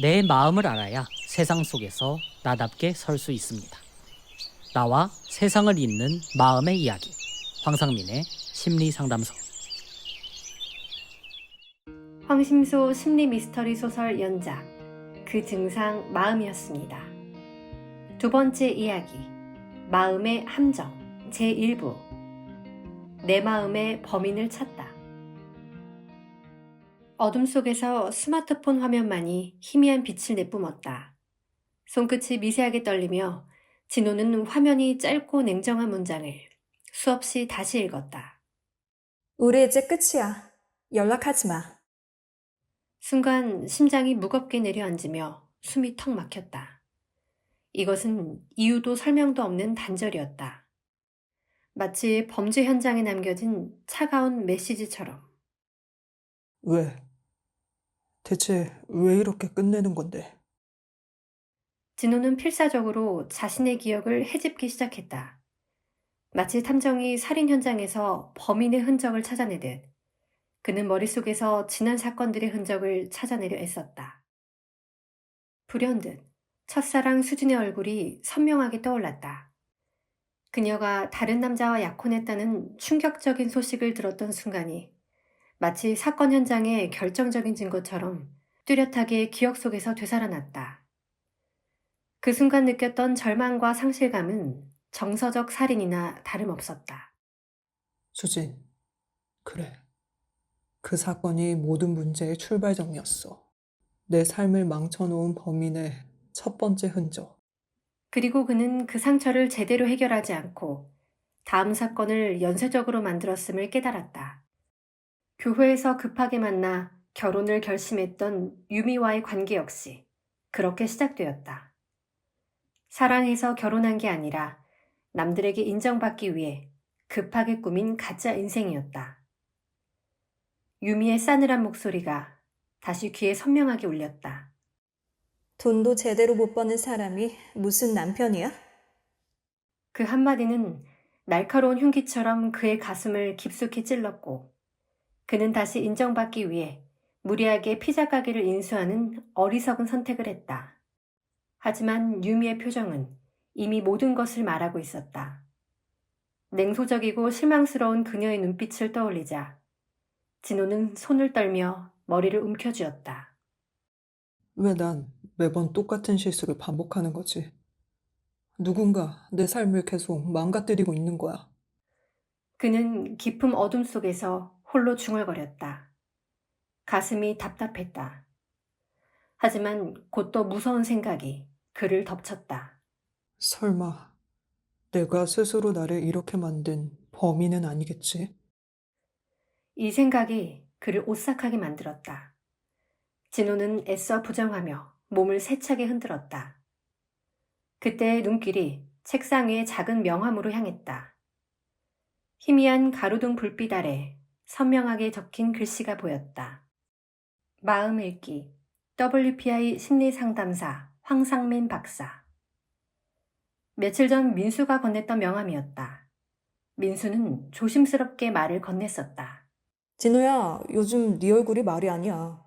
내 마음을 알아야 세상 속에서 나답게 설 수 있습니다. 나와 세상을 잇는 마음의 이야기. 황상민의 심리상담소. 황심소 심리 미스터리 소설 연작 그 증상 마음이었습니다. 두 번째 이야기 마음의 함정 제1부 내 마음의 범인을 찾다. 어둠 속에서 스마트폰 화면만이 희미한 빛을 내뿜었다. 손끝이 미세하게 떨리며 진호는 화면이 짧고 냉정한 문장을 수없이 다시 읽었다. 우리 이제 끝이야. 연락하지 마. 순간 심장이 무겁게 내려앉으며 숨이 턱 막혔다. 이것은 이유도 설명도 없는 단절이었다. 마치 범죄 현장에 남겨진 차가운 메시지처럼. 왜? 대체 왜 이렇게 끝내는 건데? 진호는 필사적으로 자신의 기억을 헤집기 시작했다. 마치 탐정이 살인 현장에서 범인의 흔적을 찾아내듯 그는 머릿속에서 지난 사건들의 흔적을 찾아내려 애썼다. 불현듯 첫사랑 수진의 얼굴이 선명하게 떠올랐다. 그녀가 다른 남자와 약혼했다는 충격적인 소식을 들었던 순간이 마치 사건 현장의 결정적인 증거처럼 뚜렷하게 기억 속에서 되살아났다. 그 순간 느꼈던 절망과 상실감은 정서적 살인이나 다름없었다. 수진, 그래. 그 사건이 모든 문제의 출발점이었어. 내 삶을 망쳐놓은 범인의 첫 번째 흔적. 그리고 그는 그 상처를 제대로 해결하지 않고 다음 사건을 연쇄적으로 만들었음을 깨달았다. 교회에서 급하게 만나 결혼을 결심했던 유미와의 관계 역시 그렇게 시작되었다. 사랑해서 결혼한 게 아니라 남들에게 인정받기 위해 급하게 꾸민 가짜 인생이었다. 유미의 싸늘한 목소리가 다시 귀에 선명하게 울렸다. 돈도 제대로 못 버는 사람이 무슨 남편이야? 그 한마디는 날카로운 흉기처럼 그의 가슴을 깊숙이 찔렀고 그는 다시 인정받기 위해 무리하게 피자 가게를 인수하는 어리석은 선택을 했다. 하지만 유미의 표정은 이미 모든 것을 말하고 있었다. 냉소적이고 실망스러운 그녀의 눈빛을 떠올리자 진호는 손을 떨며 머리를 움켜쥐었다. 왜 난 매번 똑같은 실수를 반복하는 거지? 누군가 내 삶을 계속 망가뜨리고 있는 거야. 그는 깊은 어둠 속에서 홀로 중얼거렸다. 가슴이 답답했다. 하지만 곧 또 무서운 생각이 그를 덮쳤다. 설마 내가 스스로 나를 이렇게 만든 범인은 아니겠지? 이 생각이 그를 오싹하게 만들었다. 진호는 애써 부정하며 몸을 세차게 흔들었다. 그때의 눈길이 책상 위의 작은 명함으로 향했다. 희미한 가로등 불빛 아래 선명하게 적힌 글씨가 보였다. 마음 읽기 WPI 심리상담사 황상민 박사. 며칠 전 민수가 건넸던 명함이었다. 민수는 조심스럽게 말을 건넸었다. 진호야, 요즘 네 얼굴이 말이 아니야.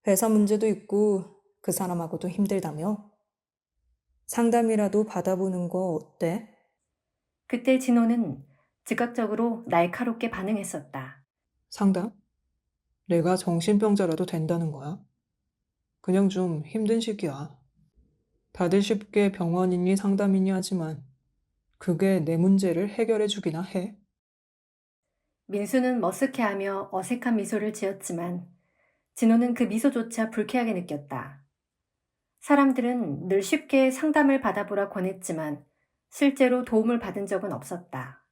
회사 문제도 있고 그 사람하고도 힘들다며? 상담이라도 받아보는 거 어때? 그때 진호는 즉각적으로 날카롭게 반응했었다. 상담? 내가 정신병자라도 된다는 거야? 그냥 좀 힘든 시기야. 다들 쉽게 병원이니 상담이니 하지만 그게 내 문제를 해결해 주기나 해. 민수는 머쓱해하며 어색한 미소를 지었지만 진호는 그 미소조차 불쾌하게 느꼈다. 사람들은 늘 쉽게 상담을 받아보라 권했지만 실제로 도움을 받은 적은 없었다.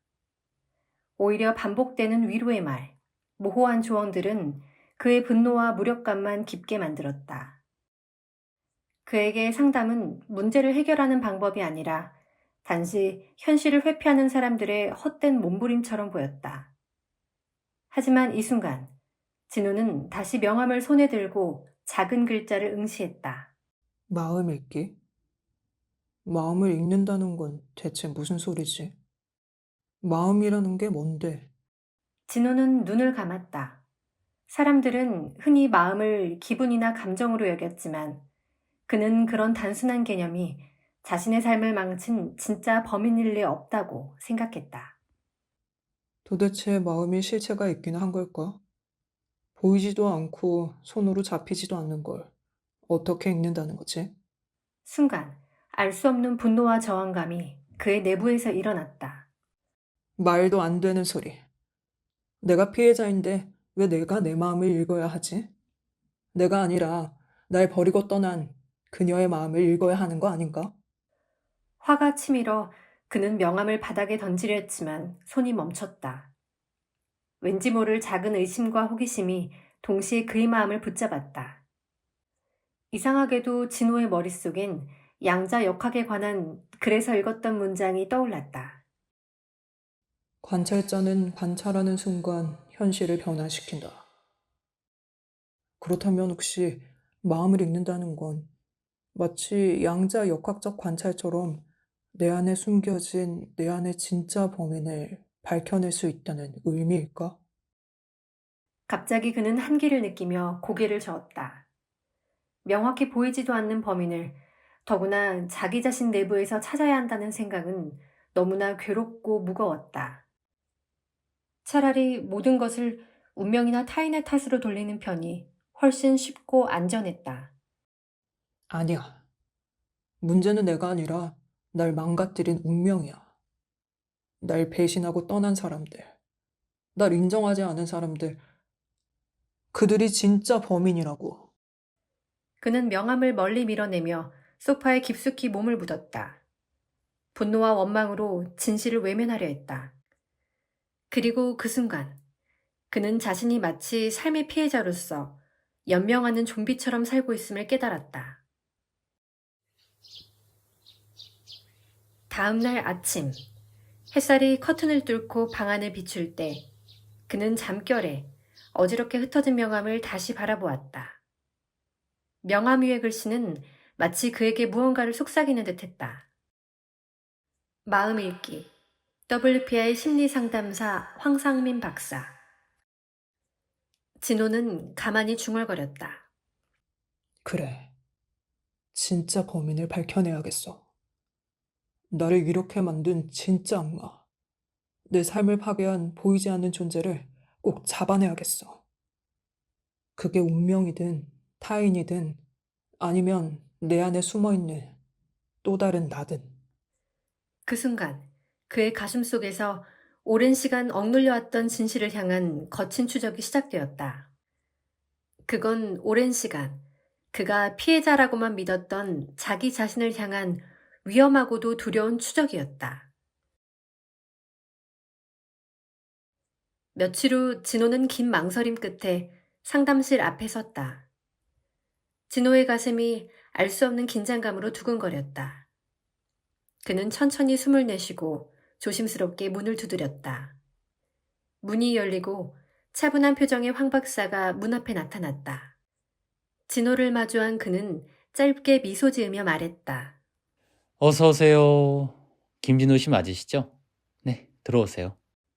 오히려 반복되는 위로의 말, 모호한 조언들은 그의 분노와 무력감만 깊게 만들었다. 그에게 상담은 문제를 해결하는 방법이 아니라 단지 현실을 회피하는 사람들의 헛된 몸부림처럼 보였다. 하지만 이 순간 진우는 다시 명함을 손에 들고 작은 글자를 응시했다. 마음 읽기? 마음을 읽는다는 건 대체 무슨 소리지? 마음이라는 게 뭔데? 진우는 눈을 감았다. 사람들은 흔히 마음을 기분이나 감정으로 여겼지만 그는 그런 단순한 개념이 자신의 삶을 망친 진짜 범인일 리 없다고 생각했다. 도대체 마음이 실체가 있기는 한 걸까? 보이지도 않고 손으로 잡히지도 않는 걸 어떻게 읽는다는 거지? 순간 알 수 없는 분노와 저항감이 그의 내부에서 일어났다. 말도 안 되는 소리. 내가 피해자인데 왜 내가 내 마음을 읽어야 하지? 내가 아니라 날 버리고 떠난 그녀의 마음을 읽어야 하는 거 아닌가? 화가 치밀어 그는 명함을 바닥에 던지려 했지만 손이 멈췄다. 왠지 모를 작은 의심과 호기심이 동시에 그의 마음을 붙잡았다. 이상하게도 진호의 머릿속엔 양자 역학에 관한 그래서 읽었던 문장이 떠올랐다. 관찰자는 관찰하는 순간 현실을 변화시킨다. 그렇다면 혹시 마음을 읽는다는 건 마치 양자 역학적 관찰처럼 내 안에 숨겨진 내 안의 진짜 범인을 밝혀낼 수 있다는 의미일까? 갑자기 그는 한기를 느끼며 고개를 저었다. 명확히 보이지도 않는 범인을 더구나 자기 자신 내부에서 찾아야 한다는 생각은 너무나 괴롭고 무거웠다. 차라리 모든 것을 운명이나 타인의 탓으로 돌리는 편이 훨씬 쉽고 안전했다. 아니야. 문제는 내가 아니라 날 망가뜨린 운명이야. 날 배신하고 떠난 사람들, 날 인정하지 않은 사람들, 그들이 진짜 범인이라고. 그는 명함을 멀리 밀어내며 소파에 깊숙이 몸을 묻었다. 분노와 원망으로 진실을 외면하려 했다. 그리고 그 순간 그는 자신이 마치 삶의 피해자로서 연명하는 좀비처럼 살고 있음을 깨달았다. 다음 날 아침, 햇살이 커튼을 뚫고 방 안을 비출 때 그는 잠결에 어지럽게 흩어진 명함을 다시 바라보았다. 명함 위의 글씨는 마치 그에게 무언가를 속삭이는 듯했다. 마음 읽기, WPI 심리상담사 황상민 박사. 진호는 가만히 중얼거렸다. 그래. 진짜 범인을 밝혀내야겠어. 나를 이렇게 만든 진짜 악마. 내 삶을 파괴한 보이지 않는 존재를 꼭 잡아내야겠어. 그게 운명이든 타인이든 아니면 내 안에 숨어있는 또 다른 나든. 그 순간 그의 가슴 속에서 오랜 시간 억눌려왔던 진실을 향한 거친 추적이 시작되었다. 그건 오랜 시간 그가 피해자라고만 믿었던 자기 자신을 향한 위험하고도 두려운 추적이었다. 며칠 후 진호는 긴 망설임 끝에 상담실 앞에 섰다. 진호의 가슴이 알 수 없는 긴장감으로 두근거렸다. 그는 천천히 숨을 내쉬고 조심스럽게 문을 두드렸다. 문이 열리고 차분한 표정의 황 박사가 문 앞에 나타났다. 진호를 마주한 그는 짧게 미소 지으며 말했다. 어서 오세요. 김진호 씨 맞으시죠? 네, 들어오세요.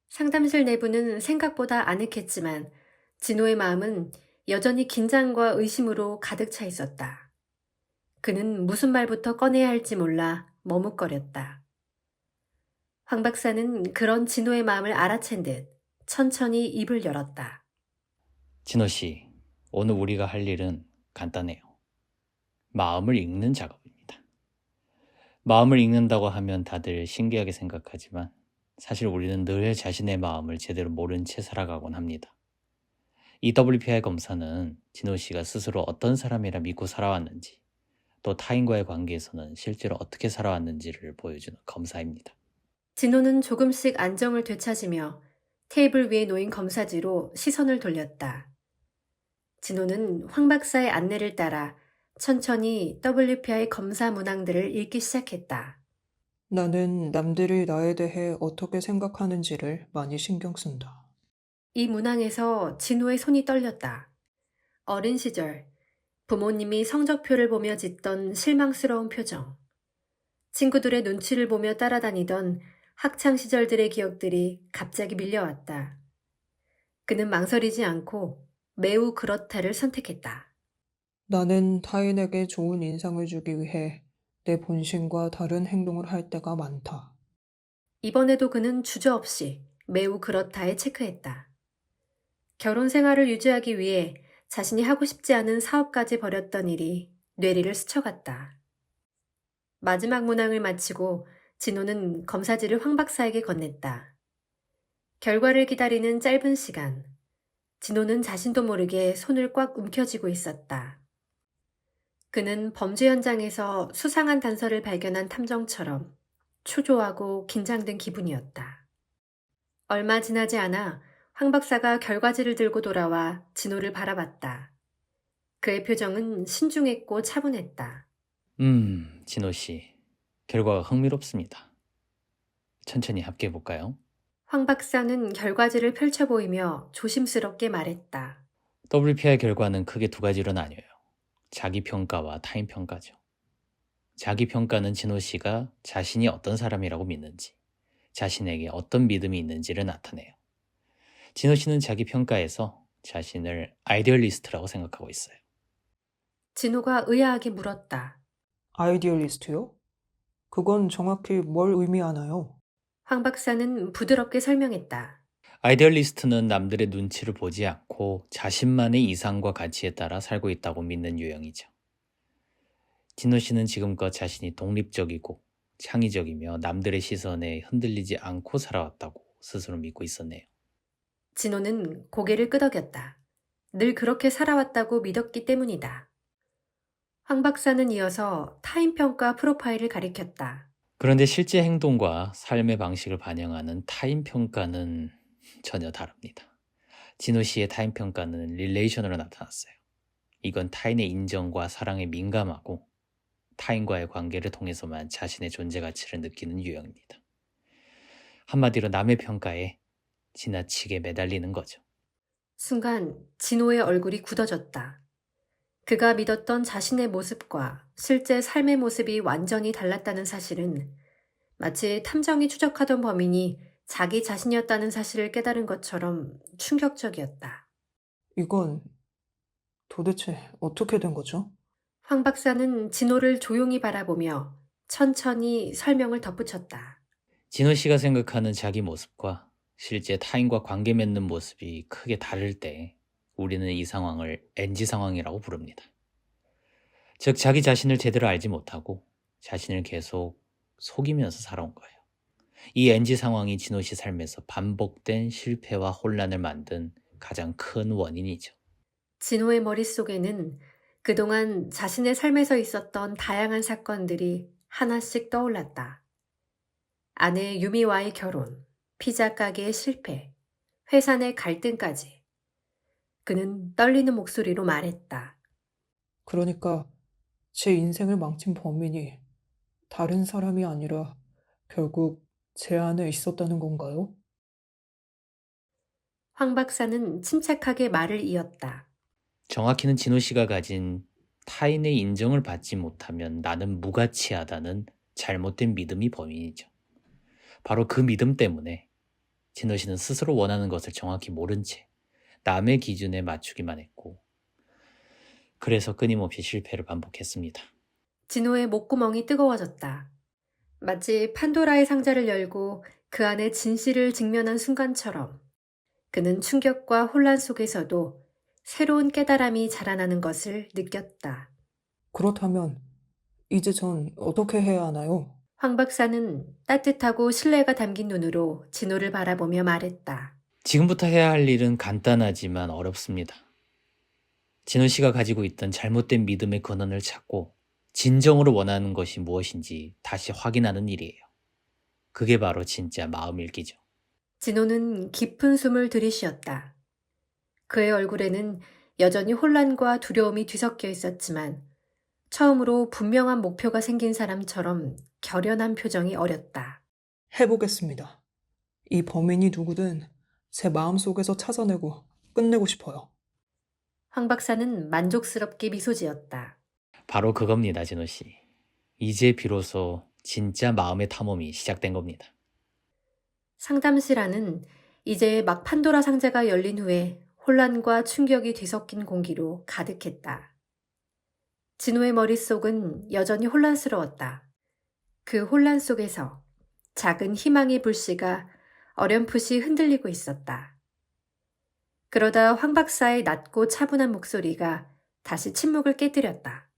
상담실 내부는 생각보다 아늑했지만 진호의 마음은 여전히 긴장과 의심으로 가득 차 있었다. 그는 무슨 말부터 꺼내야 할지 몰라 머뭇거렸다. 황 박사는 그런 진호의 마음을 알아챈 듯 천천히 입을 열었다. 진호 씨, 오늘 우리가 할 일은 간단해요. 마음을 읽는 작업입니다. 마음을 읽는다고 하면 다들 신기하게 생각하지만 사실 우리는 늘 자신의 마음을 제대로 모른 채 살아가곤 합니다. 이 WPI 검사는 진호 씨가 스스로 어떤 사람이라 믿고 살아왔는지, 또 타인과의 관계에서는 실제로 어떻게 살아왔는지를 보여주는 검사입니다. 진호는 조금씩 안정을 되찾으며 테이블 위에 놓인 검사지로 시선을 돌렸다. 진호는 황 박사의 안내를 따라 천천히 WPI 검사 문항들을 읽기 시작했다. 나는 남들이 나에 대해 어떻게 생각하는지를 많이 신경 쓴다. 이 문항에서 진호의 손이 떨렸다. 어린 시절 부모님이 성적표를 보며 짓던 실망스러운 표정, 친구들의 눈치를 보며 따라다니던 학창 시절들의 기억들이 갑자기 밀려왔다. 그는 망설이지 않고 매우 그렇다를 선택했다. 나는 타인에게 좋은 인상을 주기 위해 내 본심과 다른 행동을 할 때가 많다. 이번에도 그는 주저없이 매우 그렇다에 체크했다. 결혼 생활을 유지하기 위해 자신이 하고 싶지 않은 사업까지 벌였던 일이 뇌리를 스쳐갔다. 마지막 문항을 마치고 진호는 검사지를 황 박사에게 건넸다. 결과를 기다리는 짧은 시간, 진호는 자신도 모르게 손을 꽉 움켜쥐고 있었다. 그는 범죄 현장에서 수상한 단서를 발견한 탐정처럼 초조하고 긴장된 기분이었다. 얼마 지나지 않아 황 박사가 결과지를 들고 돌아와 진호를 바라봤다. 그의 표정은 신중했고 차분했다. 진호 씨. 결과가 흥미롭습니다. 천천히 합계해 볼까요? 황 박사는 결과지를 펼쳐 보이며 조심스럽게 말했다. WPI 결과는 크게 두 가지로 나뉘어요. 자기평가와 타인평가죠. 자기평가는 진호 씨가 자신이 어떤 사람이라고 믿는지, 자신에게 어떤 믿음이 있는지를 나타내요. 진호 씨는 자기평가에서 자신을 아이디얼리스트라고 생각하고 있어요. 진호가 의아하게 물었다. 아이디얼리스트요? 그건 정확히 뭘 의미하나요? 황 박사는 부드럽게 설명했다. 아이디얼리스트는 남들의 눈치를 보지 않고 자신만의 이상과 가치에 따라 살고 있다고 믿는 유형이죠. 진호 씨는 지금껏 자신이 독립적이고 창의적이며 남들의 시선에 흔들리지 않고 살아왔다고 스스로 믿고 있었네요. 진호는 고개를 끄덕였다. 늘 그렇게 살아왔다고 믿었기 때문이다. 황 박사는 이어서 타인평가 프로파일을 가리켰다. 그런데 실제 행동과 삶의 방식을 반영하는 타인평가는 전혀 다릅니다. 진호 씨의 타인평가는 릴레이션으로 나타났어요. 이건 타인의 인정과 사랑에 민감하고 타인과의 관계를 통해서만 자신의 존재 가치를 느끼는 유형입니다. 한마디로 남의 평가에 지나치게 매달리는 거죠. 순간 진호의 얼굴이 굳어졌다. 그가 믿었던 자신의 모습과 실제 삶의 모습이 완전히 달랐다는 사실은 마치 탐정이 추적하던 범인이 자기 자신이었다는 사실을 깨달은 것처럼 충격적이었다. 이건 도대체 어떻게 된 거죠? 황 박사는 진호를 조용히 바라보며 천천히 설명을 덧붙였다. 진호 씨가 생각하는 자기 모습과 실제 타인과 관계 맺는 모습이 크게 다를 때 우리는 이 상황을 NG 상황이라고 부릅니다. 즉 자기 자신을 제대로 알지 못하고 자신을 계속 속이면서 살아온 거예요. 이 NG 상황이 진호 씨 삶에서 반복된 실패와 혼란을 만든 가장 큰 원인이죠. 진호의 머릿속에는 그동안 자신의 삶에서 있었던 다양한 사건들이 하나씩 떠올랐다. 아내 유미와의 결혼, 피자 가게의 실패, 회사 내 갈등까지. 그는 떨리는 목소리로 말했다. 그러니까 제 인생을 망친 범인이 다른 사람이 아니라 결국 제 안에 있었다는 건가요? 황 박사는 침착하게 말을 이었다. 정확히는 진호 씨가 가진 타인의 인정을 받지 못하면 나는 무가치하다는 잘못된 믿음이 범인이죠. 바로 그 믿음 때문에 진호 씨는 스스로 원하는 것을 정확히 모른 채 남의 기준에 맞추기만 했고 그래서 끊임없이 실패를 반복했습니다. 진호의 목구멍이 뜨거워졌다. 마치 판도라의 상자를 열고 그 안에 진실을 직면한 순간처럼 그는 충격과 혼란 속에서도 새로운 깨달음이 자라나는 것을 느꼈다. 그렇다면 이제 전 어떻게 해야 하나요? 황 박사는 따뜻하고 신뢰가 담긴 눈으로 진호를 바라보며 말했다. 지금부터 해야 할 일은 간단하지만 어렵습니다. 진호 씨가 가지고 있던 잘못된 믿음의 근원을 찾고 진정으로 원하는 것이 무엇인지 다시 확인하는 일이에요. 그게 바로 진짜 마음 읽기죠. 진호는 깊은 숨을 들이쉬었다. 그의 얼굴에는 여전히 혼란과 두려움이 뒤섞여 있었지만 처음으로 분명한 목표가 생긴 사람처럼 결연한 표정이 어렸다. 해보겠습니다. 이 범인이 누구든 제 마음속에서 찾아내고 끝내고 싶어요. 황 박사는 만족스럽게 미소 지었다. 바로 그겁니다, 진호 씨. 이제 비로소 진짜 마음의 탐험이 시작된 겁니다. 상담실 안은 이제 막 판도라 상자가 열린 후에 혼란과 충격이 뒤섞인 공기로 가득했다. 진호의 머릿속은 여전히 혼란스러웠다. 그 혼란 속에서 작은 희망의 불씨가 어렴풋이 흔들리고 있었다. 그러다 황 박사의 낮고 차분한 목소리가 다시 침묵을 깨뜨렸다.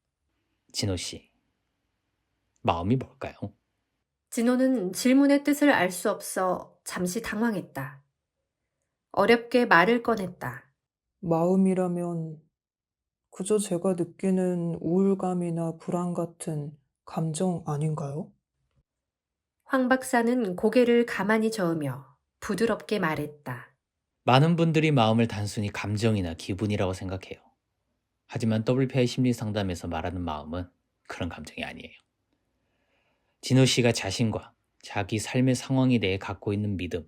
진호 씨, 마음이 뭘까요? 진호는 질문의 뜻을 알 수 없어 잠시 당황했다. 어렵게 말을 꺼냈다. 마음이라면 그저 제가 느끼는 우울감이나 불안 같은 감정 아닌가요? 황 박사는 고개를 가만히 저으며 부드럽게 말했다. 많은 분들이 마음을 단순히 감정이나 기분이라고 생각해요. 하지만 WPI 심리 상담에서 말하는 마음은 그런 감정이 아니에요. 진호 씨가 자신과 자기 삶의 상황에 대해 갖고 있는 믿음,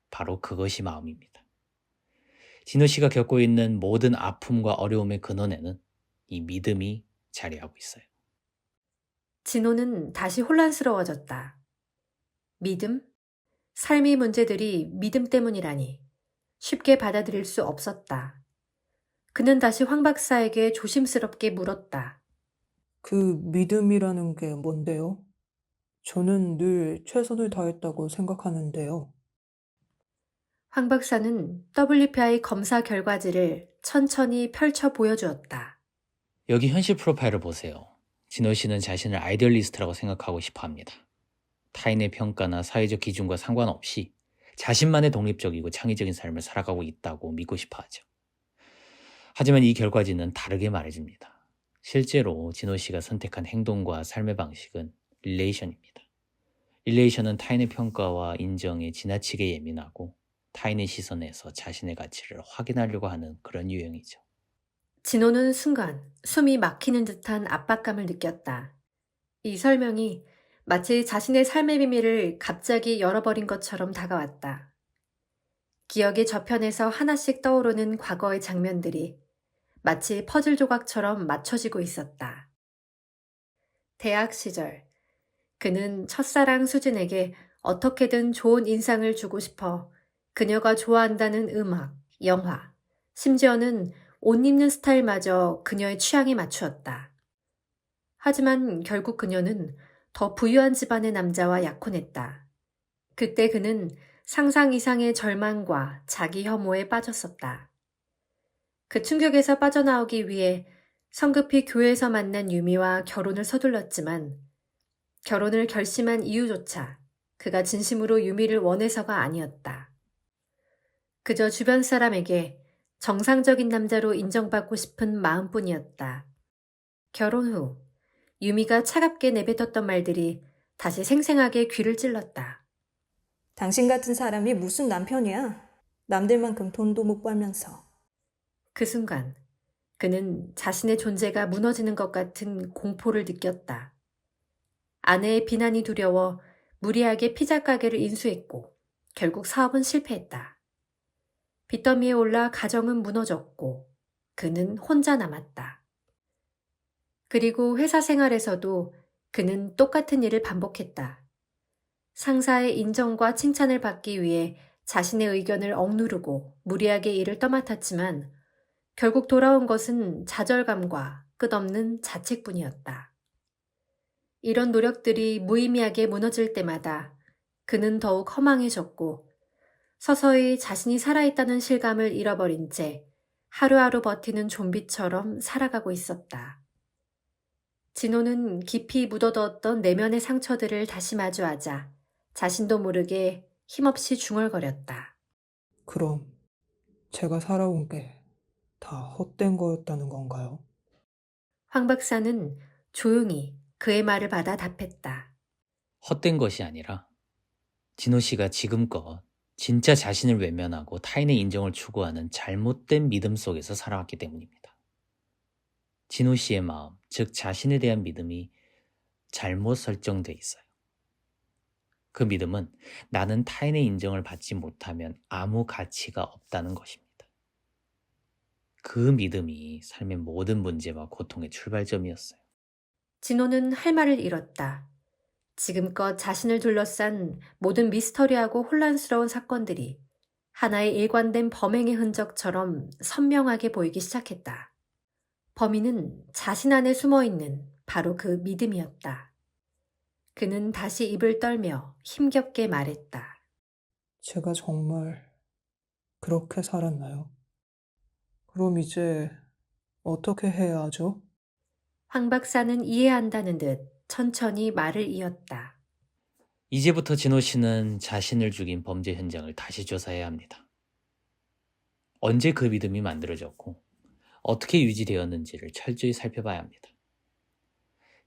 바로 그것이 마음입니다. 진호 씨가 겪고 있는 모든 아픔과 어려움의 근원에는 이 믿음이 자리하고 있어요. 진호는 다시 혼란스러워졌다. 믿음? 삶의 문제들이 믿음 때문이라니 쉽게 받아들일 수 없었다. 그는 다시 황 박사에게 조심스럽게 물었다. 그 믿음이라는 게 뭔데요? 저는 늘 최선을 다했다고 생각하는데요. 황 박사는 WPI 검사 결과지를 천천히 펼쳐 보여주었다. 여기 현실 프로파일을 보세요. 진호 씨는 자신을 아이디얼리스트라고 생각하고 싶어 합니다. 타인의 평가나 사회적 기준과 상관없이 자신만의 독립적이고 창의적인 삶을 살아가고 있다고 믿고 싶어 하죠. 하지만 이 결과지는 다르게 말해줍니다. 실제로 진호 씨가 선택한 행동과 삶의 방식은 릴레이션입니다. 릴레이션은 타인의 평가와 인정에 지나치게 예민하고 타인의 시선에서 자신의 가치를 확인하려고 하는 그런 유형이죠. 진호는 순간 숨이 막히는 듯한 압박감을 느꼈다. 이 설명이 마치 자신의 삶의 비밀을 갑자기 열어버린 것처럼 다가왔다. 기억의 저편에서 하나씩 떠오르는 과거의 장면들이 마치 퍼즐 조각처럼 맞춰지고 있었다. 대학 시절, 그는 첫사랑 수진에게 어떻게든 좋은 인상을 주고 싶어 그녀가 좋아한다는 음악, 영화, 심지어는 옷 입는 스타일마저 그녀의 취향에 맞추었다. 하지만 결국 그녀는 더 부유한 집안의 남자와 약혼했다. 그때 그는 상상 이상의 절망과 자기 혐오에 빠졌었다. 그 충격에서 빠져나오기 위해 성급히 교회에서 만난 유미와 결혼을 서둘렀지만 결혼을 결심한 이유조차 그가 진심으로 유미를 원해서가 아니었다. 그저 주변 사람에게 정상적인 남자로 인정받고 싶은 마음뿐이었다. 결혼 후 유미가 차갑게 내뱉었던 말들이 다시 생생하게 귀를 찔렀다. 당신 같은 사람이 무슨 남편이야? 남들만큼 돈도 못 벌면서. 그 순간 그는 자신의 존재가 무너지는 것 같은 공포를 느꼈다. 아내의 비난이 두려워 무리하게 피자 가게를 인수했고 결국 사업은 실패했다. 빚더미에 올라 가정은 무너졌고 그는 혼자 남았다. 그리고 회사 생활에서도 그는 똑같은 일을 반복했다. 상사의 인정과 칭찬을 받기 위해 자신의 의견을 억누르고 무리하게 일을 떠맡았지만 결국 돌아온 것은 좌절감과 끝없는 자책뿐이었다. 이런 노력들이 무의미하게 무너질 때마다 그는 더욱 허망해졌고 서서히 자신이 살아있다는 실감을 잃어버린 채 하루하루 버티는 좀비처럼 살아가고 있었다. 진호는 깊이 묻어뒀던 내면의 상처들을 다시 마주하자 자신도 모르게 힘없이 중얼거렸다. 그럼 제가 살아온 게 다 헛된 거였다는 건가요? 황 박사는 조용히 그의 말을 받아 답했다. 헛된 것이 아니라 진호 씨가 지금껏 진짜 자신을 외면하고 타인의 인정을 추구하는 잘못된 믿음 속에서 살아왔기 때문입니다. 진호 씨의 마음, 즉 자신에 대한 믿음이 잘못 설정돼 있어요. 그 믿음은 나는 타인의 인정을 받지 못하면 아무 가치가 없다는 것입니다. 그 믿음이 삶의 모든 문제와 고통의 출발점이었어요. 진호는 할 말을 잃었다. 지금껏 자신을 둘러싼 모든 미스터리하고 혼란스러운 사건들이 하나의 일관된 범행의 흔적처럼 선명하게 보이기 시작했다. 범인은 자신 안에 숨어있는 바로 그 믿음이었다. 그는 다시 입을 떨며 힘겹게 말했다. 제가 정말 그렇게 살았나요? 그럼 이제 어떻게 해야 하죠? 황 박사는 이해한다는 듯 천천히 말을 이었다. 이제부터 진호 씨는 자신을 죽인 범죄 현장을 다시 조사해야 합니다. 언제 그 믿음이 만들어졌고 어떻게 유지되었는지를 철저히 살펴봐야 합니다.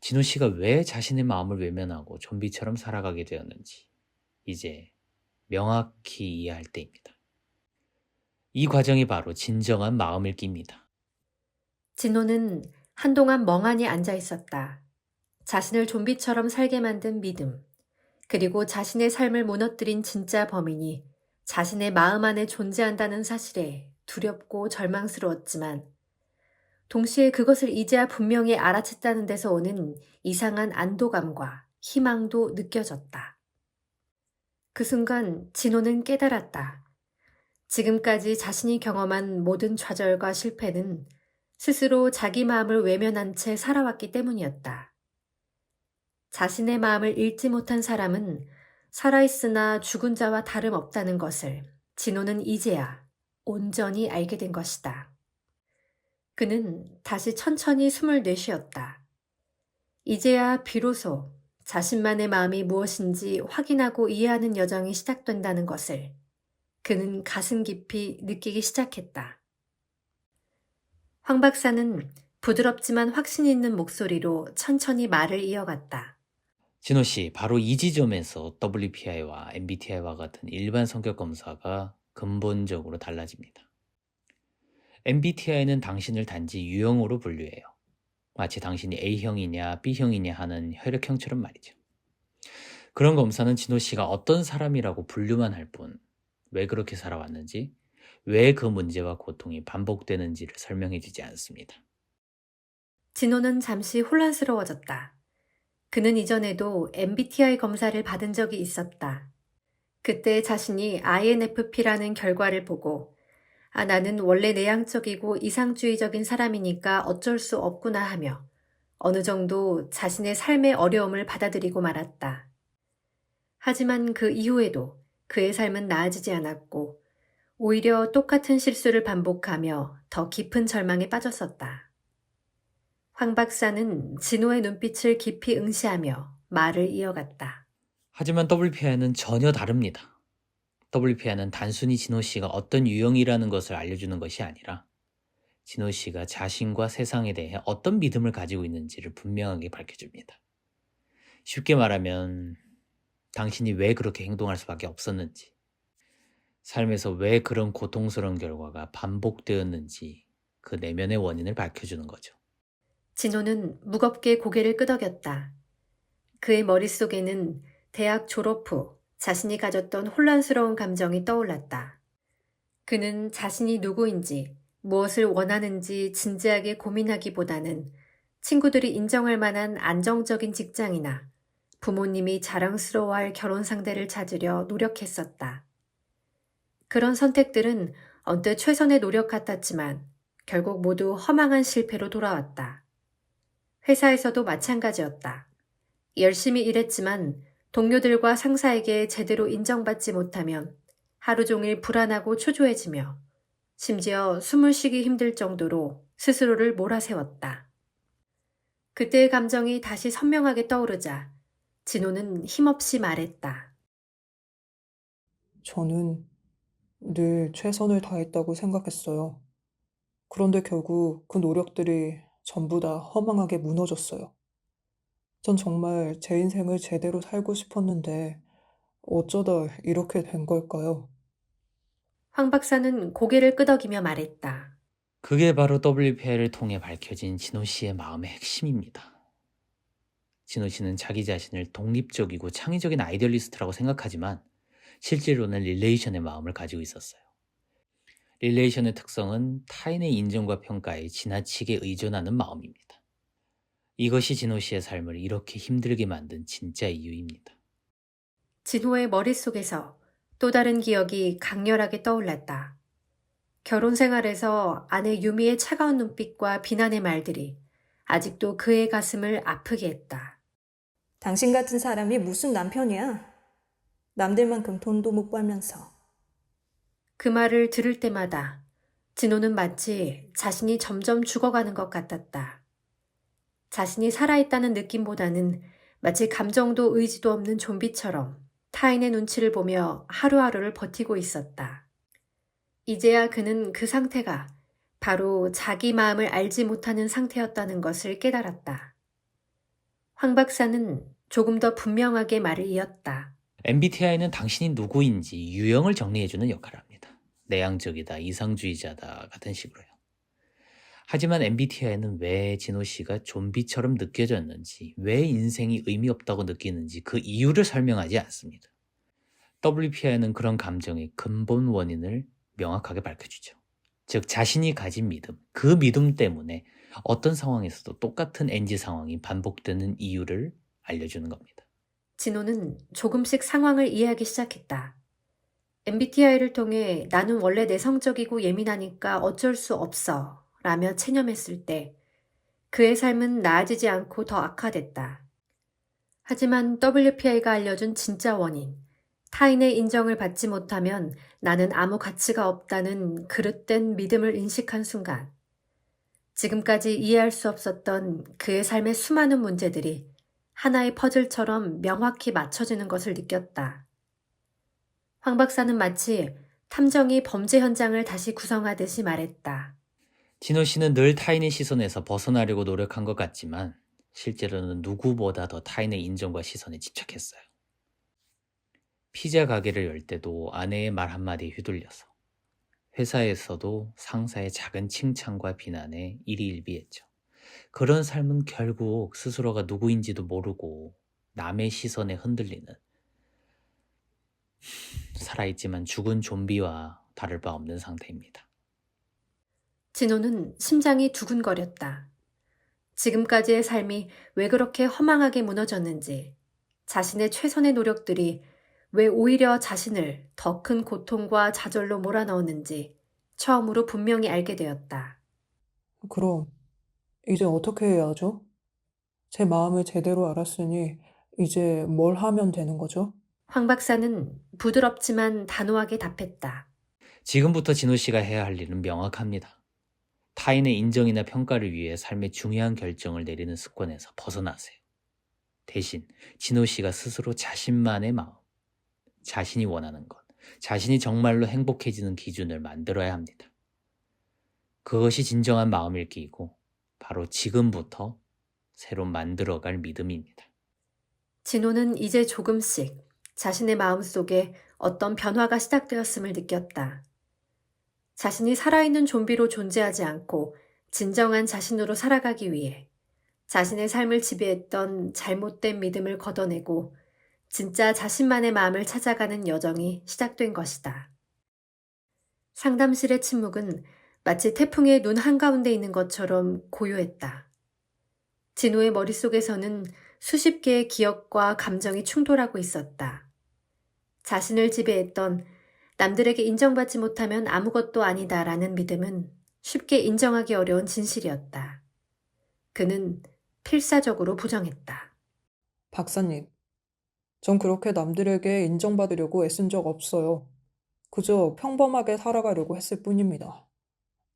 진호 씨가 왜 자신의 마음을 외면하고 좀비처럼 살아가게 되었는지 이제 명확히 이해할 때입니다. 이 과정이 바로 진정한 마음 읽기입니다. 진호는 한동안 멍하니 앉아 있었다. 자신을 좀비처럼 살게 만든 믿음, 그리고 자신의 삶을 무너뜨린 진짜 범인이 자신의 마음 안에 존재한다는 사실에 두렵고 절망스러웠지만 동시에 그것을 이제야 분명히 알아챘다는 데서 오는 이상한 안도감과 희망도 느껴졌다. 그 순간 진호는 깨달았다. 지금까지 자신이 경험한 모든 좌절과 실패는 스스로 자기 마음을 외면한 채 살아왔기 때문이었다. 자신의 마음을 읽지 못한 사람은 살아있으나 죽은 자와 다름없다는 것을 진호는 이제야 온전히 알게 된 것이다. 그는 다시 천천히 숨을 내쉬었다. 이제야 비로소 자신만의 마음이 무엇인지 확인하고 이해하는 여정이 시작된다는 것을 그는 가슴 깊이 느끼기 시작했다. 황 박사는 부드럽지만 확신 있는 목소리로 천천히 말을 이어갔다. 진호 씨, 바로 이 지점에서 WPI와 MBTI와 같은 일반 성격 검사가 근본적으로 달라집니다. MBTI는 당신을 단지 유형으로 분류해요. 마치 당신이 A형이냐 B형이냐 하는 혈액형처럼 말이죠. 그런 검사는 진호 씨가 어떤 사람이라고 분류만 할 뿐, 왜 그렇게 살아왔는지, 왜 그 문제와 고통이 반복되는지를 설명해주지 않습니다. 진호는 잠시 혼란스러워졌다. 그는 이전에도 MBTI 검사를 받은 적이 있었다. 그때 자신이 INFP라는 결과를 보고 나는 원래 내향적이고 이상주의적인 사람이니까 어쩔 수 없구나 하며 어느 정도 자신의 삶의 어려움을 받아들이고 말았다. 하지만 그 이후에도 그의 삶은 나아지지 않았고 오히려 똑같은 실수를 반복하며 더 깊은 절망에 빠졌었다. 황 박사는 진호의 눈빛을 깊이 응시하며 말을 이어갔다. 하지만 WPI는 전혀 다릅니다. WPI는 단순히 진호 씨가 어떤 유형이라는 것을 알려주는 것이 아니라 진호 씨가 자신과 세상에 대해 어떤 믿음을 가지고 있는지를 분명하게 밝혀줍니다. 쉽게 말하면 당신이 왜 그렇게 행동할 수밖에 없었는지, 삶에서 왜 그런 고통스러운 결과가 반복되었는지 그 내면의 원인을 밝혀주는 거죠. 진호는 무겁게 고개를 끄덕였다. 그의 머릿속에는 대학 졸업 후 자신이 가졌던 혼란스러운 감정이 떠올랐다. 그는 자신이 누구인지, 무엇을 원하는지 진지하게 고민하기보다는 친구들이 인정할 만한 안정적인 직장이나 부모님이 자랑스러워할 결혼 상대를 찾으려 노력했었다. 그런 선택들은 언뜻 최선의 노력 같았지만 결국 모두 허망한 실패로 돌아왔다. 회사에서도 마찬가지였다. 열심히 일했지만 동료들과 상사에게 제대로 인정받지 못하면 하루 종일 불안하고 초조해지며 심지어 숨을 쉬기 힘들 정도로 스스로를 몰아세웠다. 그때의 감정이 다시 선명하게 떠오르자 진호는 힘없이 말했다. 저는 늘 최선을 다했다고 생각했어요. 그런데 결국 그 노력들이 전부 다 허망하게 무너졌어요. 전 정말 제 인생을 제대로 살고 싶었는데 어쩌다 이렇게 된 걸까요? 황 박사는 고개를 끄덕이며 말했다. 그게 바로 WPI를 통해 밝혀진 진호 씨의 마음의 핵심입니다. 진호 씨는 자기 자신을 독립적이고 창의적인 아이디얼리스트라고 생각하지만 실제로는 릴레이션의 마음을 가지고 있었어요. 릴레이션의 특성은 타인의 인정과 평가에 지나치게 의존하는 마음입니다. 이것이 진호 씨의 삶을 이렇게 힘들게 만든 진짜 이유입니다. 진호의 머릿속에서 또 다른 기억이 강렬하게 떠올랐다. 결혼 생활에서 아내 유미의 차가운 눈빛과 비난의 말들이 아직도 그의 가슴을 아프게 했다. 당신 같은 사람이 무슨 남편이야? 남들만큼 돈도 못 벌면서. 그 말을 들을 때마다 진호는 마치 자신이 점점 죽어가는 것 같았다. 자신이 살아있다는 느낌보다는 마치 감정도 의지도 없는 좀비처럼 타인의 눈치를 보며 하루하루를 버티고 있었다. 이제야 그는 그 상태가 바로 자기 마음을 알지 못하는 상태였다는 것을 깨달았다. 황 박사는 조금 더 분명하게 말을 이었다. MBTI는 당신이 누구인지 유형을 정리해주는 역할을 합니다. 내향적이다, 이상주의자다 같은 식으로요. 하지만 MBTI는 왜 진호 씨가 좀비처럼 느껴졌는지, 왜 인생이 의미 없다고 느끼는지 그 이유를 설명하지 않습니다. WPI는 그런 감정의 근본 원인을 명확하게 밝혀주죠. 즉 자신이 가진 믿음, 그 믿음 때문에 어떤 상황에서도 똑같은 NG 상황이 반복되는 이유를 알려주는 겁니다. 진호는 조금씩 상황을 이해하기 시작했다. MBTI를 통해 나는 원래 내성적이고 예민하니까 어쩔 수 없어 라며 체념했을 때 그의 삶은 나아지지 않고 더 악화됐다. 하지만 WPI가 알려준 진짜 원인, 타인의 인정을 받지 못하면 나는 아무 가치가 없다는 그릇된 믿음을 인식한 순간 지금까지 이해할 수 없었던 그의 삶의 수많은 문제들이 하나의 퍼즐처럼 명확히 맞춰지는 것을 느꼈다. 황 박사는 마치 탐정이 범죄 현장을 다시 구성하듯이 말했다. 진호 씨는 늘 타인의 시선에서 벗어나려고 노력한 것 같지만 실제로는 누구보다 더 타인의 인정과 시선에 집착했어요. 피자 가게를 열 때도 아내의 말 한마디에 휘둘려서, 회사에서도 상사의 작은 칭찬과 비난에 일희일비했죠. 그런 삶은 결국 스스로가 누구인지도 모르고 남의 시선에 흔들리는 살아있지만 죽은 좀비와 다를 바 없는 상태입니다. 진호는 심장이 두근거렸다. 지금까지의 삶이 왜 그렇게 허망하게 무너졌는지, 자신의 최선의 노력들이 왜 오히려 자신을 더 큰 고통과 좌절로 몰아넣었는지 처음으로 분명히 알게 되었다. 그럼 이제 어떻게 해야 하죠? 제 마음을 제대로 알았으니 이제 뭘 하면 되는 거죠? 황 박사는 부드럽지만 단호하게 답했다. 지금부터 진호 씨가 해야 할 일은 명확합니다. 타인의 인정이나 평가를 위해 삶의 중요한 결정을 내리는 습관에서 벗어나세요. 대신 진호 씨가 스스로 자신만의 마음, 자신이 원하는 것, 자신이 정말로 행복해지는 기준을 만들어야 합니다. 그것이 진정한 마음읽기이고 바로 지금부터 새로 만들어갈 믿음입니다. 진호는 이제 조금씩 자신의 마음속에 어떤 변화가 시작되었음을 느꼈다. 자신이 살아있는 좀비로 존재하지 않고 진정한 자신으로 살아가기 위해 자신의 삶을 지배했던 잘못된 믿음을 걷어내고 진짜 자신만의 마음을 찾아가는 여정이 시작된 것이다. 상담실의 침묵은 마치 태풍의 눈 한가운데 있는 것처럼 고요했다. 진호의 머릿속에서는 수십 개의 기억과 감정이 충돌하고 있었다. 자신을 지배했던 남들에게 인정받지 못하면 아무것도 아니다라는 믿음은 쉽게 인정하기 어려운 진실이었다. 그는 필사적으로 부정했다. 박사님, 전 그렇게 남들에게 인정받으려고 애쓴 적 없어요. 그저 평범하게 살아가려고 했을 뿐입니다.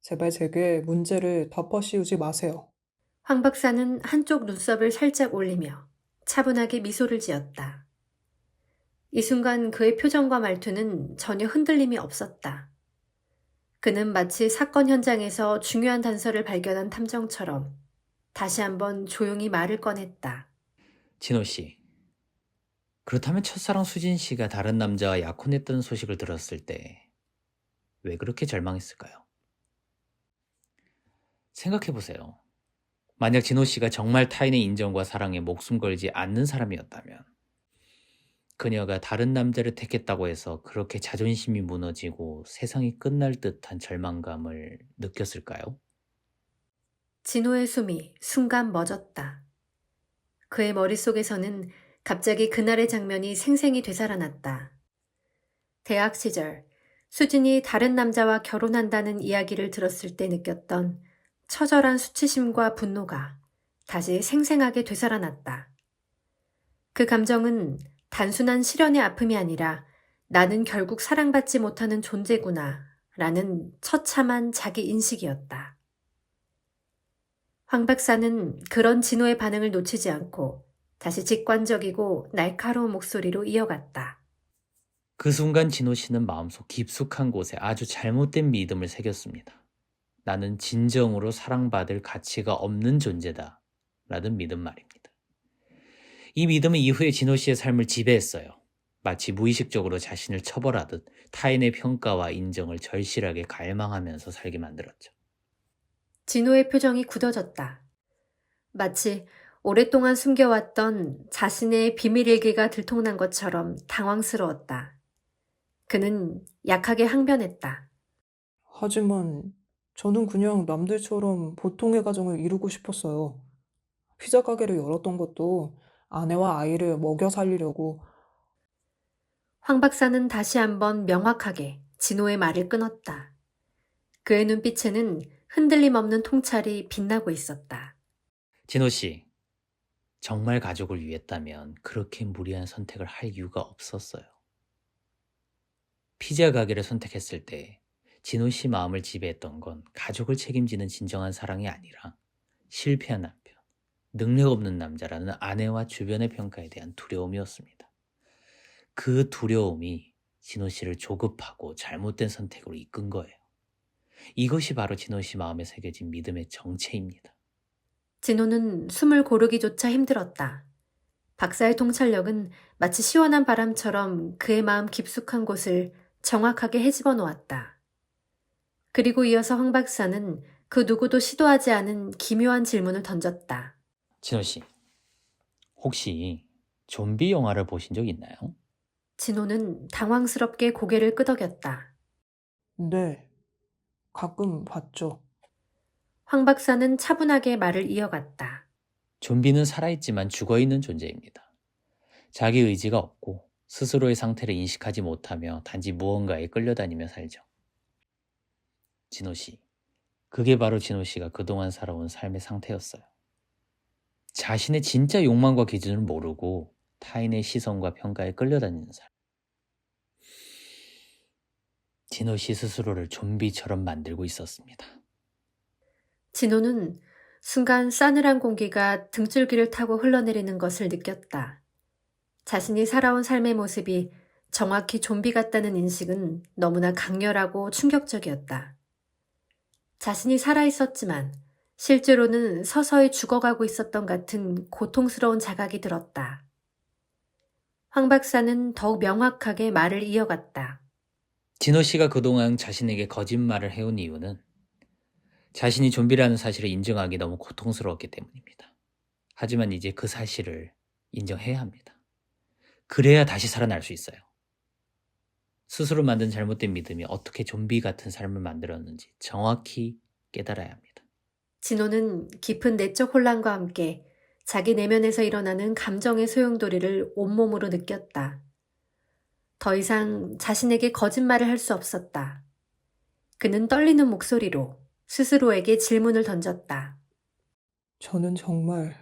제발 제게 문제를 덮어씌우지 마세요. 황 박사는 한쪽 눈썹을 살짝 올리며 차분하게 미소를 지었다. 이 순간 그의 표정과 말투는 전혀 흔들림이 없었다. 그는 마치 사건 현장에서 중요한 단서를 발견한 탐정처럼 다시 한번 조용히 말을 꺼냈다. 진호 씨, 그렇다면 첫사랑 수진 씨가 다른 남자와 약혼했다는 소식을 들었을 때 왜 그렇게 절망했을까요? 생각해보세요. 만약 진호 씨가 정말 타인의 인정과 사랑에 목숨 걸지 않는 사람이었다면 그녀가 다른 남자를 택했다고 해서 그렇게 자존심이 무너지고 세상이 끝날 듯한 절망감을 느꼈을까요? 진호의 숨이 순간 멎었다. 그의 머릿속에서는 갑자기 그날의 장면이 생생히 되살아났다. 대학 시절 수진이 다른 남자와 결혼한다는 이야기를 들었을 때 느꼈던 처절한 수치심과 분노가 다시 생생하게 되살아났다. 그 감정은 단순한 실연의 아픔이 아니라 나는 결국 사랑받지 못하는 존재구나 라는 처참한 자기 인식이었다. 황 박사는 그런 진호의 반응을 놓치지 않고 다시 직관적이고 날카로운 목소리로 이어갔다. 그 순간 진호 씨는 마음속 깊숙한 곳에 아주 잘못된 믿음을 새겼습니다. 나는 진정으로 사랑받을 가치가 없는 존재다 라는 믿음 말입니다. 이 믿음은 이후에 진호 씨의 삶을 지배했어요. 마치 무의식적으로 자신을 처벌하듯 타인의 평가와 인정을 절실하게 갈망하면서 살게 만들었죠. 진호의 표정이 굳어졌다. 마치 오랫동안 숨겨왔던 자신의 비밀일기가 들통난 것처럼 당황스러웠다. 그는 약하게 항변했다. 하지만 저는 그냥 남들처럼 보통의 가정을 이루고 싶었어요. 피자 가게를 열었던 것도 아내와 아이를 먹여 살리려고. 황 박사는 다시 한번 명확하게 진호의 말을 끊었다. 그의 눈빛에는 흔들림 없는 통찰이 빛나고 있었다. 진호 씨, 정말 가족을 위했다면 그렇게 무리한 선택을 할 이유가 없었어요. 피자 가게를 선택했을 때 진호 씨 마음을 지배했던 건 가족을 책임지는 진정한 사랑이 아니라 실패한 남편, 능력 없는 남자라는 아내와 주변의 평가에 대한 두려움이었습니다. 그 두려움이 진호 씨를 조급하고 잘못된 선택으로 이끈 거예요. 이것이 바로 진호 씨 마음에 새겨진 믿음의 정체입니다. 진호는 숨을 고르기조차 힘들었다. 박사의 통찰력은 마치 시원한 바람처럼 그의 마음 깊숙한 곳을 정확하게 헤집어 놓았다. 그리고 이어서 황 박사는 그 누구도 시도하지 않은 기묘한 질문을 던졌다. 진호 씨, 혹시 좀비 영화를 보신 적 있나요? 진호는 당황스럽게 고개를 끄덕였다. 네, 가끔 봤죠. 황 박사는 차분하게 말을 이어갔다. 좀비는 살아있지만 죽어있는 존재입니다. 자기 의지가 없고 스스로의 상태를 인식하지 못하며 단지 무언가에 끌려다니며 살죠. 진호 씨, 그게 바로 진호 씨가 그동안 살아온 삶의 상태였어요. 자신의 진짜 욕망과 기준을 모르고 타인의 시선과 평가에 끌려다니는 삶. 진호 씨 스스로를 좀비처럼 만들고 있었습니다. 진호는 순간 싸늘한 공기가 등줄기를 타고 흘러내리는 것을 느꼈다. 자신이 살아온 삶의 모습이 정확히 좀비 같다는 인식은 너무나 강렬하고 충격적이었다. 자신이 살아있었지만 실제로는 서서히 죽어가고 있었던 같은 고통스러운 자각이 들었다. 황 박사는 더욱 명확하게 말을 이어갔다. 진호 씨가 그동안 자신에게 거짓말을 해온 이유는 자신이 좀비라는 사실을 인정하기 너무 고통스러웠기 때문입니다. 하지만 이제 그 사실을 인정해야 합니다. 그래야 다시 살아날 수 있어요. 스스로 만든 잘못된 믿음이 어떻게 좀비 같은 삶을 만들었는지 정확히 깨달아야 합니다. 진호는 깊은 내적 혼란과 함께 자기 내면에서 일어나는 감정의 소용돌이를 온몸으로 느꼈다. 더 이상 자신에게 거짓말을 할 수 없었다. 그는 떨리는 목소리로 스스로에게 질문을 던졌다. 저는 정말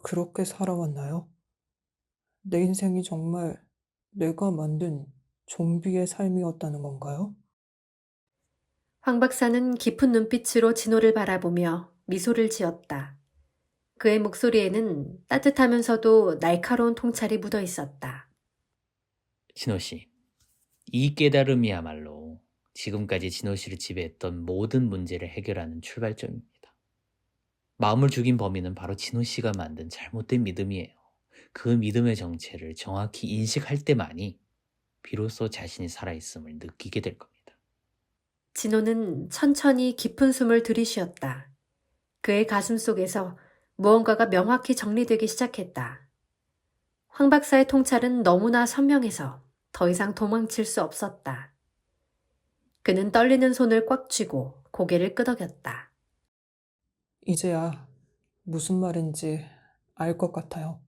그렇게 살아왔나요? 내 인생이 정말 내가 만든 좀비의 삶이었다는 건가요? 황 박사는 깊은 눈빛으로 진호를 바라보며 미소를 지었다. 그의 목소리에는 따뜻하면서도 날카로운 통찰이 묻어 있었다. 진호 씨, 이 깨달음이야말로 지금까지 진호 씨를 지배했던 모든 문제를 해결하는 출발점입니다. 마음을 죽인 범인은 바로 진호 씨가 만든 잘못된 믿음이에요. 그 믿음의 정체를 정확히 인식할 때만이 비로소 자신이 살아있음을 느끼게 될 겁니다. 진호는 천천히 깊은 숨을 들이쉬었다. 그의 가슴 속에서 무언가가 명확히 정리되기 시작했다. 황 박사의 통찰은 너무나 선명해서 더 이상 도망칠 수 없었다. 그는 떨리는 손을 꽉 쥐고 고개를 끄덕였다. 이제야 무슨 말인지 알 것 같아요.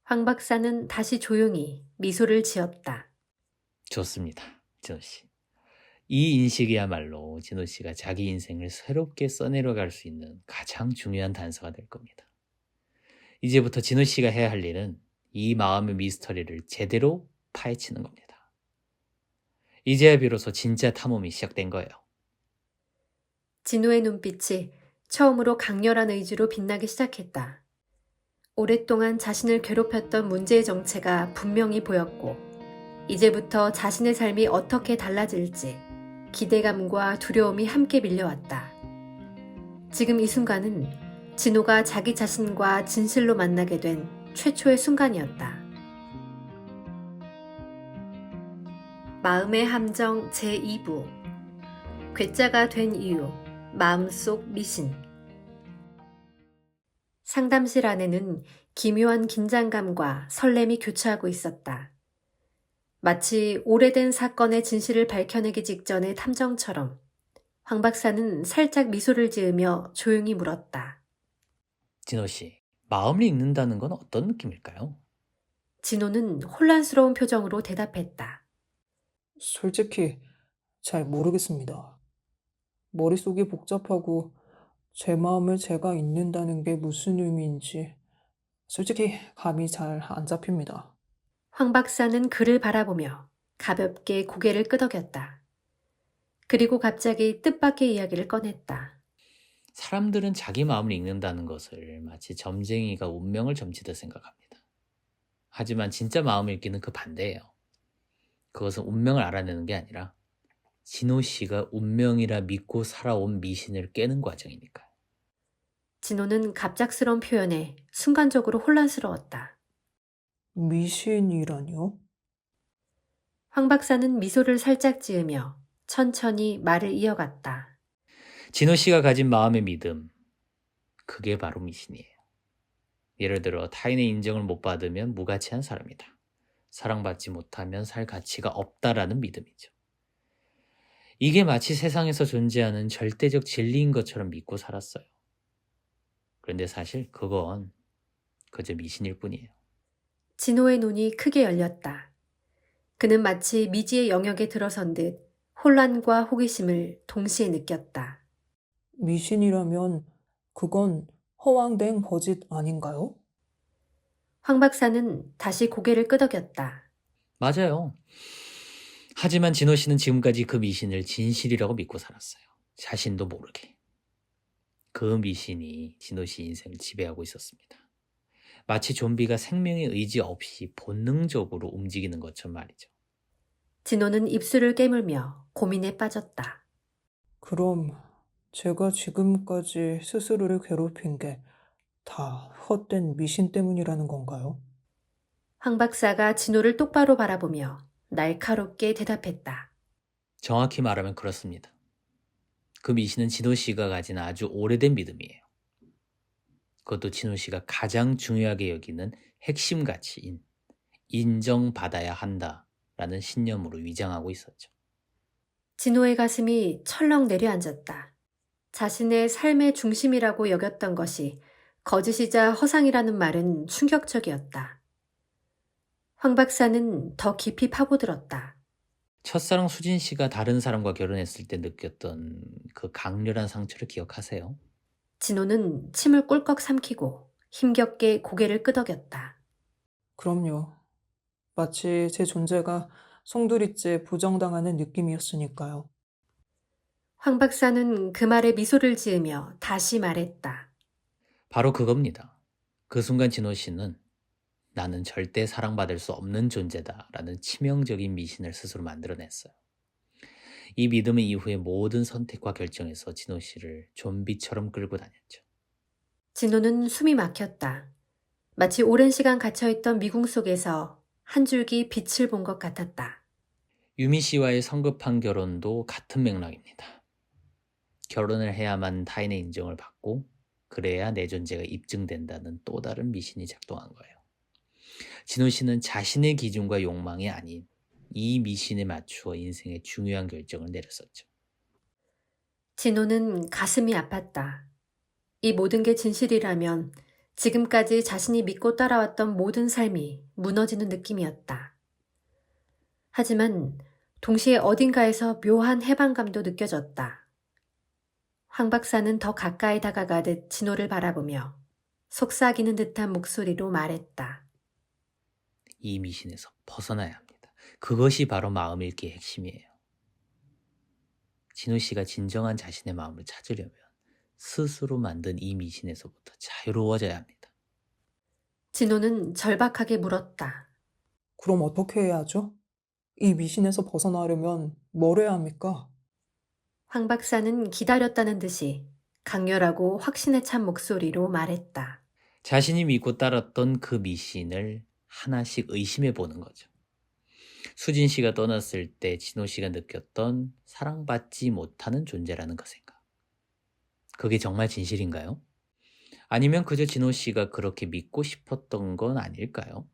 황 박사는 다시 조용히 미소를 지었다. 좋습니다. 진호 씨. 이 인식이야말로 진호 씨가 자기 인생을 새롭게 써내려갈 수 있는 가장 중요한 단서가 될 겁니다. 이제부터 진호 씨가 해야 할 일은 이 마음의 미스터리를 제대로 파헤치는 겁니다. 이제야 비로소 진짜 탐험이 시작된 거예요. 진호의 눈빛이 처음으로 강렬한 의지로 빛나기 시작했다. 오랫동안 자신을 괴롭혔던 문제의 정체가 분명히 보였고, 이제부터 자신의 삶이 어떻게 달라질지 기대감과 두려움이 함께 밀려왔다. 지금 이 순간은 진호가 자기 자신과 진실로 만나게 된 최초의 순간이었다. 마음의 함정 제2부 괴짜가 된 이유 마음속 미신. 상담실 안에는 기묘한 긴장감과 설렘이 교차하고 있었다. 마치 오래된 사건의 진실을 밝혀내기 직전의 탐정처럼 황 박사는 살짝 미소를 지으며 조용히 물었다. 진호 씨, 마음을 읽는다는 건 어떤 느낌일까요? 진호는 혼란스러운 표정으로 대답했다. 솔직히 잘 모르겠습니다. 머릿속이 복잡하고 제 마음을 제가 읽는다는 게 무슨 의미인지 솔직히 감이 잘 안 잡힙니다. 황 박사는 그를 바라보며 가볍게 고개를 끄덕였다. 그리고 갑자기 뜻밖의 이야기를 꺼냈다. 사람들은 자기 마음을 읽는다는 것을 마치 점쟁이가 운명을 점치듯 생각합니다. 하지만 진짜 마음을 읽기는 그 반대예요. 그것은 운명을 알아내는 게 아니라 진호 씨가 운명이라 믿고 살아온 미신을 깨는 과정이니까요. 진호는 갑작스러운 표현에 순간적으로 혼란스러웠다. 미신이라뇨? 황 박사는 미소를 살짝 지으며 천천히 말을 이어갔다. 진호 씨가 가진 마음의 믿음, 그게 바로 미신이에요. 예를 들어 타인의 인정을 못 받으면 무가치한 사람이다. 사랑받지 못하면 살 가치가 없다라는 믿음이죠. 이게 마치 세상에서 존재하는 절대적 진리인 것처럼 믿고 살았어요. 그런데 사실 그건 그저 미신일 뿐이에요. 진호의 눈이 크게 열렸다. 그는 마치 미지의 영역에 들어선 듯 혼란과 호기심을 동시에 느꼈다. 미신이라면 그건 허황된 거짓 아닌가요? 황 박사는 다시 고개를 끄덕였다. 맞아요. 하지만 진호 씨는 지금까지 그 미신을 진실이라고 믿고 살았어요. 자신도 모르게. 그 미신이 진호 씨 인생을 지배하고 있었습니다. 마치 좀비가 생명의 의지 없이 본능적으로 움직이는 것처럼 말이죠. 진호는 입술을 깨물며 고민에 빠졌다. 그럼 제가 지금까지 스스로를 괴롭힌 게 다 헛된 미신 때문이라는 건가요? 황 박사가 진호를 똑바로 바라보며 날카롭게 대답했다. 정확히 말하면 그렇습니다. 그 미신은 진호 씨가 가진 아주 오래된 믿음이에요. 그것도 진호 씨가 가장 중요하게 여기는 핵심 가치인 인정받아야 한다라는 신념으로 위장하고 있었죠. 진호의 가슴이 철렁 내려앉았다. 자신의 삶의 중심이라고 여겼던 것이 거짓이자 허상이라는 말은 충격적이었다. 황 박사는 더 깊이 파고들었다. 첫사랑 수진 씨가 다른 사람과 결혼했을 때 느꼈던 그 강렬한 상처를 기억하세요? 진호는 침을 꿀꺽 삼키고 힘겹게 고개를 끄덕였다. 그럼요. 마치 제 존재가 송두리째 부정당하는 느낌이었으니까요. 황 박사는 그 말에 미소를 지으며 다시 말했다. 바로 그겁니다. 그 순간 진호 씨는 나는 절대 사랑받을 수 없는 존재다라는 치명적인 미신을 스스로 만들어냈어요. 이 믿음은 이후의 모든 선택과 결정에서 진호 씨를 좀비처럼 끌고 다녔죠. 진호는 숨이 막혔다. 마치 오랜 시간 갇혀있던 미궁 속에서 한 줄기 빛을 본 것 같았다. 유미 씨와의 성급한 결혼도 같은 맥락입니다. 결혼을 해야만 타인의 인정을 받고 그래야 내 존재가 입증된다는 또 다른 미신이 작동한 거예요. 진호 씨는 자신의 기준과 욕망이 아닌 이 미신에 맞추어 인생의 중요한 결정을 내렸었죠. 진호는 가슴이 아팠다. 이 모든 게 진실이라면 지금까지 자신이 믿고 따라왔던 모든 삶이 무너지는 느낌이었다. 하지만 동시에 어딘가에서 묘한 해방감도 느껴졌다. 황 박사는 더 가까이 다가가듯 진호를 바라보며 속삭이는 듯한 목소리로 말했다. 이 미신에서 벗어나야 합니다. 그것이 바로 마음 읽기의 핵심이에요. 진호 씨가 진정한 자신의 마음을 찾으려면 스스로 만든 이 미신에서부터 자유로워져야 합니다. 진호는 절박하게 물었다. 그럼 어떻게 해야 하죠? 이 미신에서 벗어나려면 뭘 해야 합니까? 황 박사는 기다렸다는 듯이 강렬하고 확신에 찬 목소리로 말했다. 자신이 믿고 따랐던 그 미신을 하나씩 의심해 보는 거죠. 수진 씨가 떠났을 때 진호 씨가 느꼈던 사랑받지 못하는 존재라는 것인가? 그게 정말 진실인가요? 아니면 그저 진호 씨가 그렇게 믿고 싶었던 건 아닐까요?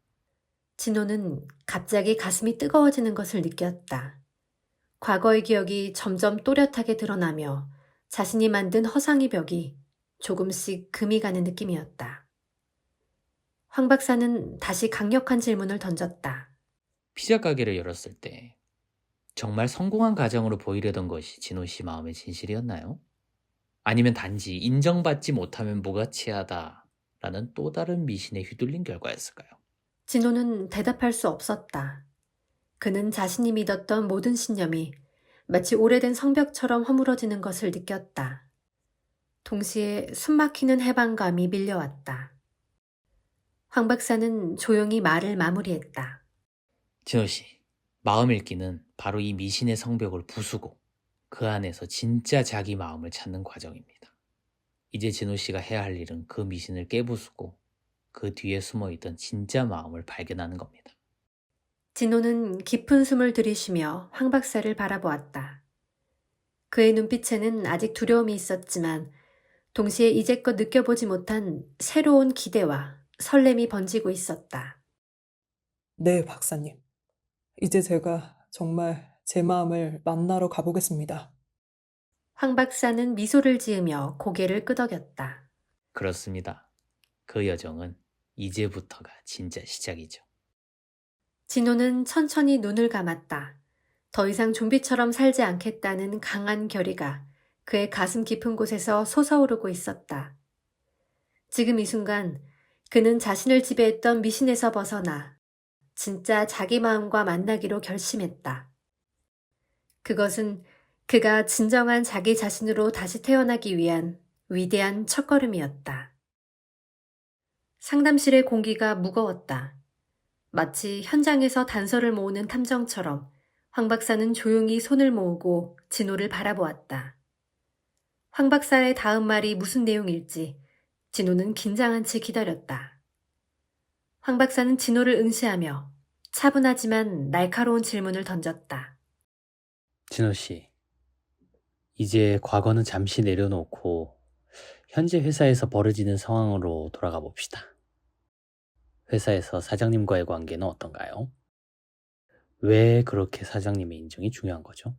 진호는 갑자기 가슴이 뜨거워지는 것을 느꼈다. 과거의 기억이 점점 또렷하게 드러나며 자신이 만든 허상의 벽이 조금씩 금이 가는 느낌이었다. 황 박사는 다시 강력한 질문을 던졌다. 피자 가게를 열었을 때 정말 성공한 가정으로 보이려던 것이 진호 씨 마음의 진실이었나요? 아니면 단지 인정받지 못하면 무가치하다라는 또 다른 미신에 휘둘린 결과였을까요? 진호는 대답할 수 없었다. 그는 자신이 믿었던 모든 신념이 마치 오래된 성벽처럼 허물어지는 것을 느꼈다. 동시에 숨막히는 해방감이 밀려왔다. 황 박사는 조용히 말을 마무리했다. 진호 씨, 마음 읽기는 바로 이 미신의 성벽을 부수고 그 안에서 진짜 자기 마음을 찾는 과정입니다. 이제 진호 씨가 해야 할 일은 그 미신을 깨부수고 그 뒤에 숨어있던 진짜 마음을 발견하는 겁니다. 진호는 깊은 숨을 들이쉬며 황 박사를 바라보았다. 그의 눈빛에는 아직 두려움이 있었지만 동시에 이제껏 느껴보지 못한 새로운 기대와 설렘이 번지고 있었다. 네, 박사님. 이제 제가 정말 제 마음을 만나러 가보겠습니다. 황 박사는 미소를 지으며 고개를 끄덕였다. 그렇습니다. 그 여정은 이제부터가 진짜 시작이죠. 진호는 천천히 눈을 감았다. 더 이상 좀비처럼 살지 않겠다는 강한 결의가 그의 가슴 깊은 곳에서 솟아오르고 있었다. 지금 이 순간 그는 자신을 지배했던 미신에서 벗어나 진짜 자기 마음과 만나기로 결심했다. 그것은 그가 진정한 자기 자신으로 다시 태어나기 위한 위대한 첫걸음이었다. 상담실의 공기가 무거웠다. 마치 현장에서 단서를 모으는 탐정처럼 황 박사는 조용히 손을 모으고 진호를 바라보았다. 황 박사의 다음 말이 무슨 내용일지 진호는 긴장한 채 기다렸다. 황 박사는 진호를 응시하며 차분하지만 날카로운 질문을 던졌다. 진호 씨, 이제 과거는 잠시 내려놓고 현재 회사에서 벌어지는 상황으로 돌아가 봅시다. 회사에서 사장님과의 관계는 어떤가요? 왜 그렇게 사장님의 인정이 중요한 거죠?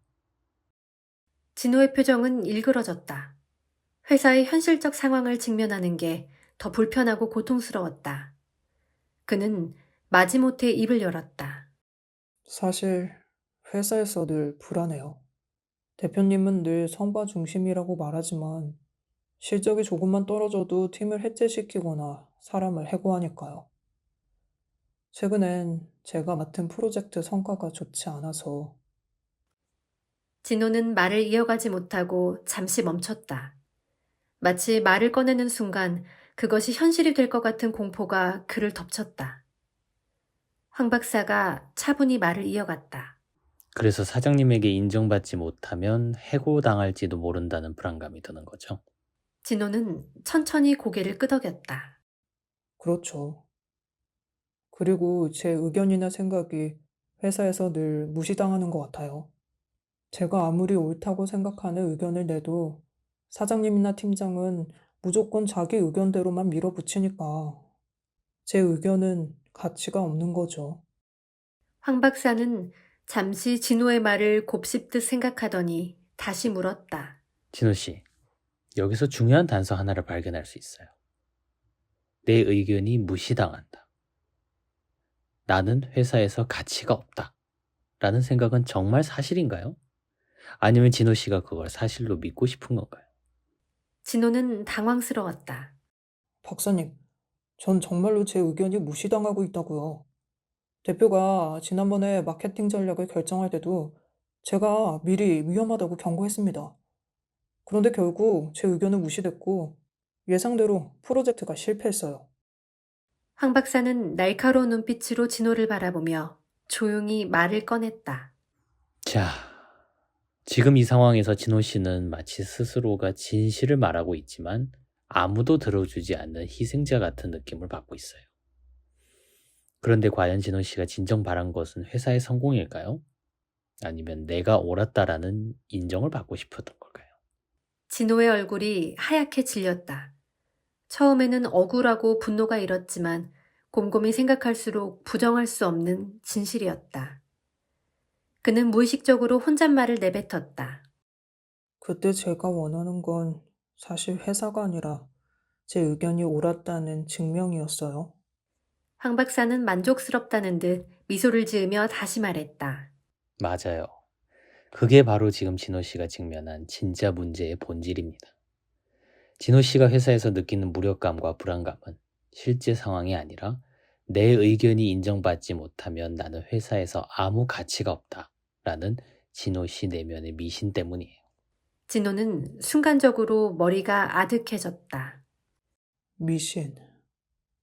진호의 표정은 일그러졌다. 회사의 현실적 상황을 직면하는 게 더 불편하고 고통스러웠다. 그는 마지못해 입을 열었다. 사실 회사에서 늘 불안해요. 대표님은 늘 성과 중심이라고 말하지만 실적이 조금만 떨어져도 팀을 해체시키거나 사람을 해고하니까요. 최근엔 제가 맡은 프로젝트 성과가 좋지 않아서 진호는 말을 이어가지 못하고 잠시 멈췄다. 마치 말을 꺼내는 순간 그것이 현실이 될 것 같은 공포가 그를 덮쳤다. 황 박사가 차분히 말을 이어갔다. 그래서 사장님에게 인정받지 못하면 해고당할지도 모른다는 불안감이 드는 거죠. 진호는 천천히 고개를 끄덕였다. 그렇죠. 그리고 제 의견이나 생각이 회사에서 늘 무시당하는 것 같아요. 제가 아무리 옳다고 생각하는 의견을 내도 사장님이나 팀장은 무조건 자기 의견대로만 밀어붙이니까 제 의견은 가치가 없는 거죠. 황 박사는 잠시 진호의 말을 곱씹듯 생각하더니 다시 물었다. 진호 씨, 여기서 중요한 단서 하나를 발견할 수 있어요. 내 의견이 무시당한다. 나는 회사에서 가치가 없다. 라는 생각은 정말 사실인가요? 아니면 진호 씨가 그걸 사실로 믿고 싶은 건가요? 진호는 당황스러웠다. 박사님, 전 정말로 제 의견이 무시당하고 있다고요. 대표가 지난번에 마케팅 전략을 결정할 때도 제가 미리 위험하다고 경고했습니다. 그런데 결국 제 의견은 무시됐고 예상대로 프로젝트가 실패했어요. 황 박사는 날카로운 눈빛으로 진호를 바라보며 조용히 말을 꺼냈다. 자, 지금 이 상황에서 진호 씨는 마치 스스로가 진실을 말하고 있지만 아무도 들어주지 않는 희생자 같은 느낌을 받고 있어요. 그런데 과연 진호 씨가 진정 바란 것은 회사의 성공일까요? 아니면 내가 옳았다라는 인정을 받고 싶었던 걸까요? 진호의 얼굴이 하얗게 질렸다. 처음에는 억울하고 분노가 일었지만 곰곰이 생각할수록 부정할 수 없는 진실이었다. 그는 무의식적으로 혼잣말을 내뱉었다. 그때 제가 원하는 건 사실 회사가 아니라 제 의견이 옳았다는 증명이었어요. 황 박사는 만족스럽다는 듯 미소를 지으며 다시 말했다. 맞아요. 그게 바로 지금 진호 씨가 직면한 진짜 문제의 본질입니다. 진호 씨가 회사에서 느끼는 무력감과 불안감은 실제 상황이 아니라 내 의견이 인정받지 못하면 나는 회사에서 아무 가치가 없다라는 진호 씨 내면의 미신 때문이에요. 진호는 순간적으로 머리가 아득해졌다. 미신,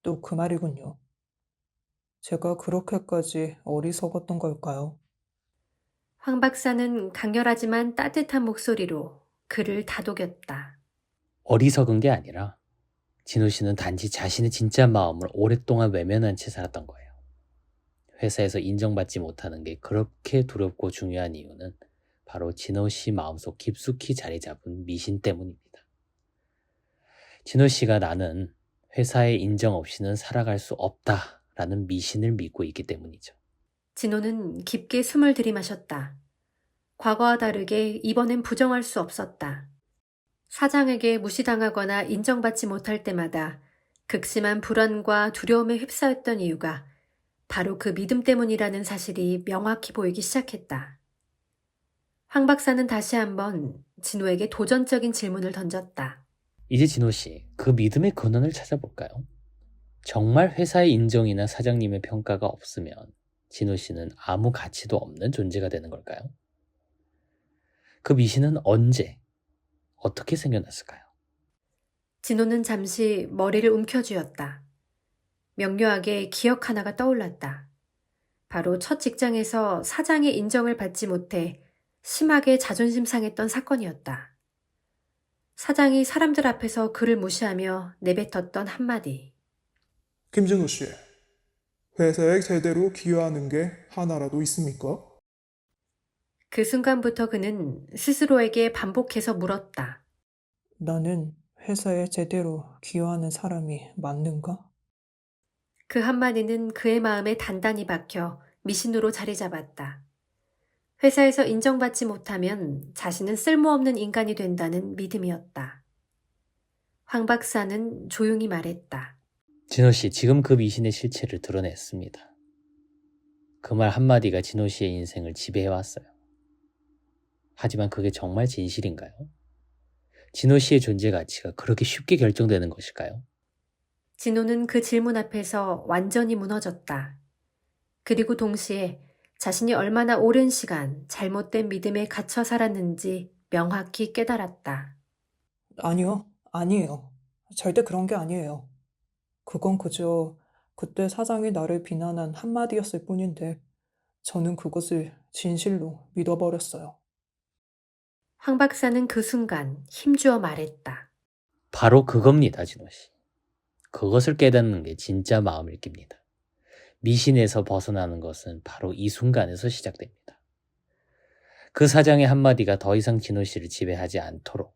또 그 말이군요. 제가 그렇게까지 어리석었던 걸까요? 황 박사는 강렬하지만 따뜻한 목소리로 그를 다독였다. 어리석은 게 아니라 진호 씨는 단지 자신의 진짜 마음을 오랫동안 외면한 채 살았던 거예요. 회사에서 인정받지 못하는 게 그렇게 두렵고 중요한 이유는 바로 진호 씨 마음속 깊숙이 자리 잡은 미신 때문입니다. 진호 씨가 나는 회사의 인정 없이는 살아갈 수 없다라는 미신을 믿고 있기 때문이죠. 진호는 깊게 숨을 들이마셨다. 과거와 다르게 이번엔 부정할 수 없었다. 사장에게 무시당하거나 인정받지 못할 때마다 극심한 불안과 두려움에 휩싸였던 이유가 바로 그 믿음 때문이라는 사실이 명확히 보이기 시작했다. 황 박사는 다시 한번 진호에게 도전적인 질문을 던졌다. 이제 진호 씨, 그 믿음의 근원을 찾아볼까요? 정말 회사의 인정이나 사장님의 평가가 없으면 진호 씨는 아무 가치도 없는 존재가 되는 걸까요? 그 미신은 언제, 어떻게 생겨났을까요? 진호는 잠시 머리를 움켜쥐었다. 명료하게 기억 하나가 떠올랐다. 바로 첫 직장에서 사장의 인정을 받지 못해 심하게 자존심 상했던 사건이었다. 사장이 사람들 앞에서 그를 무시하며 내뱉었던 한마디. 김진우 씨, 회사에 제대로 기여하는 게 하나라도 있습니까? 그 순간부터 그는 스스로에게 반복해서 물었다. 나는 회사에 제대로 기여하는 사람이 맞는가? 그 한마디는 그의 마음에 단단히 박혀 미신으로 자리 잡았다. 회사에서 인정받지 못하면 자신은 쓸모없는 인간이 된다는 믿음이었다. 황 박사는 조용히 말했다. 진호 씨, 지금 그 미신의 실체를 드러냈습니다. 그 말 한마디가 진호 씨의 인생을 지배해왔어요. 하지만 그게 정말 진실인가요? 진호 씨의 존재 가치가 그렇게 쉽게 결정되는 것일까요? 진호는 그 질문 앞에서 완전히 무너졌다. 그리고 동시에 자신이 얼마나 오랜 시간 잘못된 믿음에 갇혀 살았는지 명확히 깨달았다. 아니요, 아니에요. 절대 그런 게 아니에요. 그건 그저 그때 사장이 나를 비난한 한마디였을 뿐인데 저는 그것을 진실로 믿어버렸어요. 황 박사는 그 순간 힘주어 말했다. 바로 그겁니다, 진호 씨. 그것을 깨닫는 게 진짜 마음 읽기입니다. 미신에서 벗어나는 것은 바로 이 순간에서 시작됩니다. 그 사장의 한마디가 더 이상 진호 씨를 지배하지 않도록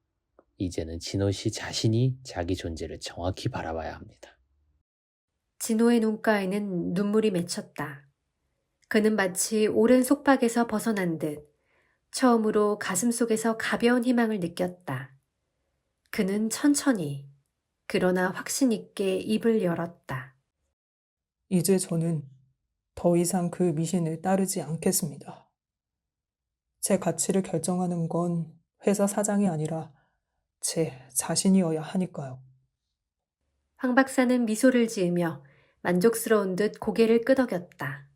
이제는 진호 씨 자신이 자기 존재를 정확히 바라봐야 합니다. 진호의 눈가에는 눈물이 맺혔다. 그는 마치 오랜 속박에서 벗어난 듯 처음으로 가슴속에서 가벼운 희망을 느꼈다. 그는 천천히 그러나 확신 있게 입을 열었다. 이제 저는 더 이상 그 미신을 따르지 않겠습니다. 제 가치를 결정하는 건 회사 사장이 아니라 제 자신이어야 하니까요. 황 박사는 미소를 지으며 만족스러운 듯 고개를 끄덕였다.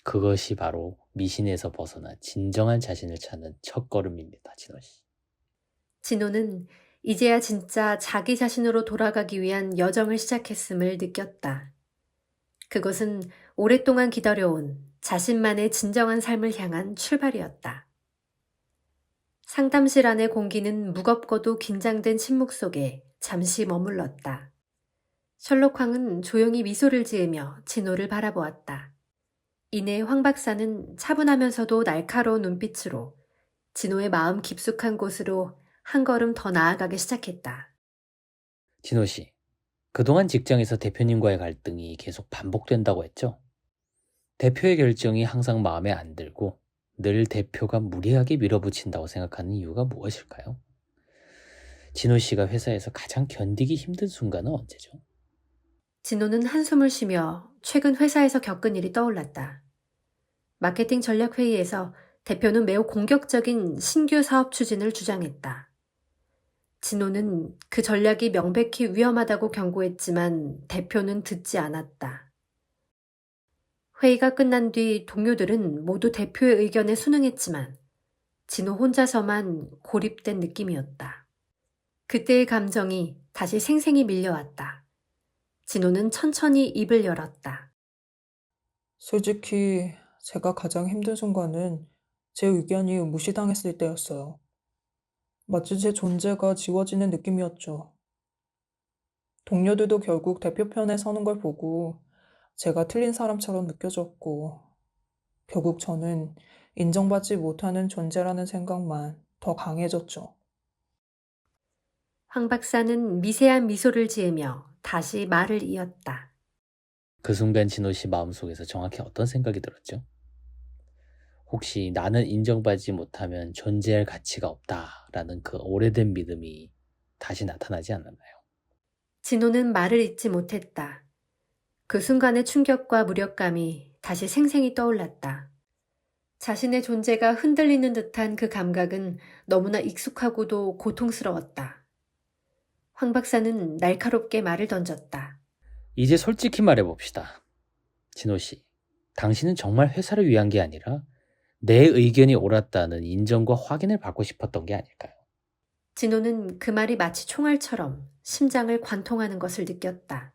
그것이 바로 미신에서 벗어나 진정한 자신을 찾는 첫걸음입니다, 진호 씨. 진호는 이제야 진짜 자기 자신으로 돌아가기 위한 여정을 시작했음을 느꼈다. 그것은 오랫동안 기다려온 자신만의 진정한 삶을 향한 출발이었다. 상담실 안의 공기는 무겁고도 긴장된 침묵 속에 잠시 머물렀다. 셜록 황은 조용히 미소를 지으며 진호를 바라보았다. 이내 황 박사는 차분하면서도 날카로운 눈빛으로 진호의 마음 깊숙한 곳으로 한 걸음 더 나아가기 시작했다. 진호 씨, 그동안 직장에서 대표님과의 갈등이 계속 반복된다고 했죠? 대표의 결정이 항상 마음에 안 들고 늘 대표가 무리하게 밀어붙인다고 생각하는 이유가 무엇일까요? 진호 씨가 회사에서 가장 견디기 힘든 순간은 언제죠? 진호는 한숨을 쉬며 최근 회사에서 겪은 일이 떠올랐다. 마케팅 전략 회의에서 대표는 매우 공격적인 신규 사업 추진을 주장했다. 진호는 그 전략이 명백히 위험하다고 경고했지만 대표는 듣지 않았다. 회의가 끝난 뒤 동료들은 모두 대표의 의견에 순응했지만 진호 혼자서만 고립된 느낌이었다. 그때의 감정이 다시 생생히 밀려왔다. 진호는 천천히 입을 열었다. 솔직히 제가 가장 힘든 순간은 제 의견이 무시당했을 때였어요. 마치 제 존재가 지워지는 느낌이었죠. 동료들도 결국 대표 편에 서는 걸 보고 제가 틀린 사람처럼 느껴졌고, 결국 저는 인정받지 못하는 존재라는 생각만 더 강해졌죠. 황 박사는 미세한 미소를 지으며 다시 말을 이었다. 그 순간 진호 씨 마음속에서 정확히 어떤 생각이 들었죠? 혹시 나는 인정받지 못하면 존재할 가치가 없다라는 그 오래된 믿음이 다시 나타나지 않았나요? 진호는 말을 잇지 못했다. 그 순간의 충격과 무력감이 다시 생생히 떠올랐다. 자신의 존재가 흔들리는 듯한 그 감각은 너무나 익숙하고도 고통스러웠다. 황 박사는 날카롭게 말을 던졌다. 이제 솔직히 말해봅시다. 진호 씨, 당신은 정말 회사를 위한 게 아니라 내 의견이 옳았다는 인정과 확인을 받고 싶었던 게 아닐까요? 진호는 그 말이 마치 총알처럼 심장을 관통하는 것을 느꼈다.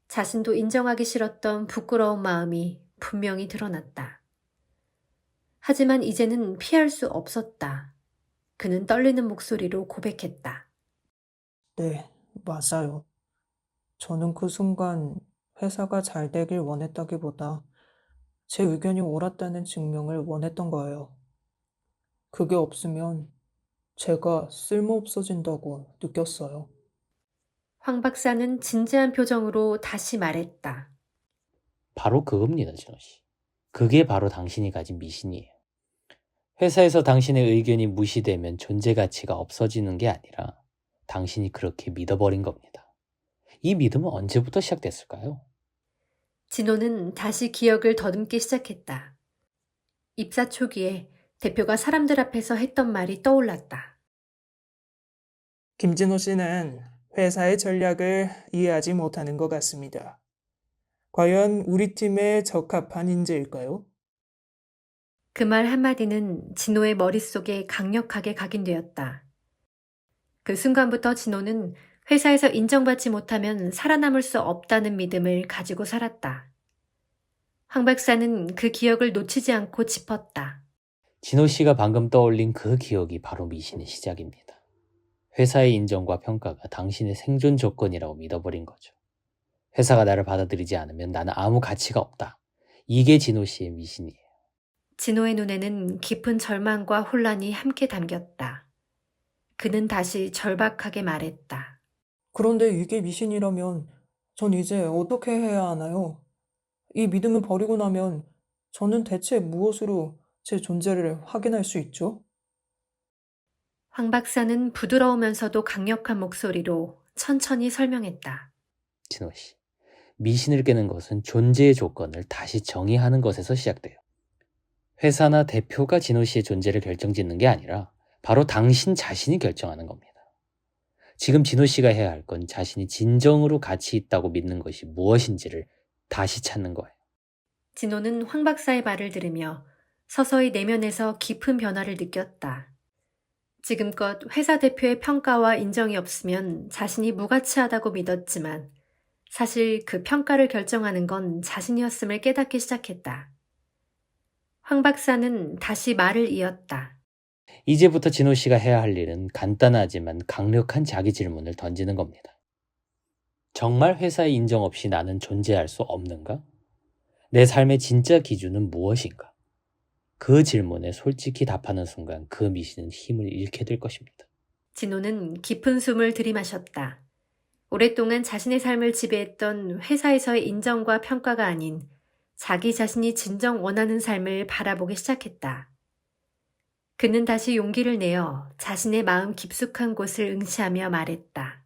자신도 인정하기 싫었던 부끄러운 마음이 분명히 드러났다. 하지만 이제는 피할 수 없었다. 그는 떨리는 목소리로 고백했다. 네, 맞아요. 저는 그 순간 회사가 잘 되길 원했다기보다 제 의견이 옳았다는 증명을 원했던 거예요. 그게 없으면 제가 쓸모없어진다고 느꼈어요. 황 박사는 진지한 표정으로 다시 말했다. 바로 그겁니다, 진호 씨. 그게 바로 당신이 가진 미신이에요. 회사에서 당신의 의견이 무시되면 존재 가치가 없어지는 게 아니라 당신이 그렇게 믿어버린 겁니다. 이 믿음은 언제부터 시작됐을까요? 진호는 다시 기억을 더듬기 시작했다. 입사 초기에 대표가 사람들 앞에서 했던 말이 떠올랐다. 김진호 씨는 회사의 전략을 이해하지 못하는 것 같습니다. 과연 우리 팀에 적합한 인재일까요? 그 말 한마디는 진호의 머릿속에 강력하게 각인되었다. 그 순간부터 진호는 회사에서 인정받지 못하면 살아남을 수 없다는 믿음을 가지고 살았다. 황 박사는 그 기억을 놓치지 않고 짚었다. 진호 씨가 방금 떠올린 그 기억이 바로 미신의 시작입니다. 회사의 인정과 평가가 당신의 생존 조건이라고 믿어버린 거죠. 회사가 나를 받아들이지 않으면 나는 아무 가치가 없다. 이게 진호 씨의 미신이에요. 진호의 눈에는 깊은 절망과 혼란이 함께 담겼다. 그는 다시 절박하게 말했다. 그런데 이게 미신이라면 전 이제 어떻게 해야 하나요? 이 믿음을 버리고 나면 저는 대체 무엇으로 제 존재를 확인할 수 있죠? 황 박사는 부드러우면서도 강력한 목소리로 천천히 설명했다. 진호 씨, 미신을 깨는 것은 존재의 조건을 다시 정의하는 것에서 시작돼요. 회사나 대표가 진호 씨의 존재를 결정짓는 게 아니라 바로 당신 자신이 결정하는 겁니다. 지금 진호 씨가 해야 할 건 자신이 진정으로 가치 있다고 믿는 것이 무엇인지를 다시 찾는 거예요. 진호는 황 박사의 말을 들으며 서서히 내면에서 깊은 변화를 느꼈다. 지금껏 회사 대표의 평가와 인정이 없으면 자신이 무가치하다고 믿었지만 사실 그 평가를 결정하는 건 자신이었음을 깨닫기 시작했다. 황 박사는 다시 말을 이었다. 이제부터 진호 씨가 해야 할 일은 간단하지만 강력한 자기 질문을 던지는 겁니다. 정말 회사의 인정 없이 나는 존재할 수 없는가? 내 삶의 진짜 기준은 무엇인가? 그 질문에 솔직히 답하는 순간 그 미신은 힘을 잃게 될 것입니다. 진호는 깊은 숨을 들이마셨다. 오랫동안 자신의 삶을 지배했던 회사에서의 인정과 평가가 아닌 자기 자신이 진정 원하는 삶을 바라보기 시작했다. 그는 다시 용기를 내어 자신의 마음 깊숙한 곳을 응시하며 말했다.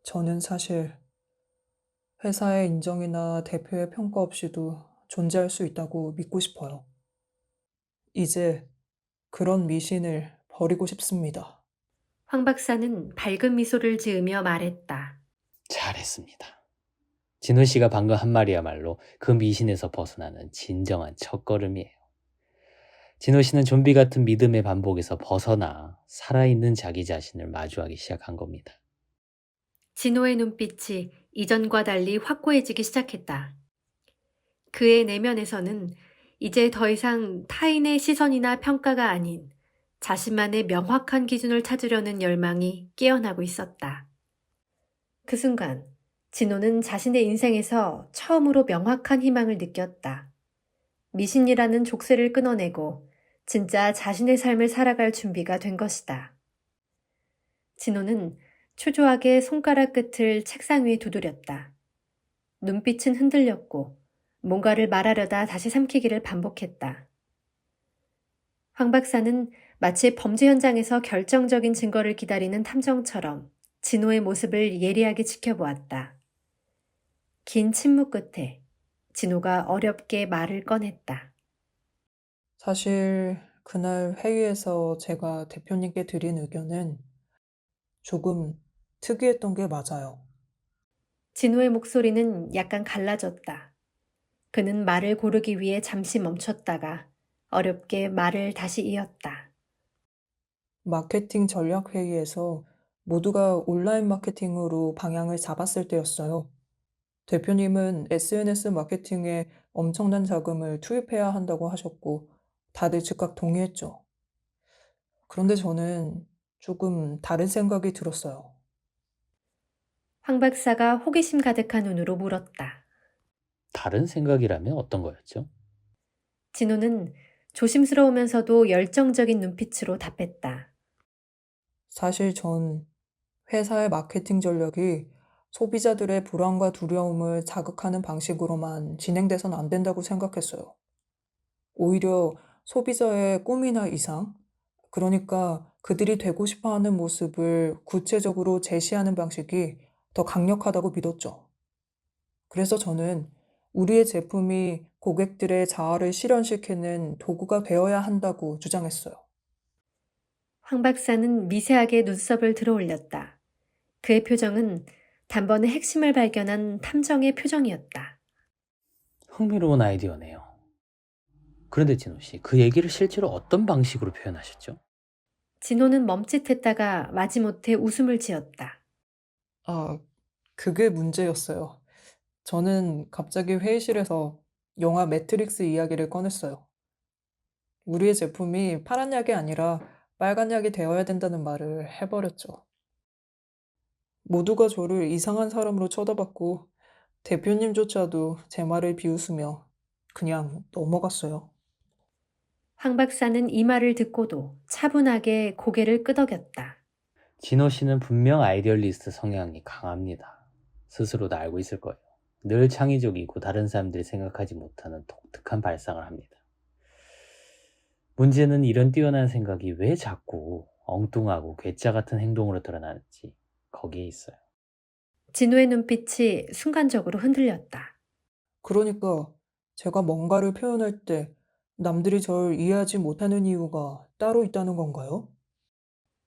저는 사실 회사의 인정이나 대표의 평가 없이도 존재할 수 있다고 믿고 싶어요. 이제 그런 미신을 버리고 싶습니다. 황 박사는 밝은 미소를 지으며 말했다. 잘했습니다. 진호 씨가 방금 한 말이야말로 그 미신에서 벗어나는 진정한 첫걸음이에요. 진호 씨는 좀비 같은 믿음의 반복에서 벗어나 살아있는 자기 자신을 마주하기 시작한 겁니다. 진호의 눈빛이 이전과 달리 확고해지기 시작했다. 그의 내면에서는 이제 더 이상 타인의 시선이나 평가가 아닌 자신만의 명확한 기준을 찾으려는 열망이 깨어나고 있었다. 그 순간 진호는 자신의 인생에서 처음으로 명확한 희망을 느꼈다. 미신이라는 족쇄를 끊어내고 진짜 자신의 삶을 살아갈 준비가 된 것이다. 진호는 초조하게 손가락 끝을 책상 위에 두드렸다. 눈빛은 흔들렸고 뭔가를 말하려다 다시 삼키기를 반복했다. 황 박사는 마치 범죄 현장에서 결정적인 증거를 기다리는 탐정처럼 진호의 모습을 예리하게 지켜보았다. 긴 침묵 끝에 진호가 어렵게 말을 꺼냈다. 사실 그날 회의에서 제가 대표님께 드린 의견은 조금 특이했던 게 맞아요. 진호의 목소리는 약간 갈라졌다. 그는 말을 고르기 위해 잠시 멈췄다가 어렵게 말을 다시 이었다. 마케팅 전략 회의에서 모두가 온라인 마케팅으로 방향을 잡았을 때였어요. 대표님은 SNS 마케팅에 엄청난 자금을 투입해야 한다고 하셨고 다들 즉각 동의했죠. 그런데 저는 조금 다른 생각이 들었어요. 황 박사가 호기심 가득한 눈으로 물었다. 다른 생각이라면 어떤 거였죠? 진호는 조심스러우면서도 열정적인 눈빛으로 답했다. 사실 전 회사의 마케팅 전략이 소비자들의 불안과 두려움을 자극하는 방식으로만 진행돼선 안 된다고 생각했어요. 오히려 소비자의 꿈이나 이상, 그러니까 그들이 되고 싶어 하는 모습을 구체적으로 제시하는 방식이 더 강력하다고 믿었죠. 그래서 저는 우리의 제품이 고객들의 자아를 실현시키는 도구가 되어야 한다고 주장했어요. 황 박사는 미세하게 눈썹을 들어올렸다. 그의 표정은 단번에 핵심을 발견한 탐정의 표정이었다. 흥미로운 아이디어네요. 그런데 진호 씨, 그 얘기를 실제로 어떤 방식으로 표현하셨죠? 진호는 멈칫했다가 마지못해 웃음을 지었다. 아, 그게 문제였어요. 저는 갑자기 회의실에서 영화 매트릭스 이야기를 꺼냈어요. 우리의 제품이 파란 약이 아니라 빨간 약이 되어야 된다는 말을 해버렸죠. 모두가 저를 이상한 사람으로 쳐다봤고 대표님조차도 제 말을 비웃으며 그냥 넘어갔어요. 황 박사는 이 말을 듣고도 차분하게 고개를 끄덕였다. 진호 씨는 분명 아이디얼리스트 성향이 강합니다. 스스로도 알고 있을 거예요. 늘 창의적이고 다른 사람들이 생각하지 못하는 독특한 발상을 합니다. 문제는 이런 뛰어난 생각이 왜 자꾸 엉뚱하고 괴짜 같은 행동으로 드러나는지 거기에 있어요. 진호의 눈빛이 순간적으로 흔들렸다. 그러니까 제가 뭔가를 표현할 때 남들이 절 이해하지 못하는 이유가 따로 있다는 건가요?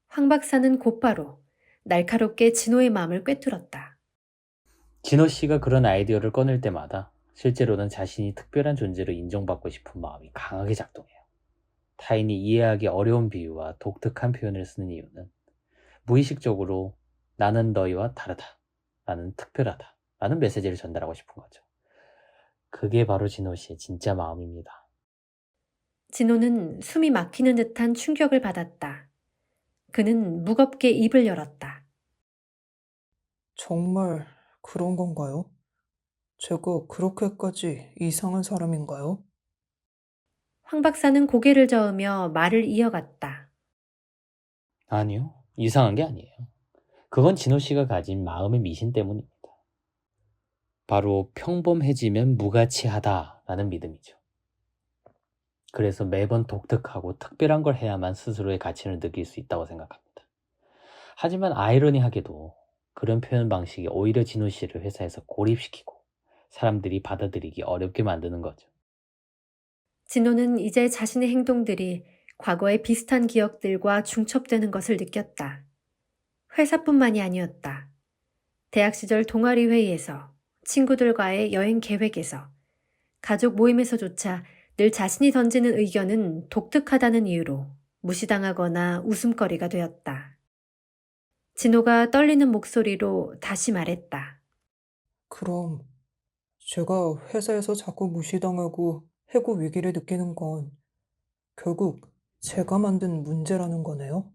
황 박사는 곧바로 날카롭게 진호의 마음을 꿰뚫었다. 진호 씨가 그런 아이디어를 꺼낼 때마다 실제로는 자신이 특별한 존재로 인정받고 싶은 마음이 강하게 작동해요. 타인이 이해하기 어려운 비유와 독특한 표현을 쓰는 이유는 무의식적으로 나는 너희와 다르다, 나는 특별하다 라는 메시지를 전달하고 싶은 거죠. 그게 바로 진호 씨의 진짜 마음입니다. 진호는 숨이 막히는 듯한 충격을 받았다. 그는 무겁게 입을 열었다. 정말 그런 건가요? 제가 그렇게까지 이상한 사람인가요? 황 박사는 고개를 저으며 말을 이어갔다. 아니요, 이상한 게 아니에요. 그건 진호 씨가 가진 마음의 미신 때문입니다. 바로 평범해지면 무가치하다라는 믿음이죠. 그래서 매번 독특하고 특별한 걸 해야만 스스로의 가치를 느낄 수 있다고 생각합니다. 하지만 아이러니하게도 그런 표현 방식이 오히려 진호 씨를 회사에서 고립시키고 사람들이 받아들이기 어렵게 만드는 거죠. 진호는 이제 자신의 행동들이 과거의 비슷한 기억들과 중첩되는 것을 느꼈다. 회사뿐만이 아니었다. 대학 시절 동아리 회의에서, 친구들과의 여행 계획에서, 가족 모임에서조차 늘 자신이 던지는 의견은 독특하다는 이유로 무시당하거나 웃음거리가 되었다. 진호가 떨리는 목소리로 다시 말했다. 그럼 제가 회사에서 자꾸 무시당하고 해고 위기를 느끼는 건 결국 제가 만든 문제라는 거네요?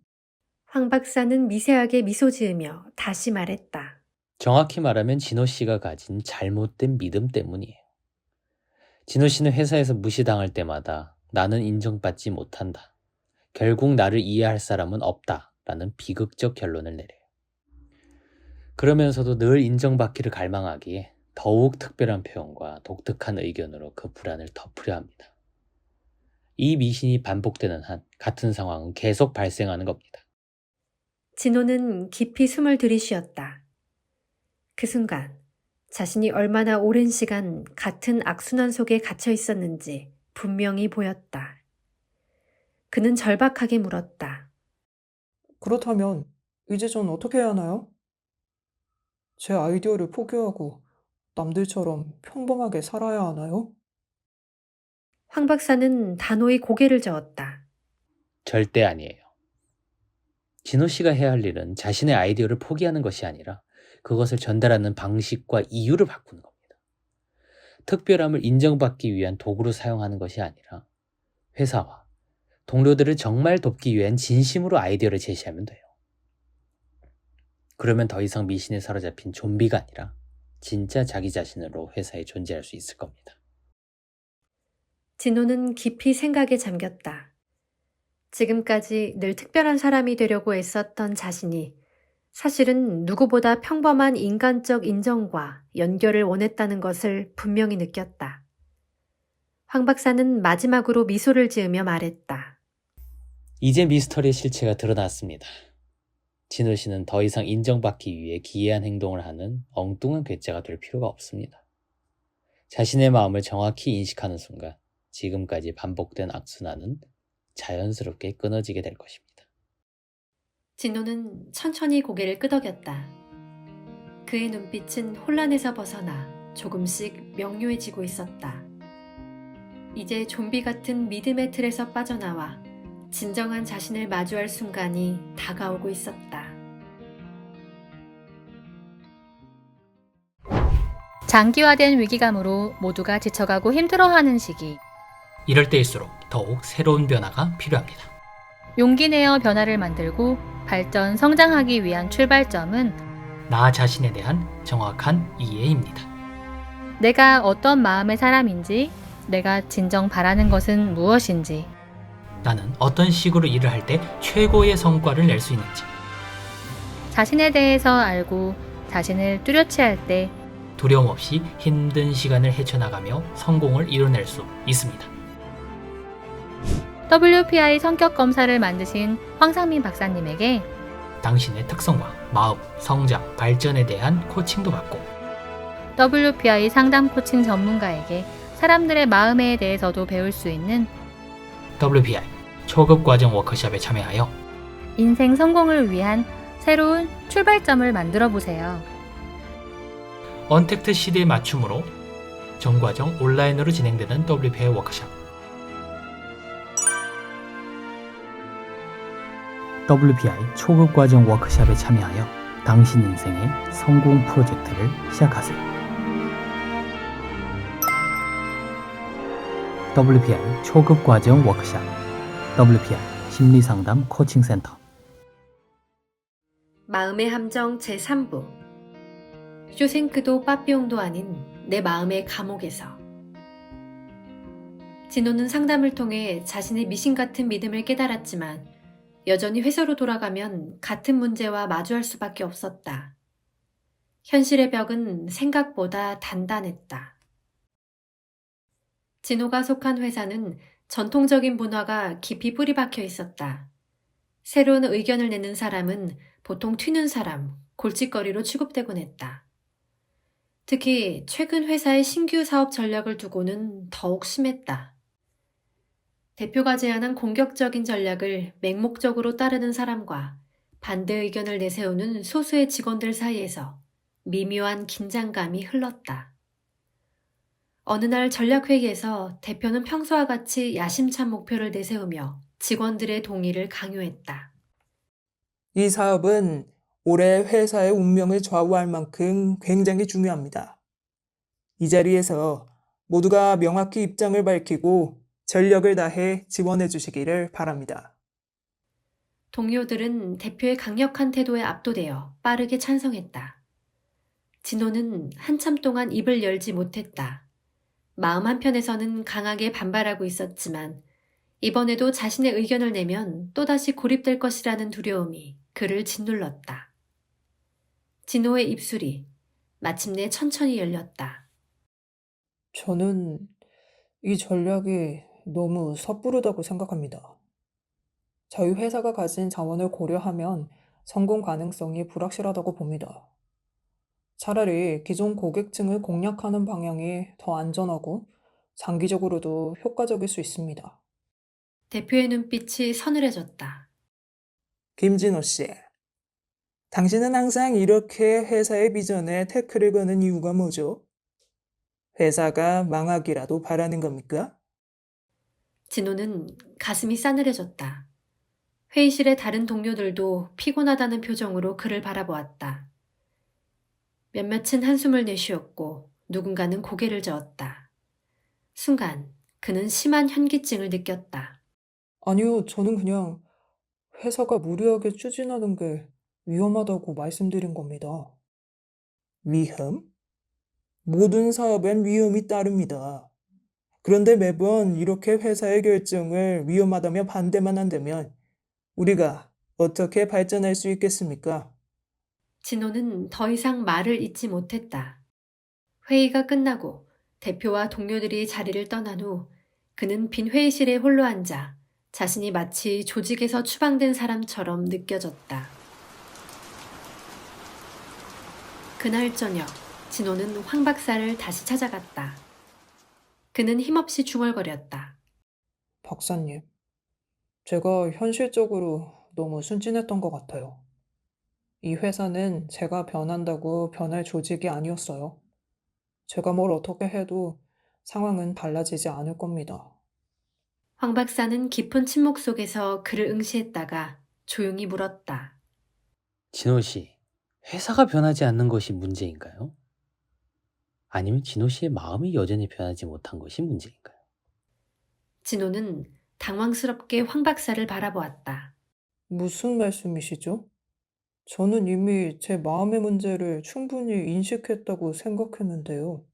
황 박사는 미세하게 미소 지으며 다시 말했다. 정확히 말하면 진호 씨가 가진 잘못된 믿음 때문이에요. 진호 씨는 회사에서 무시당할 때마다 나는 인정받지 못한다. 결국 나를 이해할 사람은 없다. 라는 비극적 결론을 내려요. 그러면서도 늘 인정받기를 갈망하기에 더욱 특별한 표현과 독특한 의견으로 그 불안을 덮으려 합니다. 이 미신이 반복되는 한 같은 상황은 계속 발생하는 겁니다. 진호는 깊이 숨을 들이쉬었다. 그 순간 자신이 얼마나 오랜 시간 같은 악순환 속에 갇혀 있었는지 분명히 보였다. 그는 절박하게 물었다. 그렇다면 이제 전 어떻게 해야 하나요? 제 아이디어를 포기하고 남들처럼 평범하게 살아야 하나요? 황 박사는 단호히 고개를 저었다. 절대 아니에요. 진호 씨가 해야 할 일은 자신의 아이디어를 포기하는 것이 아니라 그것을 전달하는 방식과 이유를 바꾸는 겁니다. 특별함을 인정받기 위한 도구로 사용하는 것이 아니라 회사와 동료들을 정말 돕기 위한 진심으로 아이디어를 제시하면 돼요. 그러면 더 이상 미신에 사로잡힌 좀비가 아니라 진짜 자기 자신으로 회사에 존재할 수 있을 겁니다. 진호는 깊이 생각에 잠겼다. 지금까지 늘 특별한 사람이 되려고 애썼던 자신이 사실은 누구보다 평범한 인간적 인정과 연결을 원했다는 것을 분명히 느꼈다. 황 박사는 마지막으로 미소를 지으며 말했다. 이제 미스터리의 실체가 드러났습니다. 진호 씨는 더 이상 인정받기 위해 기이한 행동을 하는 엉뚱한 괴짜가 될 필요가 없습니다. 자신의 마음을 정확히 인식하는 순간 지금까지 반복된 악순환은 자연스럽게 끊어지게 될 것입니다. 진호는 천천히 고개를 끄덕였다. 그의 눈빛은 혼란에서 벗어나 조금씩 명료해지고 있었다. 이제 좀비 같은 믿음의 틀에서 빠져나와 진정한 자신을 마주할 순간이 다가오고 있었다. 장기화된 위기감으로 모두가 지쳐가고 힘들어하는 시기. 이럴 때일수록 더욱 새로운 변화가 필요합니다. 용기 내어 변화를 만들고 발전, 성장하기 위한 출발점은 나 자신에 대한 정확한 이해입니다. 내가 어떤 마음의 사람인지, 내가 진정 바라는 것은 무엇인지, 나는 어떤 식으로 일을 할 때 최고의 성과를 낼 수 있는지, 자신에 대해서 알고 자신을 뚜렷이 할 때 두려움 없이 힘든 시간을 헤쳐나가며 성공을 이뤄낼 수 있습니다. WPI 성격 검사를 만드신 황상민 박사님에게 당신의 특성과 마음, 성장, 발전에 대한 코칭도 받고 WPI 상담 코칭 전문가에게 사람들의 마음에 대해서도 배울 수 있는 WPI 초급 과정 워크숍에 참여하여 인생 성공을 위한 새로운 출발점을 만들어 보세요. 언택트 시대에 맞춤으로 전과정 온라인으로 진행되는 WPI 워크숍. WPI 초급 과정 워크숍에 참여하여 당신 인생의 성공 프로젝트를 시작하세요. WPI 초급 과정 워크숍, WPI 심리상담 코칭센터. 마음의 함정 제3부. 쇼생크도 빠삐용도 아닌 내 마음의 감옥에서. 진호는 상담을 통해 자신의 미신 같은 믿음을 깨달았지만 여전히 회사로 돌아가면 같은 문제와 마주할 수밖에 없었다. 현실의 벽은 생각보다 단단했다. 진호가 속한 회사는 전통적인 문화가 깊이 뿌리박혀 있었다. 새로운 의견을 내는 사람은 보통 튀는 사람, 골칫거리로 취급되곤 했다. 특히 최근 회사의 신규 사업 전략을 두고는 더욱 심했다. 대표가 제안한 공격적인 전략을 맹목적으로 따르는 사람과 반대 의견을 내세우는 소수의 직원들 사이에서 미묘한 긴장감이 흘렀다. 어느 날 전략회의에서 대표는 평소와 같이 야심찬 목표를 내세우며 직원들의 동의를 강요했다. 이 사업은 올해 회사의 운명을 좌우할 만큼 굉장히 중요합니다. 이 자리에서 모두가 명확히 입장을 밝히고 전력을 다해 지원해 주시기를 바랍니다. 동료들은 대표의 강력한 태도에 압도되어 빠르게 찬성했다. 진호는 한참 동안 입을 열지 못했다. 마음 한편에서는 강하게 반발하고 있었지만 이번에도 자신의 의견을 내면 또다시 고립될 것이라는 두려움이 그를 짓눌렀다. 진호의 입술이 마침내 천천히 열렸다. 저는 이 전략이 너무 섣부르다고 생각합니다. 저희 회사가 가진 자원을 고려하면 성공 가능성이 불확실하다고 봅니다. 차라리 기존 고객층을 공략하는 방향이 더 안전하고 장기적으로도 효과적일 수 있습니다. 대표의 눈빛이 서늘해졌다. 김진호 씨, 당신은 항상 이렇게 회사의 비전에 태클을 거는 이유가 뭐죠? 회사가 망하기라도 바라는 겁니까? 진호는 가슴이 싸늘해졌다. 회의실의 다른 동료들도 피곤하다는 표정으로 그를 바라보았다. 몇몇은 한숨을 내쉬었고 누군가는 고개를 저었다. 순간 그는 심한 현기증을 느꼈다. 아니요, 저는 그냥 회사가 무리하게 추진하는 게 위험하다고 말씀드린 겁니다. 위험? 모든 사업엔 위험이 따릅니다. 그런데 매번 이렇게 회사의 결정을 위험하다며 반대만 한다면 우리가 어떻게 발전할 수 있겠습니까? 진호는 더 이상 말을 잇지 못했다. 회의가 끝나고 대표와 동료들이 자리를 떠난 후 그는 빈 회의실에 홀로 앉아 자신이 마치 조직에서 추방된 사람처럼 느껴졌다. 그날 저녁 진호는 황 박사를 다시 찾아갔다. 그는 힘없이 중얼거렸다. 박사님, 제가 현실적으로 너무 순진했던 것 같아요. 이 회사는 제가 변한다고 변할 조직이 아니었어요. 제가 뭘 어떻게 해도 상황은 달라지지 않을 겁니다. 황 박사는 깊은 침묵 속에서 그를 응시했다가 조용히 물었다. 진호 씨, 회사가 변하지 않는 것이 문제인가요? 아니면 진호 씨의 마음이 여전히 변하지 못한 것이 문제인가요? 진호는 당황스럽게 황 박사를 바라보았다. 무슨 말씀이시죠? 저는 이미 제 마음의 문제를 충분히 인식했다고 생각했는데요.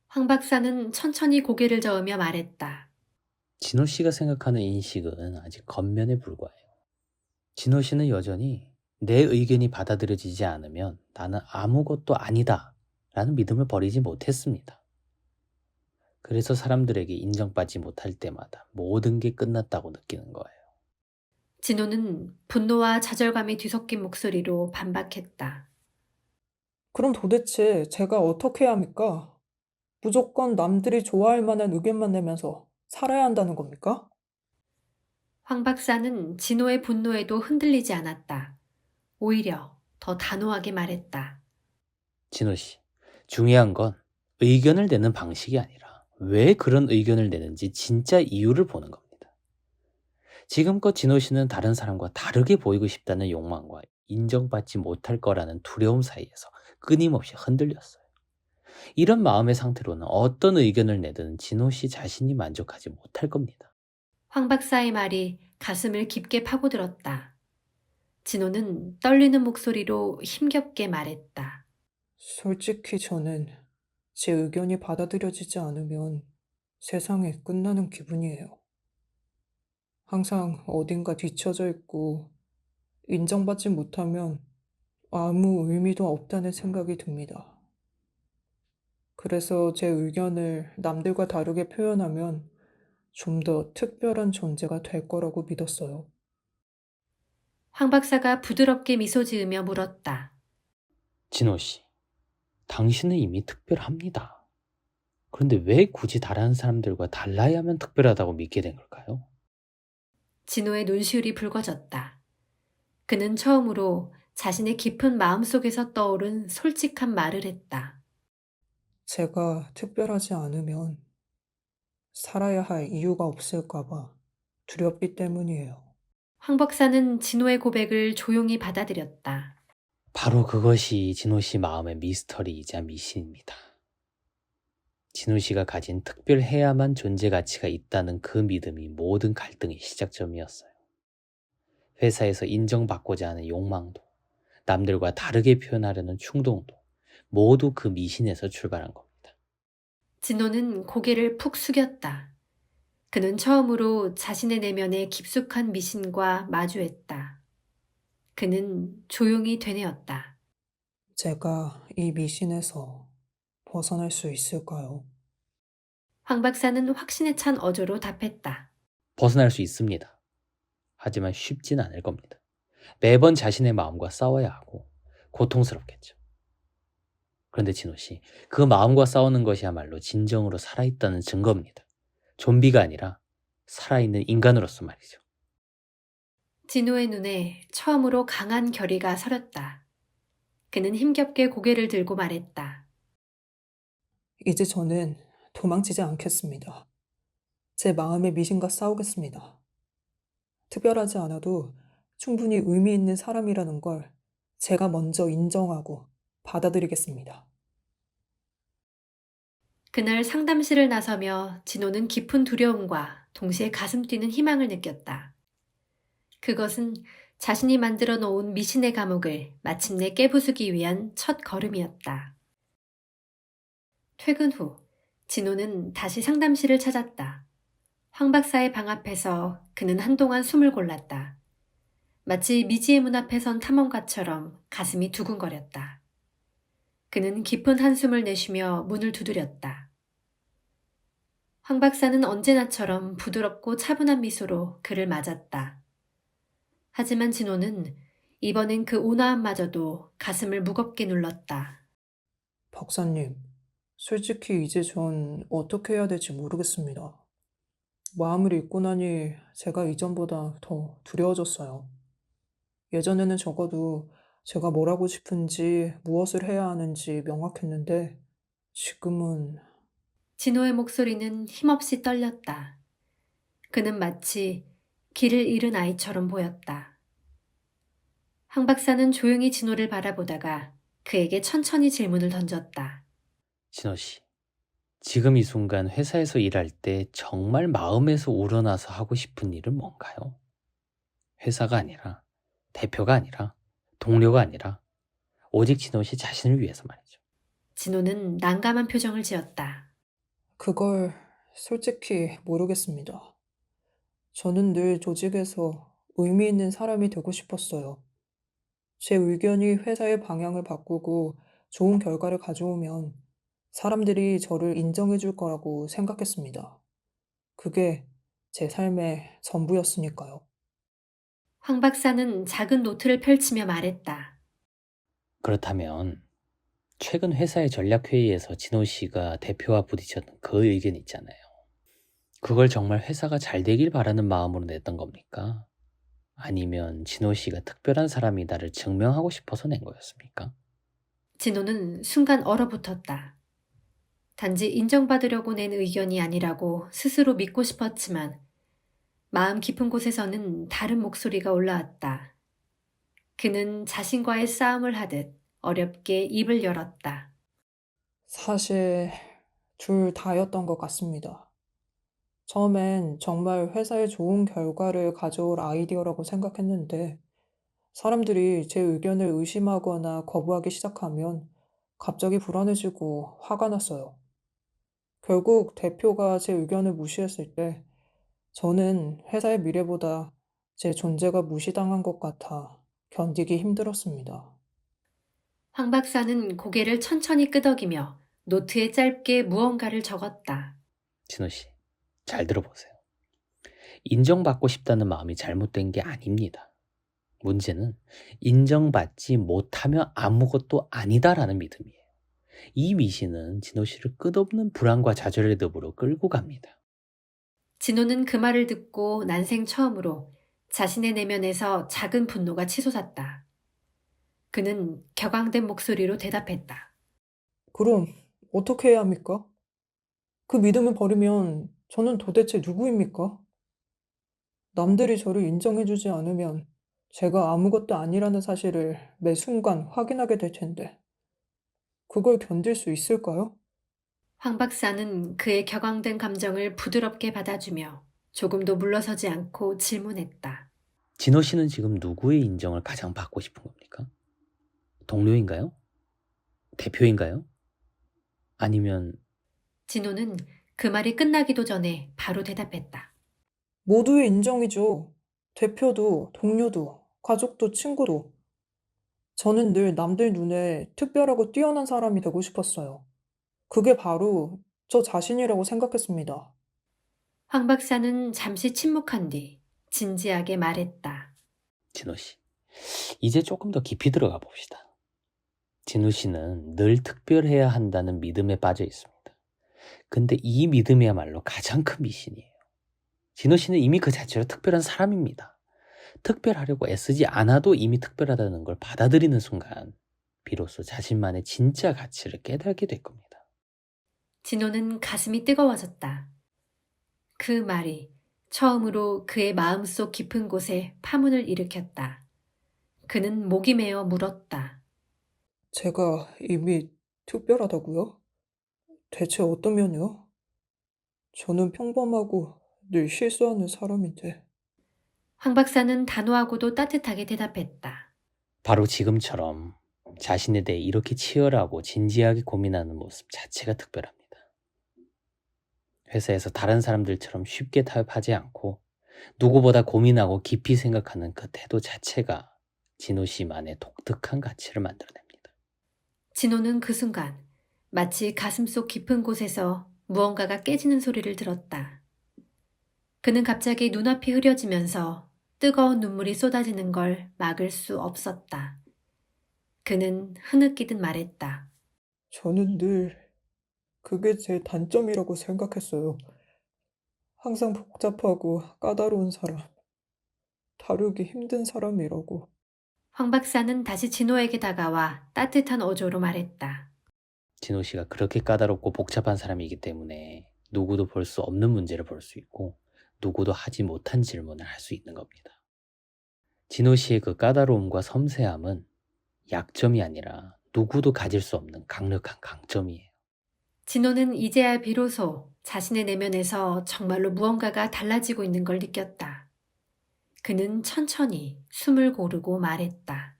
황 박사는 천천히 고개를 저으며 말했다. 진호 씨가 생각하는 인식은 아직 겉면에 불과해요. 진호 씨는 여전히 내 의견이 받아들여지지 않으면 나는 아무것도 아니다 라는 믿음을 버리지 못했습니다. 그래서 사람들에게 인정받지 못할 때마다 모든 게 끝났다고 느끼는 거예요. 진호는 분노와 좌절감이 뒤섞인 목소리로 반박했다. 그럼 도대체 제가 어떻게 해야 합니까? 무조건 남들이 좋아할 만한 의견만 내면서 살아야 한다는 겁니까? 황 박사는 진호의 분노에도 흔들리지 않았다. 오히려 더 단호하게 말했다. 진호 씨, 중요한 건 의견을 내는 방식이 아니라 왜 그런 의견을 내는지 진짜 이유를 보는 겁니다. 지금껏 진호 씨는 다른 사람과 다르게 보이고 싶다는 욕망과 인정받지 못할 거라는 두려움 사이에서 끊임없이 흔들렸어요. 이런 마음의 상태로는 어떤 의견을 내든 진호 씨 자신이 만족하지 못할 겁니다. 황 박사의 말이 가슴을 깊게 파고들었다. 진호는 떨리는 목소리로 힘겹게 말했다. 솔직히 저는 제 의견이 받아들여지지 않으면 세상이 끝나는 기분이에요. 항상 어딘가 뒤처져 있고 인정받지 못하면 아무 의미도 없다는 생각이 듭니다. 그래서 제 의견을 남들과 다르게 표현하면 좀 더 특별한 존재가 될 거라고 믿었어요. 황 박사가 부드럽게 미소 지으며 물었다. 진호 씨, 당신은 이미 특별합니다. 그런데 왜 굳이 다른 사람들과 달라야만 특별하다고 믿게 된 걸까요? 진호의 눈시울이 붉어졌다. 그는 처음으로 자신의 깊은 마음속에서 떠오른 솔직한 말을 했다. 제가 특별하지 않으면 살아야 할 이유가 없을까봐 두렵기 때문이에요. 황 박사는 진호의 고백을 조용히 받아들였다. 바로 그것이 진호 씨 마음의 미스터리이자 미신입니다. 진호 씨가 가진 특별해야만 존재 가치가 있다는 그 믿음이 모든 갈등의 시작점이었어요. 회사에서 인정받고자 하는 욕망도, 남들과 다르게 표현하려는 충동도 모두 그 미신에서 출발한 겁니다. 진호는 고개를 푹 숙였다. 그는 처음으로 자신의 내면의 깊숙한 미신과 마주했다. 그는 조용히 되뇌었다. 제가 이 미신에서 벗어날 수 있을까요? 황 박사는 확신에 찬 어조로 답했다. 벗어날 수 있습니다. 하지만 쉽진 않을 겁니다. 매번 자신의 마음과 싸워야 하고 고통스럽겠죠. 그런데 진호 씨, 그 마음과 싸우는 것이야말로 진정으로 살아있다는 증거입니다. 좀비가 아니라 살아있는 인간으로서 말이죠. 진호의 눈에 처음으로 강한 결의가 서렸다. 그는 힘겹게 고개를 들고 말했다. 이제 저는 도망치지 않겠습니다. 제 마음의 미신과 싸우겠습니다. 특별하지 않아도 충분히 의미 있는 사람이라는 걸 제가 먼저 인정하고 받아들이겠습니다. 그날 상담실을 나서며 진호는 깊은 두려움과 동시에 가슴 뛰는 희망을 느꼈다. 그것은 자신이 만들어 놓은 미신의 감옥을 마침내 깨부수기 위한 첫 걸음이었다. 퇴근 후 진호는 다시 상담실을 찾았다. 황 박사의 방 앞에서 그는 한동안 숨을 골랐다. 마치 미지의 문 앞에 선 탐험가처럼 가슴이 두근거렸다. 그는 깊은 한숨을 내쉬며 문을 두드렸다. 황 박사는 언제나처럼 부드럽고 차분한 미소로 그를 맞았다. 하지만 진호는 이번엔 그 온화함마저도 가슴을 무겁게 눌렀다. 박사님, 솔직히 이제 전 어떻게 해야 될지 모르겠습니다. 마음을 읽고 나니 제가 이전보다 더 두려워졌어요. 예전에는 적어도 제가 뭘 하고 싶은지 무엇을 해야 하는지 명확했는데 지금은 진호의 목소리는 힘없이 떨렸다. 그는 마치 길을 잃은 아이처럼 보였다. 황 박사는 조용히 진호를 바라보다가 그에게 천천히 질문을 던졌다. 진호 씨, 지금 이 순간 회사에서 일할 때 정말 마음에서 우러나서 하고 싶은 일은 뭔가요? 회사가 아니라, 대표가 아니라, 동료가 아니라 오직 진호 씨 자신을 위해서 말이죠. 진호는 난감한 표정을 지었다. 그걸 솔직히 모르겠습니다. 저는 늘 조직에서 의미 있는 사람이 되고 싶었어요. 제 의견이 회사의 방향을 바꾸고 좋은 결과를 가져오면 사람들이 저를 인정해 줄 거라고 생각했습니다. 그게 제 삶의 전부였으니까요. 황 박사는 작은 노트를 펼치며 말했다. 그렇다면 최근 회사의 전략회의에서 진호 씨가 대표와 부딪혔던 그 의견 있잖아요. 그걸 정말 회사가 잘 되길 바라는 마음으로 냈던 겁니까? 아니면 진호 씨가 특별한 사람이다를 증명하고 싶어서 낸 거였습니까? 진호는 순간 얼어붙었다. 단지 인정받으려고 낸 의견이 아니라고 스스로 믿고 싶었지만 마음 깊은 곳에서는 다른 목소리가 올라왔다. 그는 자신과의 싸움을 하듯 어렵게 입을 열었다. 사실 둘 다였던 것 같습니다. 처음엔 정말 회사에 좋은 결과를 가져올 아이디어라고 생각했는데 사람들이 제 의견을 의심하거나 거부하기 시작하면 갑자기 불안해지고 화가 났어요. 결국 대표가 제 의견을 무시했을 때 저는 회사의 미래보다 제 존재가 무시당한 것 같아 견디기 힘들었습니다. 황 박사는 고개를 천천히 끄덕이며 노트에 짧게 무언가를 적었다. 진호 씨, 잘 들어보세요. 인정받고 싶다는 마음이 잘못된 게 아닙니다. 문제는 인정받지 못하면 아무것도 아니다라는 믿음이에요. 이 미신은 진호 씨를 끝없는 불안과 좌절의 늪으로 끌고 갑니다. 진호는 그 말을 듣고 난생 처음으로 자신의 내면에서 작은 분노가 치솟았다. 그는 격앙된 목소리로 대답했다. 그럼 어떻게 해야 합니까? 그 믿음을 버리면 저는 도대체 누구입니까? 남들이 저를 인정해주지 않으면 제가 아무것도 아니라는 사실을 매 순간 확인하게 될 텐데, 그걸 견딜 수 있을까요? 황 박사는 그의 격앙된 감정을 부드럽게 받아주며 조금도 물러서지 않고 질문했다. 진호 씨는 지금 누구의 인정을 가장 받고 싶은 겁니까? 동료인가요? 대표인가요? 아니면 진호는 그 말이 끝나기도 전에 바로 대답했다. 모두의 인정이죠. 대표도, 동료도, 가족도, 친구도. 저는 늘 남들 눈에 특별하고 뛰어난 사람이 되고 싶었어요. 그게 바로 저 자신이라고 생각했습니다. 황 박사는 잠시 침묵한 뒤 진지하게 말했다. 진호 씨, 이제 조금 더 깊이 들어가 봅시다. 진호 씨는 늘 특별해야 한다는 믿음에 빠져 있습니다. 근데 이 믿음이야말로 가장 큰 미신이에요. 진호 씨는 이미 그 자체로 특별한 사람입니다. 특별하려고 애쓰지 않아도 이미 특별하다는 걸 받아들이는 순간 비로소 자신만의 진짜 가치를 깨닫게 될 겁니다. 진호는 가슴이 뜨거워졌다. 그 말이 처음으로 그의 마음속 깊은 곳에 파문을 일으켰다. 그는 목이 메어 물었다. 제가 이미 특별하다고요? 대체 어떤 면이요? 저는 평범하고 늘 실수하는 사람인데. 황 박사는 단호하고도 따뜻하게 대답했다. 바로 지금처럼 자신에 대해 이렇게 치열하고 진지하게 고민하는 모습 자체가 특별합니다. 회사에서 다른 사람들처럼 쉽게 타협하지 않고 누구보다 고민하고 깊이 생각하는 그 태도 자체가 진호 씨만의 독특한 가치를 만들어냅니다. 진호는 그 순간 마치 가슴속 깊은 곳에서 무언가가 깨지는 소리를 들었다. 그는 갑자기 눈앞이 흐려지면서 뜨거운 눈물이 쏟아지는 걸 막을 수 없었다. 그는 흐느끼듯 말했다. 저는 늘 그게 제 단점이라고 생각했어요. 항상 복잡하고 까다로운 사람, 다루기 힘든 사람이라고. 황 박사는 다시 진호에게 다가와 따뜻한 어조로 말했다. 진호 씨가 그렇게 까다롭고 복잡한 사람이기 때문에 누구도 볼 수 없는 문제를 볼 수 있고 누구도 하지 못한 질문을 할 수 있는 겁니다. 진호 씨의 그 까다로움과 섬세함은 약점이 아니라 누구도 가질 수 없는 강력한 강점이에요. 진호는 이제야 비로소 자신의 내면에서 정말로 무언가가 달라지고 있는 걸 느꼈다. 그는 천천히 숨을 고르고 말했다.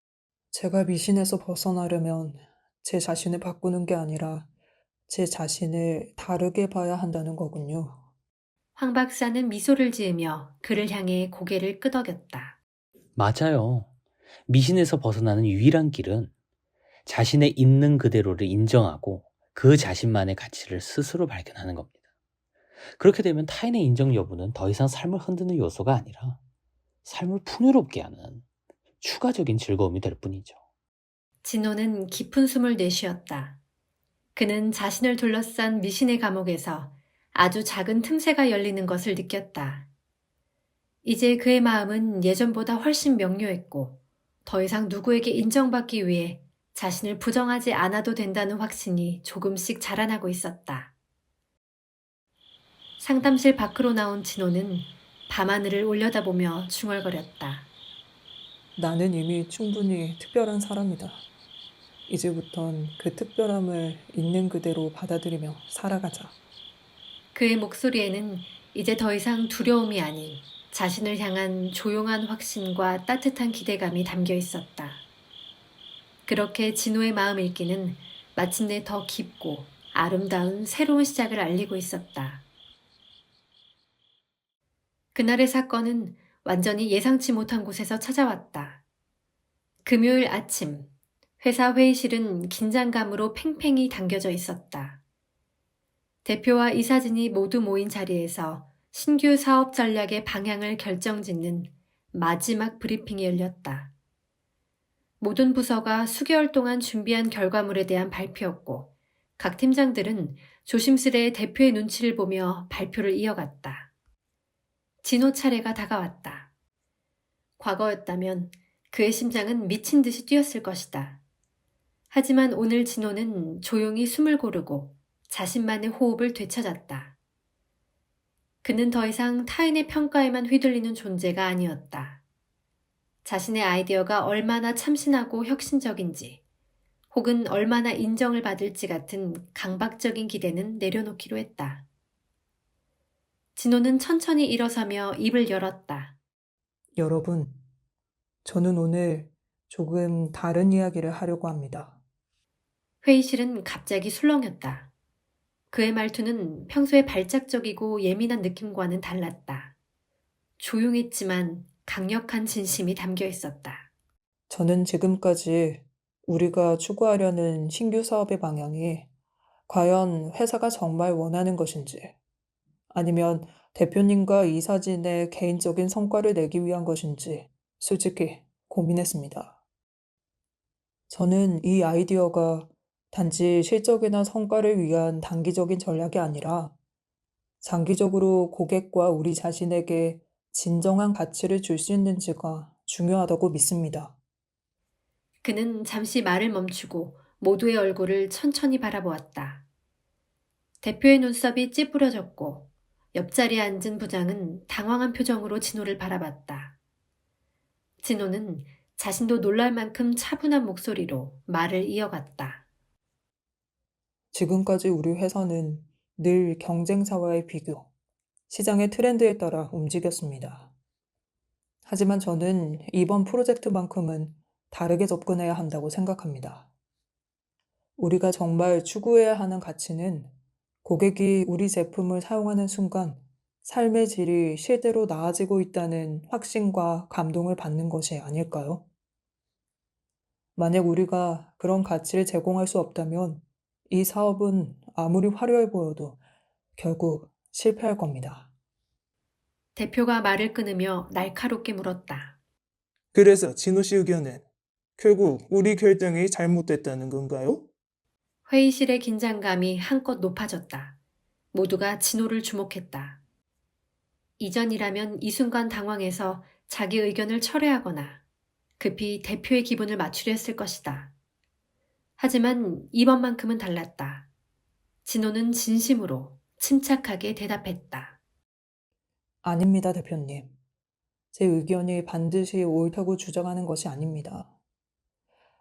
제가 미신에서 벗어나려면 제 자신을 바꾸는 게 아니라 제 자신을 다르게 봐야 한다는 거군요. 황 박사는 미소를 지으며 그를 향해 고개를 끄덕였다. 맞아요. 미신에서 벗어나는 유일한 길은 자신의 있는 그대로를 인정하고 그 자신만의 가치를 스스로 발견하는 겁니다. 그렇게 되면 타인의 인정 여부는 더 이상 삶을 흔드는 요소가 아니라 삶을 풍요롭게 하는 추가적인 즐거움이 될 뿐이죠. 진호는 깊은 숨을 내쉬었다. 그는 자신을 둘러싼 미신의 감옥에서 아주 작은 틈새가 열리는 것을 느꼈다. 이제 그의 마음은 예전보다 훨씬 명료했고 더 이상 누구에게 인정받기 위해 자신을 부정하지 않아도 된다는 확신이 조금씩 자라나고 있었다. 상담실 밖으로 나온 진호는 밤하늘을 올려다보며 중얼거렸다. 나는 이미 충분히 특별한 사람이다. 이제부턴 그 특별함을 있는 그대로 받아들이며 살아가자. 그의 목소리에는 이제 더 이상 두려움이 아닌 자신을 향한 조용한 확신과 따뜻한 기대감이 담겨 있었다. 그렇게 진호의 마음 읽기는 마침내 더 깊고 아름다운 새로운 시작을 알리고 있었다. 그날의 사건은 완전히 예상치 못한 곳에서 찾아왔다. 금요일 아침, 회사 회의실은 긴장감으로 팽팽히 당겨져 있었다. 대표와 이사진이 모두 모인 자리에서 신규 사업 전략의 방향을 결정짓는 마지막 브리핑이 열렸다. 모든 부서가 수개월 동안 준비한 결과물에 대한 발표였고 각 팀장들은 조심스레 대표의 눈치를 보며 발표를 이어갔다. 진호 차례가 다가왔다. 과거였다면 그의 심장은 미친 듯이 뛰었을 것이다. 하지만 오늘 진호는 조용히 숨을 고르고 자신만의 호흡을 되찾았다. 그는 더 이상 타인의 평가에만 휘둘리는 존재가 아니었다. 자신의 아이디어가 얼마나 참신하고 혁신적인지, 혹은 얼마나 인정을 받을지 같은 강박적인 기대는 내려놓기로 했다. 진호는 천천히 일어서며 입을 열었다. 여러분, 저는 오늘 조금 다른 이야기를 하려고 합니다. 회의실은 갑자기 술렁였다. 그의 말투는 평소의 발작적이고 예민한 느낌과는 달랐다. 조용했지만 강력한 진심이 담겨 있었다. 저는 지금까지 우리가 추구하려는 신규 사업의 방향이 과연 회사가 정말 원하는 것인지, 아니면 대표님과 이사진의 개인적인 성과를 내기 위한 것인지 솔직히 고민했습니다. 저는 이 아이디어가 단지 실적이나 성과를 위한 단기적인 전략이 아니라 장기적으로 고객과 우리 자신에게 진정한 가치를 줄 수 있는지가 중요하다고 믿습니다. 그는 잠시 말을 멈추고 모두의 얼굴을 천천히 바라보았다. 대표의 눈썹이 찌푸려졌고 옆자리에 앉은 부장은 당황한 표정으로 진호를 바라봤다. 진호는 자신도 놀랄 만큼 차분한 목소리로 말을 이어갔다. 지금까지 우리 회사는 늘 경쟁사와의 비교, 시장의 트렌드에 따라 움직였습니다. 하지만 저는 이번 프로젝트만큼은 다르게 접근해야 한다고 생각합니다. 우리가 정말 추구해야 하는 가치는 고객이 우리 제품을 사용하는 순간 삶의 질이 실제로 나아지고 있다는 확신과 감동을 받는 것이 아닐까요? 만약 우리가 그런 가치를 제공할 수 없다면 이 사업은 아무리 화려해 보여도 결국 실패할 겁니다. 대표가 말을 끊으며 날카롭게 물었다. 그래서 진호 씨 의견은 결국 우리 결정이 잘못됐다는 건가요? 회의실의 긴장감이 한껏 높아졌다. 모두가 진호를 주목했다. 이전이라면 이 순간 당황해서 자기 의견을 철회하거나 급히 대표의 기분을 맞추려 했을 것이다. 하지만 이번만큼은 달랐다. 진호는 진심으로 침착하게 대답했다. 아닙니다, 대표님. 제 의견이 반드시 옳다고 주장하는 것이 아닙니다.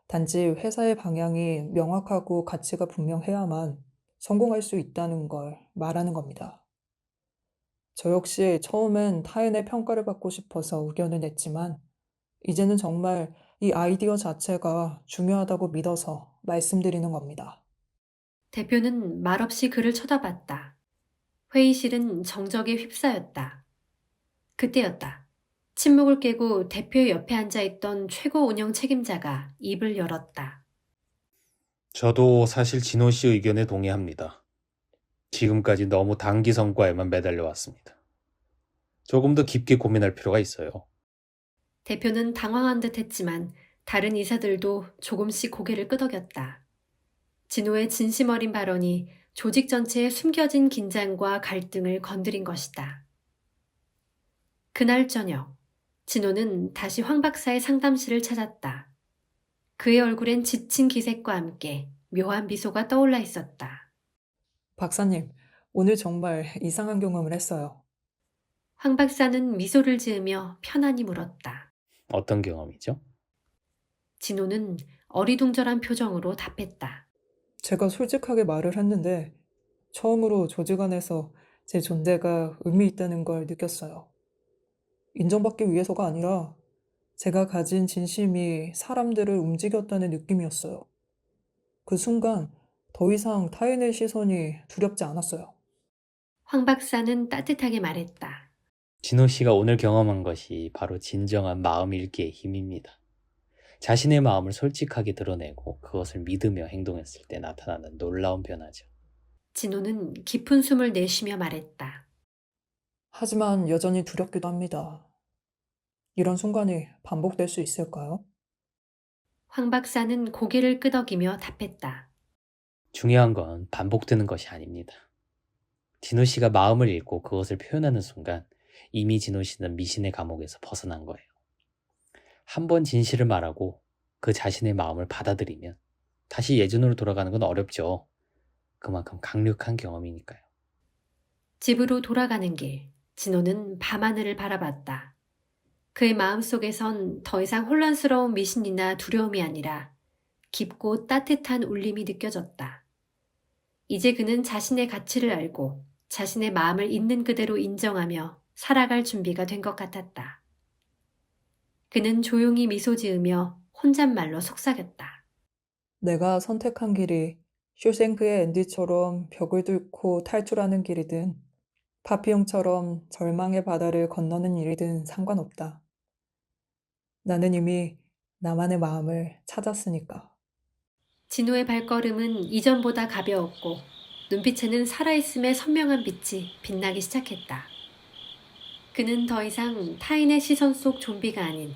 단지 회사의 방향이 명확하고 가치가 분명해야만 성공할 수 있다는 걸 말하는 겁니다. 저 역시 처음엔 타인의 평가를 받고 싶어서 의견을 냈지만 이제는 정말 이 아이디어 자체가 중요하다고 믿어서 말씀드리는 겁니다. 대표는 말없이 그를 쳐다봤다. 회의실은 정적에 휩싸였다. 그때였다. 침묵을 깨고 대표의 옆에 앉아있던 최고 운영 책임자가 입을 열었다. 저도 사실 진호 씨 의견에 동의합니다. 지금까지 너무 단기 성과에만 매달려 왔습니다. 조금 더 깊게 고민할 필요가 있어요. 대표는 당황한 듯 했지만 다른 이사들도 조금씩 고개를 끄덕였다. 진호의 진심 어린 발언이 조직 전체에 숨겨진 긴장과 갈등을 건드린 것이다. 그날 저녁, 진호는 다시 황 박사의 상담실을 찾았다. 그의 얼굴엔 지친 기색과 함께 묘한 미소가 떠올라 있었다. 박사님, 오늘 정말 이상한 경험을 했어요. 황 박사는 미소를 지으며 편안히 물었다. 어떤 경험이죠? 진호는 어리둥절한 표정으로 답했다. 제가 솔직하게 말을 했는데 처음으로 조직 안에서 제 존재가 의미 있다는 걸 느꼈어요. 인정받기 위해서가 아니라 제가 가진 진심이 사람들을 움직였다는 느낌이었어요. 그 순간 더 이상 타인의 시선이 두렵지 않았어요. 황 박사는 따뜻하게 말했다. 진호 씨가 오늘 경험한 것이 바로 진정한 마음 읽기의 힘입니다. 자신의 마음을 솔직하게 드러내고 그것을 믿으며 행동했을 때 나타나는 놀라운 변화죠. 진호는 깊은 숨을 내쉬며 말했다. 하지만 여전히 두렵기도 합니다. 이런 순간이 반복될 수 있을까요? 황 박사는 고개를 끄덕이며 답했다. 중요한 건 반복되는 것이 아닙니다. 진호 씨가 마음을 읽고 그것을 표현하는 순간 이미 진호 씨는 미신의 감옥에서 벗어난 거예요. 한 번 진실을 말하고 그 자신의 마음을 받아들이면 다시 예전으로 돌아가는 건 어렵죠. 그만큼 강력한 경험이니까요. 집으로 돌아가는 길, 진호는 밤하늘을 바라봤다. 그의 마음속에선 더 이상 혼란스러운 미신이나 두려움이 아니라 깊고 따뜻한 울림이 느껴졌다. 이제 그는 자신의 가치를 알고 자신의 마음을 있는 그대로 인정하며 살아갈 준비가 된 것 같았다. 그는 조용히 미소 지으며 혼잣말로 속삭였다. 내가 선택한 길이 쇼생크의 앤디처럼 벽을 뚫고 탈출하는 길이든 파피용처럼 절망의 바다를 건너는 일이든 상관없다. 나는 이미 나만의 마음을 찾았으니까. 진호의 발걸음은 이전보다 가벼웠고 눈빛에는 살아있음의 선명한 빛이 빛나기 시작했다. 그는 더 이상 타인의 시선 속 좀비가 아닌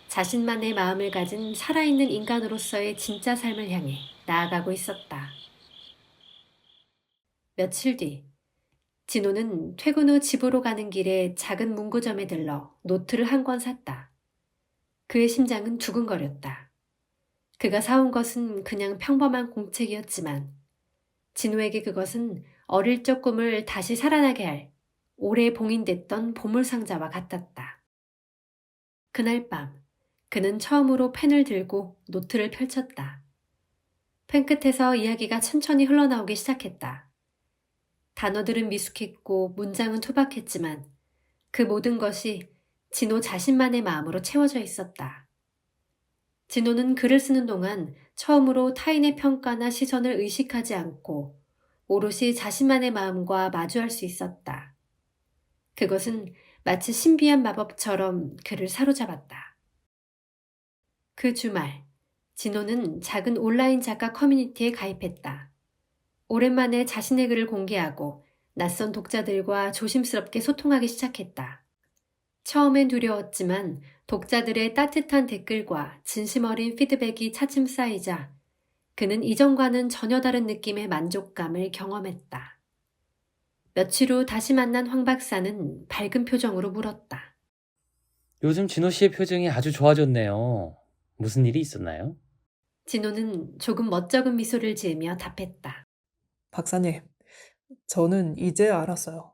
자신만의 마음을 가진 살아있는 인간으로서의 진짜 삶을 향해 나아가고 있었다. 며칠 뒤, 진호는 퇴근 후 집으로 가는 길에 작은 문구점에 들러 노트를 한 권 샀다. 그의 심장은 두근거렸다. 그가 사온 것은 그냥 평범한 공책이었지만 진호에게 그것은 어릴 적 꿈을 다시 살아나게 할 오래 봉인됐던 보물상자와 같았다. 그날 밤 그는 처음으로 펜을 들고 노트를 펼쳤다. 펜 끝에서 이야기가 천천히 흘러나오기 시작했다. 단어들은 미숙했고 문장은 투박했지만 그 모든 것이 진호 자신만의 마음으로 채워져 있었다. 진호는 글을 쓰는 동안 처음으로 타인의 평가나 시선을 의식하지 않고 오롯이 자신만의 마음과 마주할 수 있었다. 그것은 마치 신비한 마법처럼 그를 사로잡았다. 그 주말, 진호는 작은 온라인 작가 커뮤니티에 가입했다. 오랜만에 자신의 글을 공개하고 낯선 독자들과 조심스럽게 소통하기 시작했다. 처음엔 두려웠지만 독자들의 따뜻한 댓글과 진심 어린 피드백이 차츰 쌓이자 그는 이전과는 전혀 다른 느낌의 만족감을 경험했다. 며칠 후 다시 만난 황 박사는 밝은 표정으로 물었다. 요즘 진호 씨의 표정이 아주 좋아졌네요. 무슨 일이 있었나요? 진호는 조금 멋쩍은 미소를 지으며 답했다. 박사님, 저는 이제 알았어요.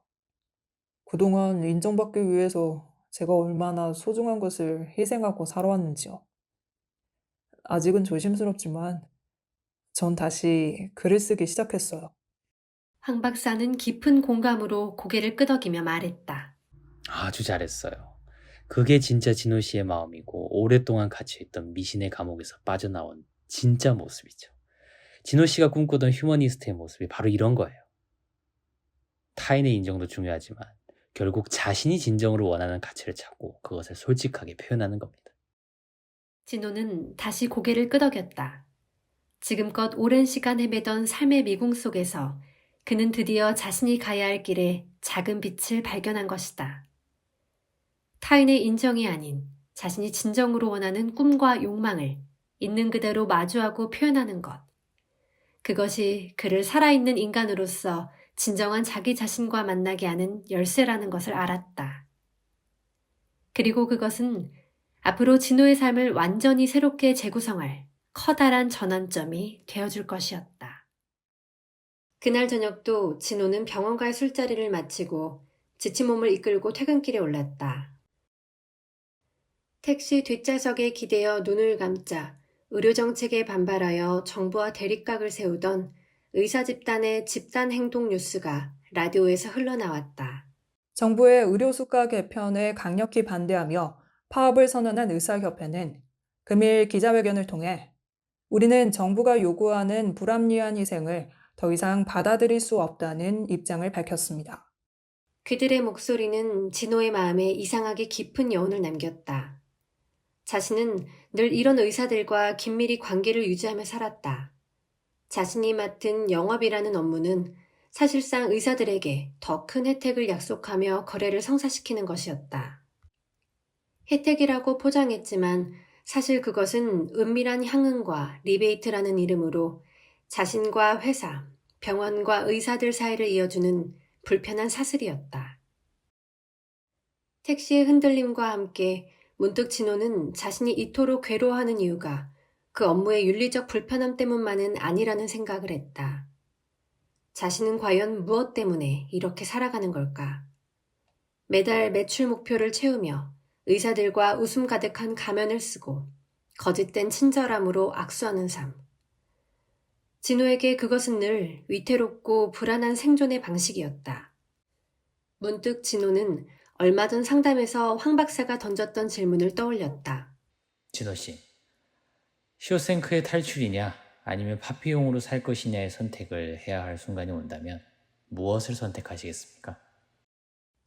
그동안 인정받기 위해서 제가 얼마나 소중한 것을 희생하고 살아왔는지요. 아직은 조심스럽지만 전 다시 글을 쓰기 시작했어요. 황 박사는 깊은 공감으로 고개를 끄덕이며 말했다. 아주 잘했어요. 그게 진짜 진호 씨의 마음이고 오랫동안 갇혀있던 미신의 감옥에서 빠져나온 진짜 모습이죠. 진호 씨가 꿈꾸던 휴머니스트의 모습이 바로 이런 거예요. 타인의 인정도 중요하지만 결국 자신이 진정으로 원하는 가치를 찾고 그것을 솔직하게 표현하는 겁니다. 진호는 다시 고개를 끄덕였다. 지금껏 오랜 시간 헤매던 삶의 미궁 속에서 그는 드디어 자신이 가야 할 길에 작은 빛을 발견한 것이다. 타인의 인정이 아닌 자신이 진정으로 원하는 꿈과 욕망을 있는 그대로 마주하고 표현하는 것. 그것이 그를 살아있는 인간으로서 진정한 자기 자신과 만나게 하는 열쇠라는 것을 알았다. 그리고 그것은 앞으로 진호의 삶을 완전히 새롭게 재구성할 커다란 전환점이 되어줄 것이었다. 그날 저녁도 진호는 병원과의 술자리를 마치고 지친 몸을 이끌고 퇴근길에 올랐다. 택시 뒷좌석에 기대어 눈을 감자 의료정책에 반발하여 정부와 대립각을 세우던 의사 집단의 집단 행동 뉴스가 라디오에서 흘러나왔다. 정부의 의료수가 개편에 강력히 반대하며 파업을 선언한 의사협회는 금일 기자회견을 통해 우리는 정부가 요구하는 불합리한 희생을 더 이상 받아들일 수 없다는 입장을 밝혔습니다. 그들의 목소리는 진호의 마음에 이상하게 깊은 여운을 남겼다. 자신은 늘 이런 의사들과 긴밀히 관계를 유지하며 살았다. 자신이 맡은 영업이라는 업무는 사실상 의사들에게 더 큰 혜택을 약속하며 거래를 성사시키는 것이었다. 혜택이라고 포장했지만 사실 그것은 은밀한 향응과 리베이트라는 이름으로 자신과 회사, 병원과 의사들 사이를 이어주는 불편한 사슬이었다. 택시의 흔들림과 함께 문득 진호는 자신이 이토록 괴로워하는 이유가 그 업무의 윤리적 불편함 때문만은 아니라는 생각을 했다. 자신은 과연 무엇 때문에 이렇게 살아가는 걸까? 매달 매출 목표를 채우며 의사들과 웃음 가득한 가면을 쓰고 거짓된 친절함으로 악수하는 삶. 진호에게 그것은 늘 위태롭고 불안한 생존의 방식이었다. 문득 진호는 얼마 전 상담에서 황 박사가 던졌던 질문을 떠올렸다. 진호 씨, 쇼생크의 탈출이냐 아니면 파피용으로 살 것이냐의 선택을 해야 할 순간이 온다면 무엇을 선택하시겠습니까?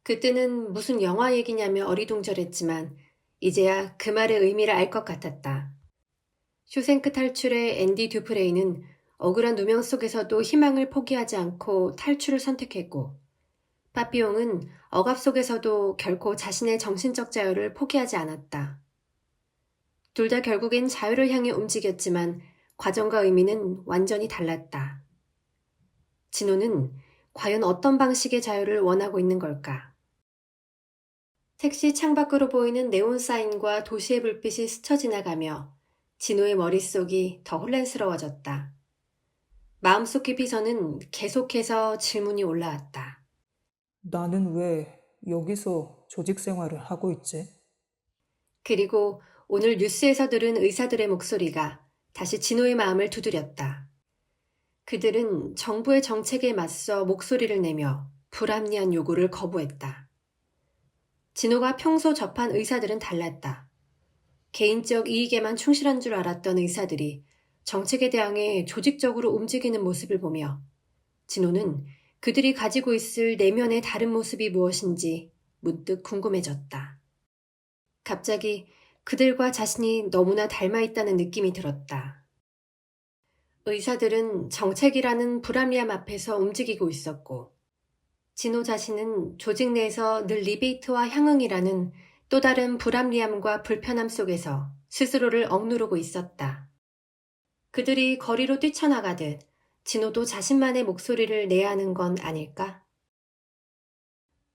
그때는 무슨 영화 얘기냐며 어리둥절했지만 이제야 그 말의 의미를 알 것 같았다. 쇼생크 탈출의 앤디 듀프레이는 억울한 누명 속에서도 희망을 포기하지 않고 탈출을 선택했고 파피용은 억압 속에서도 결코 자신의 정신적 자유를 포기하지 않았다. 둘 다 결국엔 자유를 향해 움직였지만 과정과 의미는 완전히 달랐다. 진호는 과연 어떤 방식의 자유를 원하고 있는 걸까? 택시 창밖으로 보이는 네온 사인과 도시의 불빛이 스쳐 지나가며 진호의 머릿속이 더 혼란스러워졌다. 마음속 깊이서는 계속해서 질문이 올라왔다. 나는 왜 여기서 조직 생활을 하고 있지? 그리고 오늘 뉴스에서 들은 의사들의 목소리가 다시 진호의 마음을 두드렸다. 그들은 정부의 정책에 맞서 목소리를 내며 불합리한 요구를 거부했다. 진호가 평소 접한 의사들은 달랐다. 개인적 이익에만 충실한 줄 알았던 의사들이 정책에 대항해 조직적으로 움직이는 모습을 보며 진호는 그들이 가지고 있을 내면의 다른 모습이 무엇인지 문득 궁금해졌다. 갑자기 그들과 자신이 너무나 닮아 있다는 느낌이 들었다. 의사들은 정책이라는 불합리함 앞에서 움직이고 있었고 진호 자신은 조직 내에서 늘 리베이트와 향응이라는 또 다른 불합리함과 불편함 속에서 스스로를 억누르고 있었다. 그들이 거리로 뛰쳐나가듯 진호도 자신만의 목소리를 내야 하는 건 아닐까?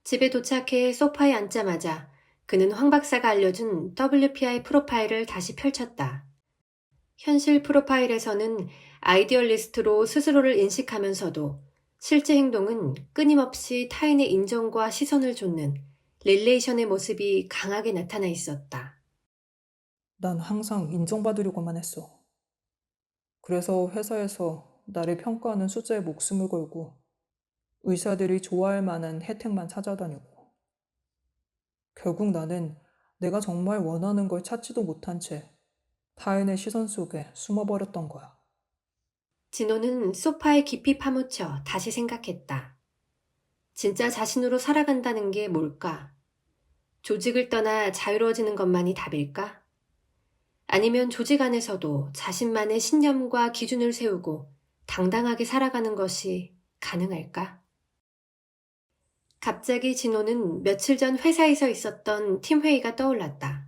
집에 도착해 소파에 앉자마자 그는 황 박사가 알려준 WPI 프로파일을 다시 펼쳤다. 현실 프로파일에서는 아이디얼리스트로 스스로를 인식하면서도 실제 행동은 끊임없이 타인의 인정과 시선을 좇는 릴레이션의 모습이 강하게 나타나 있었다. 난 항상 인정받으려고만 했어. 그래서 회사에서 나를 평가하는 숫자에 목숨을 걸고 의사들이 좋아할 만한 혜택만 찾아다니고 결국 나는 내가 정말 원하는 걸 찾지도 못한 채 타인의 시선 속에 숨어버렸던 거야. 진호는 소파에 깊이 파묻혀 다시 생각했다. 진짜 자신으로 살아간다는 게 뭘까? 조직을 떠나 자유로워지는 것만이 답일까? 아니면 조직 안에서도 자신만의 신념과 기준을 세우고 당당하게 살아가는 것이 가능할까? 갑자기 진호는 며칠 전 회사에서 있었던 팀 회의가 떠올랐다.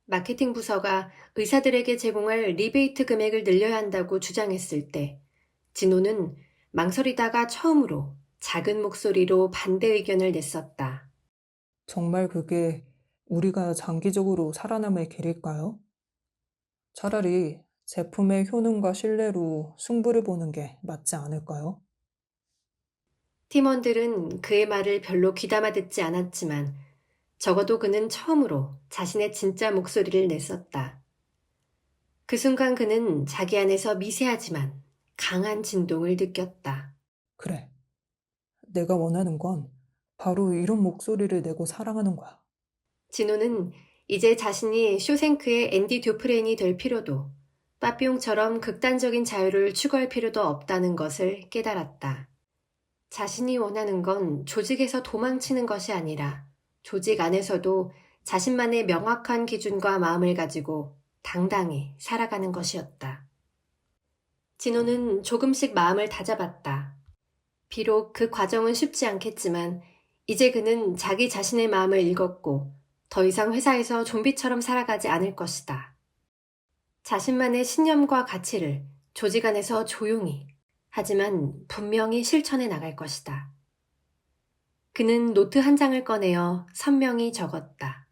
마케팅 부서가 의사들에게 제공할 리베이트 금액을 늘려야 한다고 주장했을 때 진호는 망설이다가 처음으로 작은 목소리로 반대 의견을 냈었다. 정말 그게 우리가 장기적으로 살아남을 길일까요? 차라리 제품의 효능과 신뢰로 승부를 보는 게 맞지 않을까요? 팀원들은 그의 말을 별로 귀담아 듣지 않았지만 적어도 그는 처음으로 자신의 진짜 목소리를 냈었다. 그 순간 그는 자기 안에서 미세하지만 강한 진동을 느꼈다. 그래. 내가 원하는 건 바로 이런 목소리를 내고 사랑하는 거야. 진호는 이제 자신이 쇼생크의 앤디 듀프렌이 될 필요도 빠삐용처럼 극단적인 자유를 추구할 필요도 없다는 것을 깨달았다. 자신이 원하는 건 조직에서 도망치는 것이 아니라 조직 안에서도 자신만의 명확한 기준과 마음을 가지고 당당히 살아가는 것이었다. 진호는 조금씩 마음을 다잡았다. 비록 그 과정은 쉽지 않겠지만 이제 그는 자기 자신의 마음을 읽었고 더 이상 회사에서 좀비처럼 살아가지 않을 것이다. 자신만의 신념과 가치를 조직 안에서 조용히 하지만 분명히 실천해 나갈 것이다. 그는 노트 한 장을 꺼내어 선명히 적었다.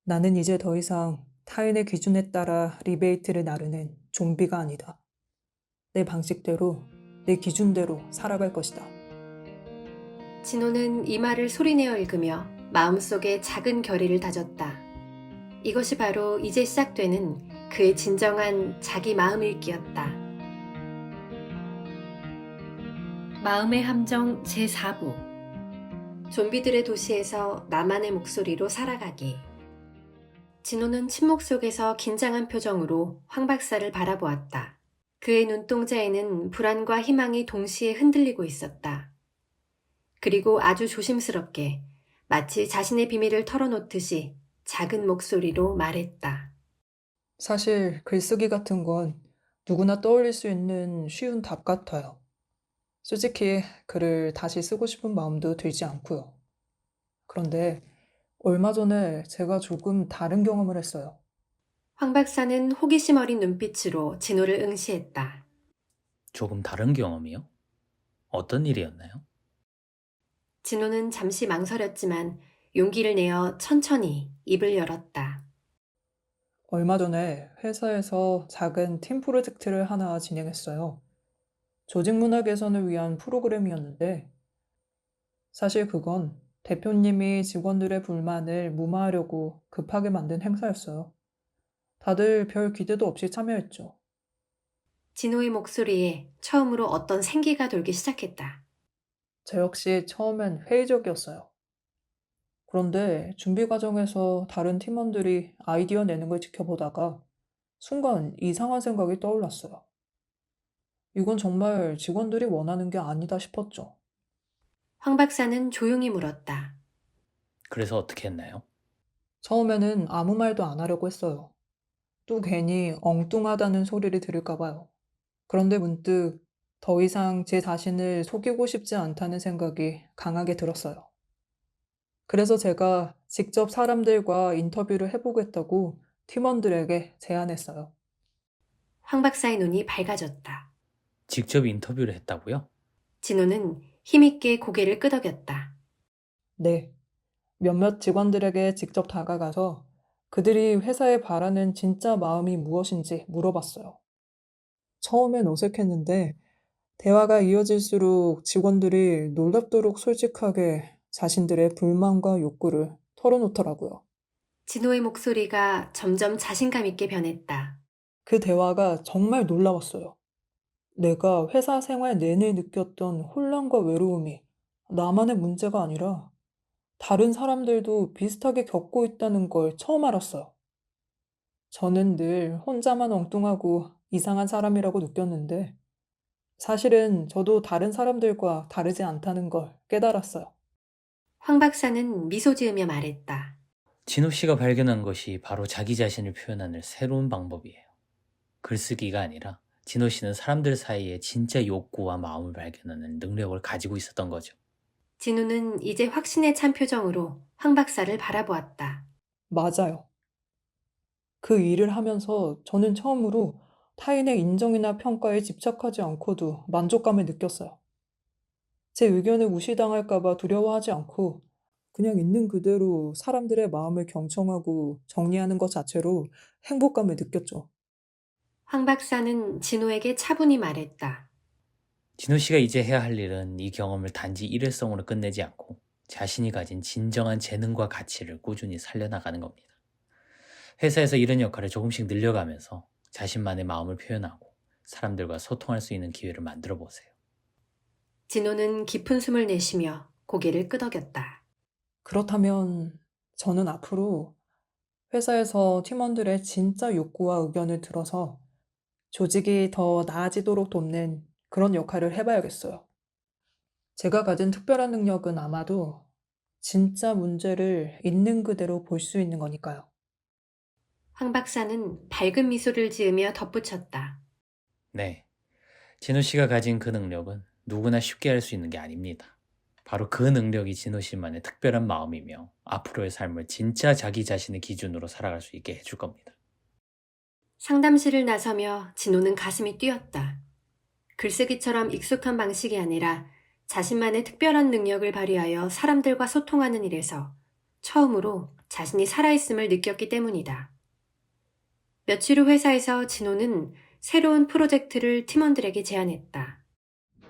나는 이제 더 이상 타인의 기준에 따라 리베이트를 나르는 좀비가 아니다. 내 방식대로, 내 기준대로 살아갈 것이다. 진호는 이 말을 소리내어 읽으며 마음속에 작은 결의를 다졌다. 이것이 바로 이제 시작되는 그의 진정한 자기 마음 읽기였다. 마음의 함정 제4부 좀비들의 도시에서 나만의 목소리로 살아가기. 진호는 침묵 속에서 긴장한 표정으로 황 박사를 바라보았다. 그의 눈동자에는 불안과 희망이 동시에 흔들리고 있었다. 그리고 아주 조심스럽게 마치 자신의 비밀을 털어놓듯이 작은 목소리로 말했다. 사실 글쓰기 같은 건 누구나 떠올릴 수 있는 쉬운 답 같아요. 솔직히 글을 다시 쓰고 싶은 마음도 들지 않고요. 그런데 얼마 전에 제가 조금 다른 경험을 했어요. 황 박사는 호기심 어린 눈빛으로 진호를 응시했다. 조금 다른 경험이요? 어떤 일이었나요? 진호는 잠시 망설였지만 용기를 내어 천천히 입을 열었다. 얼마 전에 회사에서 작은 팀 프로젝트를 하나 진행했어요. 조직 문화 개선을 위한 프로그램이었는데, 사실 그건 대표님이 직원들의 불만을 무마하려고 급하게 만든 행사였어요. 다들 별 기대도 없이 참여했죠. 진호의 목소리에 처음으로 어떤 생기가 돌기 시작했다. 저 역시 처음엔 회의적이었어요. 그런데 준비 과정에서 다른 팀원들이 아이디어 내는 걸 지켜보다가 순간 이상한 생각이 떠올랐어요. 이건 정말 직원들이 원하는 게 아니다 싶었죠. 황 박사는 조용히 물었다. 그래서 어떻게 했나요? 처음에는 아무 말도 안 하려고 했어요. 또 괜히 엉뚱하다는 소리를 들을까 봐요. 그런데 문득 더 이상 제 자신을 속이고 싶지 않다는 생각이 강하게 들었어요. 그래서 제가 직접 사람들과 인터뷰를 해보겠다고 팀원들에게 제안했어요. 황 박사의 눈이 밝아졌다. 직접 인터뷰를 했다고요? 진호는 힘있게 고개를 끄덕였다. 네, 몇몇 직원들에게 직접 다가가서 그들이 회사에 바라는 진짜 마음이 무엇인지 물어봤어요. 처음엔 어색했는데 대화가 이어질수록 직원들이 놀랍도록 솔직하게 자신들의 불만과 욕구를 털어놓더라고요. 진호의 목소리가 점점 자신감 있게 변했다. 그 대화가 정말 놀라웠어요. 내가 회사 생활 내내 느꼈던 혼란과 외로움이 나만의 문제가 아니라 다른 사람들도 비슷하게 겪고 있다는 걸 처음 알았어요. 저는 늘 혼자만 엉뚱하고 이상한 사람이라고 느꼈는데 사실은 저도 다른 사람들과 다르지 않다는 걸 깨달았어요. 황 박사는 미소 지으며 말했다. 진호 씨가 발견한 것이 바로 자기 자신을 표현하는 새로운 방법이에요. 글쓰기가 아니라 진호 씨는 사람들 사이에 진짜 욕구와 마음을 발견하는 능력을 가지고 있었던 거죠. 진호는 이제 확신에 찬 표정으로 황 박사를 바라보았다. 맞아요. 그 일을 하면서 저는 처음으로 타인의 인정이나 평가에 집착하지 않고도 만족감을 느꼈어요. 제 의견을 무시당할까 봐 두려워하지 않고 그냥 있는 그대로 사람들의 마음을 경청하고 정리하는 것 자체로 행복감을 느꼈죠. 황 박사는 진호에게 차분히 말했다. 진호 씨가 이제 해야 할 일은 이 경험을 단지 일회성으로 끝내지 않고 자신이 가진 진정한 재능과 가치를 꾸준히 살려나가는 겁니다. 회사에서 이런 역할을 조금씩 늘려가면서 자신만의 마음을 표현하고 사람들과 소통할 수 있는 기회를 만들어 보세요. 진호는 깊은 숨을 내쉬며 고개를 끄덕였다. 그렇다면 저는 앞으로 회사에서 팀원들의 진짜 욕구와 의견을 들어서 조직이 더 나아지도록 돕는 그런 역할을 해봐야겠어요. 제가 가진 특별한 능력은 아마도 진짜 문제를 있는 그대로 볼 수 있는 거니까요. 황 박사는 밝은 미소를 지으며 덧붙였다. 네, 진호 씨가 가진 그 능력은 누구나 쉽게 할 수 있는 게 아닙니다. 바로 그 능력이 진호 씨만의 특별한 마음이며 앞으로의 삶을 진짜 자기 자신의 기준으로 살아갈 수 있게 해줄 겁니다. 상담실을 나서며 진호는 가슴이 뛰었다. 글쓰기처럼 익숙한 방식이 아니라 자신만의 특별한 능력을 발휘하여 사람들과 소통하는 일에서 처음으로 자신이 살아있음을 느꼈기 때문이다. 며칠 후 회사에서 진호는 새로운 프로젝트를 팀원들에게 제안했다.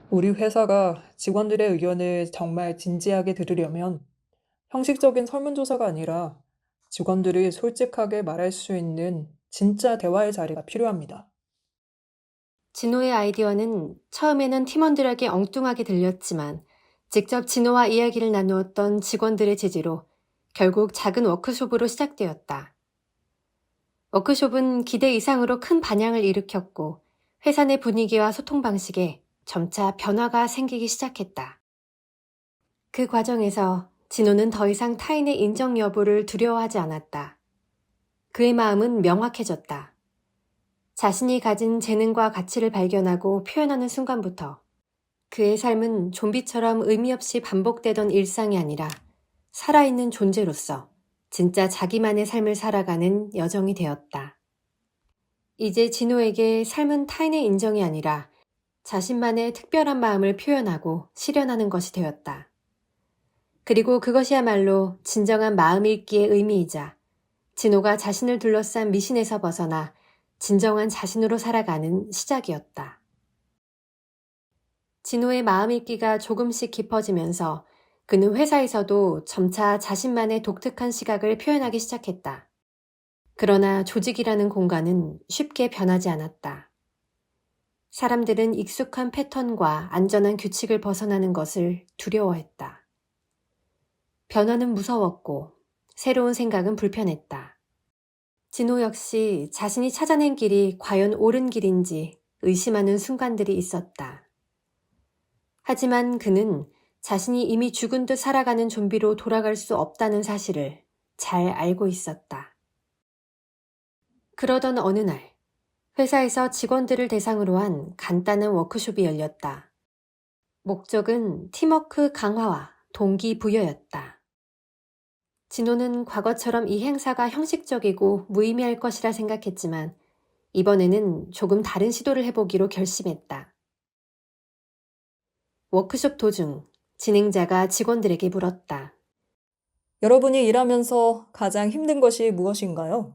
우리 회사가 직원들의 의견을 정말 진지하게 들으려면 형식적인 설문조사가 아니라 직원들이 솔직하게 말할 수 있는 진짜 대화의 자리가 필요합니다. 진호의 아이디어는 처음에는 팀원들에게 엉뚱하게 들렸지만 직접 진호와 이야기를 나누었던 직원들의 지지로 결국 작은 워크숍으로 시작되었다. 워크숍은 기대 이상으로 큰 반향을 일으켰고 회사 내 분위기와 소통 방식에 점차 변화가 생기기 시작했다. 그 과정에서 진호는 더 이상 타인의 인정 여부를 두려워하지 않았다. 그의 마음은 명확해졌다. 자신이 가진 재능과 가치를 발견하고 표현하는 순간부터 그의 삶은 좀비처럼 의미 없이 반복되던 일상이 아니라 살아있는 존재로서 진짜 자기만의 삶을 살아가는 여정이 되었다. 이제 진호에게 삶은 타인의 인정이 아니라 자신만의 특별한 마음을 표현하고 실현하는 것이 되었다. 그리고 그것이야말로 진정한 마음 읽기의 의미이자 진호가 자신을 둘러싼 미신에서 벗어나 진정한 자신으로 살아가는 시작이었다. 진호의 마음 읽기가 조금씩 깊어지면서 그는 회사에서도 점차 자신만의 독특한 시각을 표현하기 시작했다. 그러나 조직이라는 공간은 쉽게 변하지 않았다. 사람들은 익숙한 패턴과 안전한 규칙을 벗어나는 것을 두려워했다. 변화는 무서웠고 새로운 생각은 불편했다. 진호 역시 자신이 찾아낸 길이 과연 옳은 길인지 의심하는 순간들이 있었다. 하지만 그는 자신이 이미 죽은 듯 살아가는 좀비로 돌아갈 수 없다는 사실을 잘 알고 있었다. 그러던 어느 날, 회사에서 직원들을 대상으로 한 간단한 워크숍이 열렸다. 목적은 팀워크 강화와 동기부여였다. 진호는 과거처럼 이 행사가 형식적이고 무의미할 것이라 생각했지만 이번에는 조금 다른 시도를 해보기로 결심했다. 워크숍 도중 진행자가 직원들에게 물었다. 여러분이 일하면서 가장 힘든 것이 무엇인가요?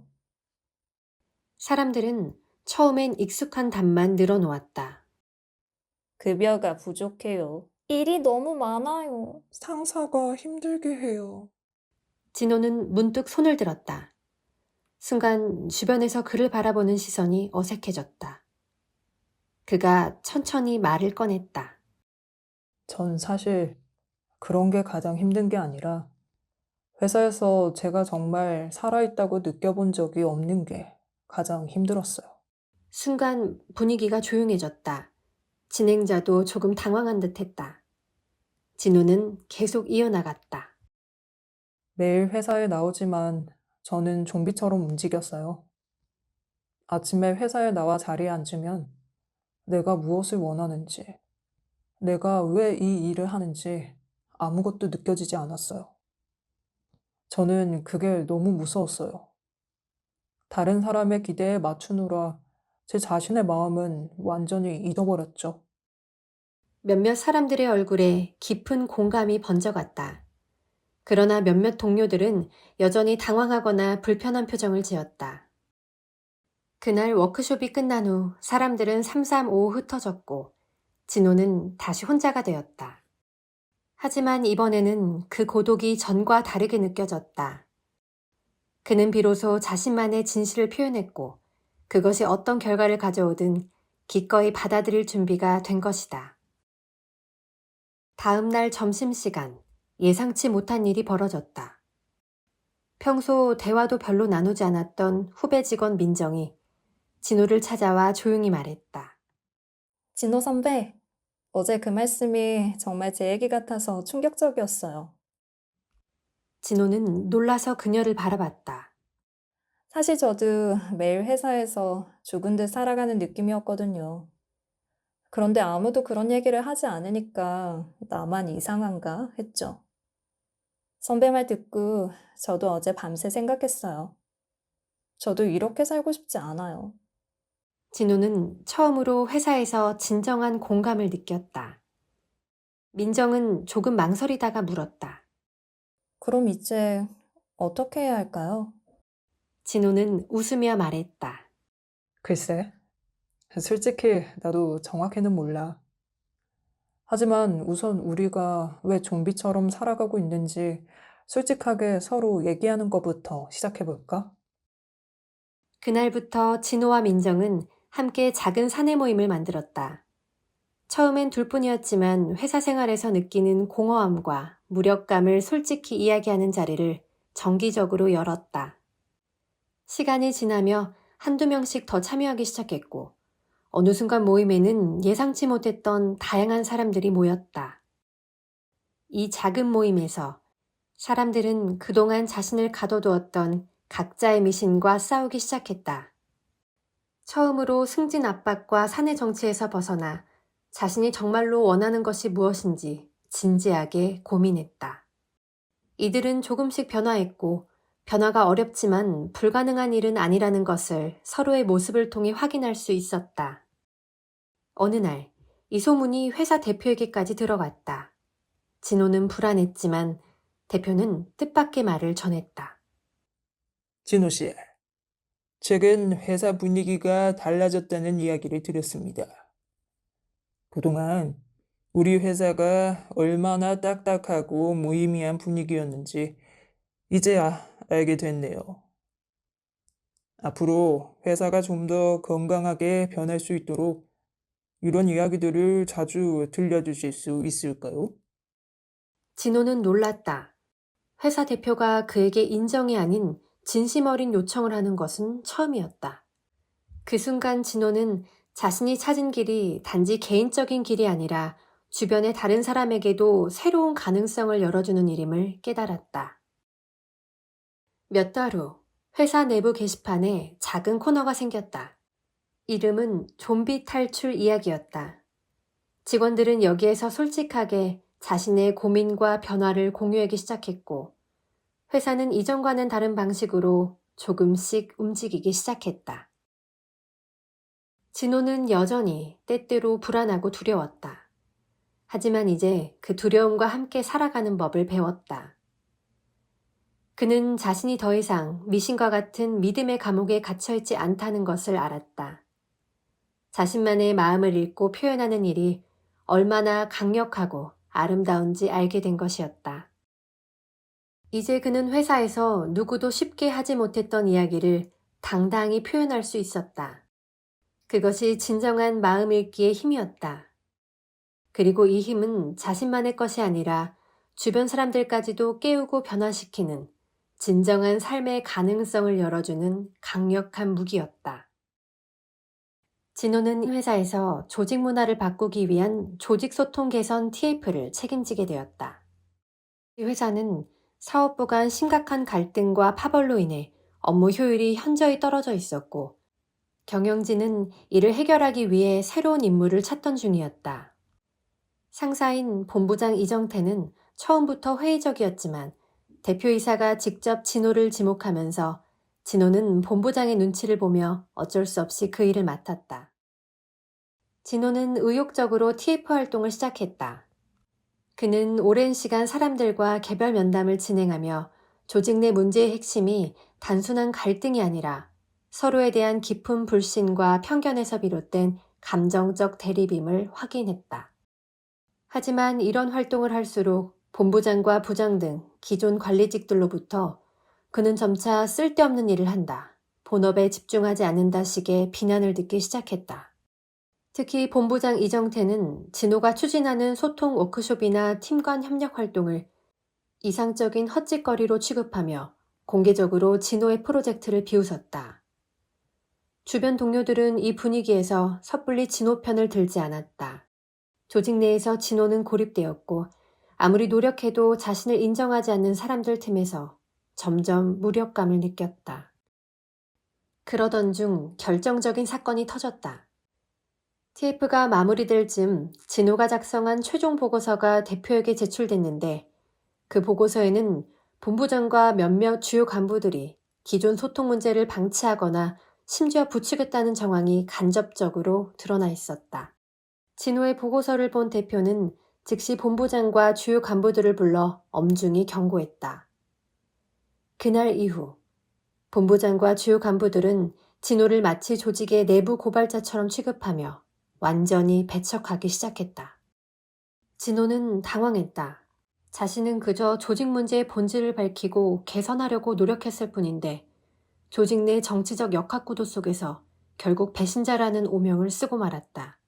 사람들은 처음엔 익숙한 답만 늘어놓았다. 급여가 부족해요. 일이 너무 많아요. 상사가 힘들게 해요. 진호는 문득 손을 들었다. 순간 주변에서 그를 바라보는 시선이 어색해졌다. 그가 천천히 말을 꺼냈다. 전 사실 그런 게 가장 힘든 게 아니라 회사에서 제가 정말 살아있다고 느껴본 적이 없는 게 가장 힘들었어요. 순간 분위기가 조용해졌다. 진행자도 조금 당황한 듯했다. 진호는 계속 이어나갔다. 매일 회사에 나오지만 저는 좀비처럼 움직였어요. 아침에 회사에 나와 자리에 앉으면 내가 무엇을 원하는지, 내가 왜 이 일을 하는지 아무것도 느껴지지 않았어요. 저는 그게 너무 무서웠어요. 다른 사람의 기대에 맞추느라 제 자신의 마음은 완전히 잊어버렸죠. 몇몇 사람들의 얼굴에 깊은 공감이 번져갔다. 그러나 몇몇 동료들은 여전히 당황하거나 불편한 표정을 지었다. 그날 워크숍이 끝난 후 사람들은 삼삼오오 흩어졌고 진호는 다시 혼자가 되었다. 하지만 이번에는 그 고독이 전과 다르게 느껴졌다. 그는 비로소 자신만의 진실을 표현했고 그것이 어떤 결과를 가져오든 기꺼이 받아들일 준비가 된 것이다. 다음 날 점심시간, 예상치 못한 일이 벌어졌다. 평소 대화도 별로 나누지 않았던 후배 직원 민정이 진호를 찾아와 조용히 말했다. 진호 선배, 어제 그 말씀이 정말 제 얘기 같아서 충격적이었어요. 진호는 놀라서 그녀를 바라봤다. 사실 저도 매일 회사에서 죽은 듯 살아가는 느낌이었거든요. 그런데 아무도 그런 얘기를 하지 않으니까 나만 이상한가 했죠. 선배 말 듣고 저도 어제 밤새 생각했어요. 저도 이렇게 살고 싶지 않아요. 진호는 처음으로 회사에서 진정한 공감을 느꼈다. 민정은 조금 망설이다가 물었다. 그럼 이제 어떻게 해야 할까요? 진호는 웃으며 말했다. 글쎄, 솔직히 나도 정확히는 몰라. 하지만 우선 우리가 왜 좀비처럼 살아가고 있는지 솔직하게 서로 얘기하는 것부터 시작해볼까? 그날부터 진호와 민정은 함께 작은 사내 모임을 만들었다. 처음엔 둘뿐이었지만 회사 생활에서 느끼는 공허함과 무력감을 솔직히 이야기하는 자리를 정기적으로 열었다. 시간이 지나며 한두 명씩 더 참여하기 시작했고 어느 순간 모임에는 예상치 못했던 다양한 사람들이 모였다. 이 작은 모임에서 사람들은 그동안 자신을 가둬두었던 각자의 미신과 싸우기 시작했다. 처음으로 승진 압박과 사내 정치에서 벗어나 자신이 정말로 원하는 것이 무엇인지 진지하게 고민했다. 이들은 조금씩 변화했고 변화가 어렵지만 불가능한 일은 아니라는 것을 서로의 모습을 통해 확인할 수 있었다. 어느 날 이 소문이 회사 대표에게까지 들어갔다. 진호는 불안했지만 대표는 뜻밖의 말을 전했다. 진호 씨, 최근 회사 분위기가 달라졌다는 이야기를 들었습니다. 그동안 우리 회사가 얼마나 딱딱하고 무의미한 분위기였는지 이제야 알게 됐네요. 앞으로 회사가 좀 더 건강하게 변할 수 있도록 이런 이야기들을 자주 들려주실 수 있을까요? 진호는 놀랐다. 회사 대표가 그에게 인정이 아닌 진심 어린 요청을 하는 것은 처음이었다. 그 순간 진호는 자신이 찾은 길이 단지 개인적인 길이 아니라 주변의 다른 사람에게도 새로운 가능성을 열어주는 일임을 깨달았다. 몇 달 후 회사 내부 게시판에 작은 코너가 생겼다. 이름은 좀비 탈출 이야기였다. 직원들은 여기에서 솔직하게 자신의 고민과 변화를 공유하기 시작했고 회사는 이전과는 다른 방식으로 조금씩 움직이기 시작했다. 진호는 여전히 때때로 불안하고 두려웠다. 하지만 이제 그 두려움과 함께 살아가는 법을 배웠다. 그는 자신이 더 이상 미신과 같은 믿음의 감옥에 갇혀있지 않다는 것을 알았다. 자신만의 마음을 읽고 표현하는 일이 얼마나 강력하고 아름다운지 알게 된 것이었다. 이제 그는 회사에서 누구도 쉽게 하지 못했던 이야기를 당당히 표현할 수 있었다. 그것이 진정한 마음 읽기의 힘이었다. 그리고 이 힘은 자신만의 것이 아니라 주변 사람들까지도 깨우고 변화시키는 진정한 삶의 가능성을 열어주는 강력한 무기였다. 진호는 회사에서 조직 문화를 바꾸기 위한 조직 소통 개선 TF를 책임지게 되었다. 이 회사는 사업부 간 심각한 갈등과 파벌로 인해 업무 효율이 현저히 떨어져 있었고 경영진은 이를 해결하기 위해 새로운 인물을 찾던 중이었다. 상사인 본부장 이정태는 처음부터 회의적이었지만 대표이사가 직접 진호를 지목하면서 진호는 본부장의 눈치를 보며 어쩔 수 없이 그 일을 맡았다. 진호는 의욕적으로 TF 활동을 시작했다. 그는 오랜 시간 사람들과 개별 면담을 진행하며 조직 내 문제의 핵심이 단순한 갈등이 아니라 서로에 대한 깊은 불신과 편견에서 비롯된 감정적 대립임을 확인했다. 하지만 이런 활동을 할수록 본부장과 부장 등 기존 관리직들로부터 그는 점차 쓸데없는 일을 한다, 본업에 집중하지 않는다 식의 비난을 듣기 시작했다. 특히 본부장 이정태는 진호가 추진하는 소통 워크숍이나 팀 간 협력 활동을 이상적인 헛짓거리로 취급하며 공개적으로 진호의 프로젝트를 비웃었다. 주변 동료들은 이 분위기에서 섣불리 진호 편을 들지 않았다. 조직 내에서 진호는 고립되었고 아무리 노력해도 자신을 인정하지 않는 사람들 틈에서 점점 무력감을 느꼈다. 그러던 중 결정적인 사건이 터졌다. TF가 마무리될 즈음 진호가 작성한 최종 보고서가 대표에게 제출됐는데 그 보고서에는 본부장과 몇몇 주요 간부들이 기존 소통 문제를 방치하거나 심지어 부추겼다는 정황이 간접적으로 드러나 있었다. 진호의 보고서를 본 대표는 즉시 본부장과 주요 간부들을 불러 엄중히 경고했다. 그날 이후 본부장과 주요 간부들은 진호를 마치 조직의 내부 고발자처럼 취급하며 완전히 배척하기 시작했다. 진호는 당황했다. 자신은 그저 조직 문제의 본질을 밝히고 개선하려고 노력했을 뿐인데 조직 내 정치적 역학구도 속에서 결국 배신자라는 오명을 쓰고 말았다.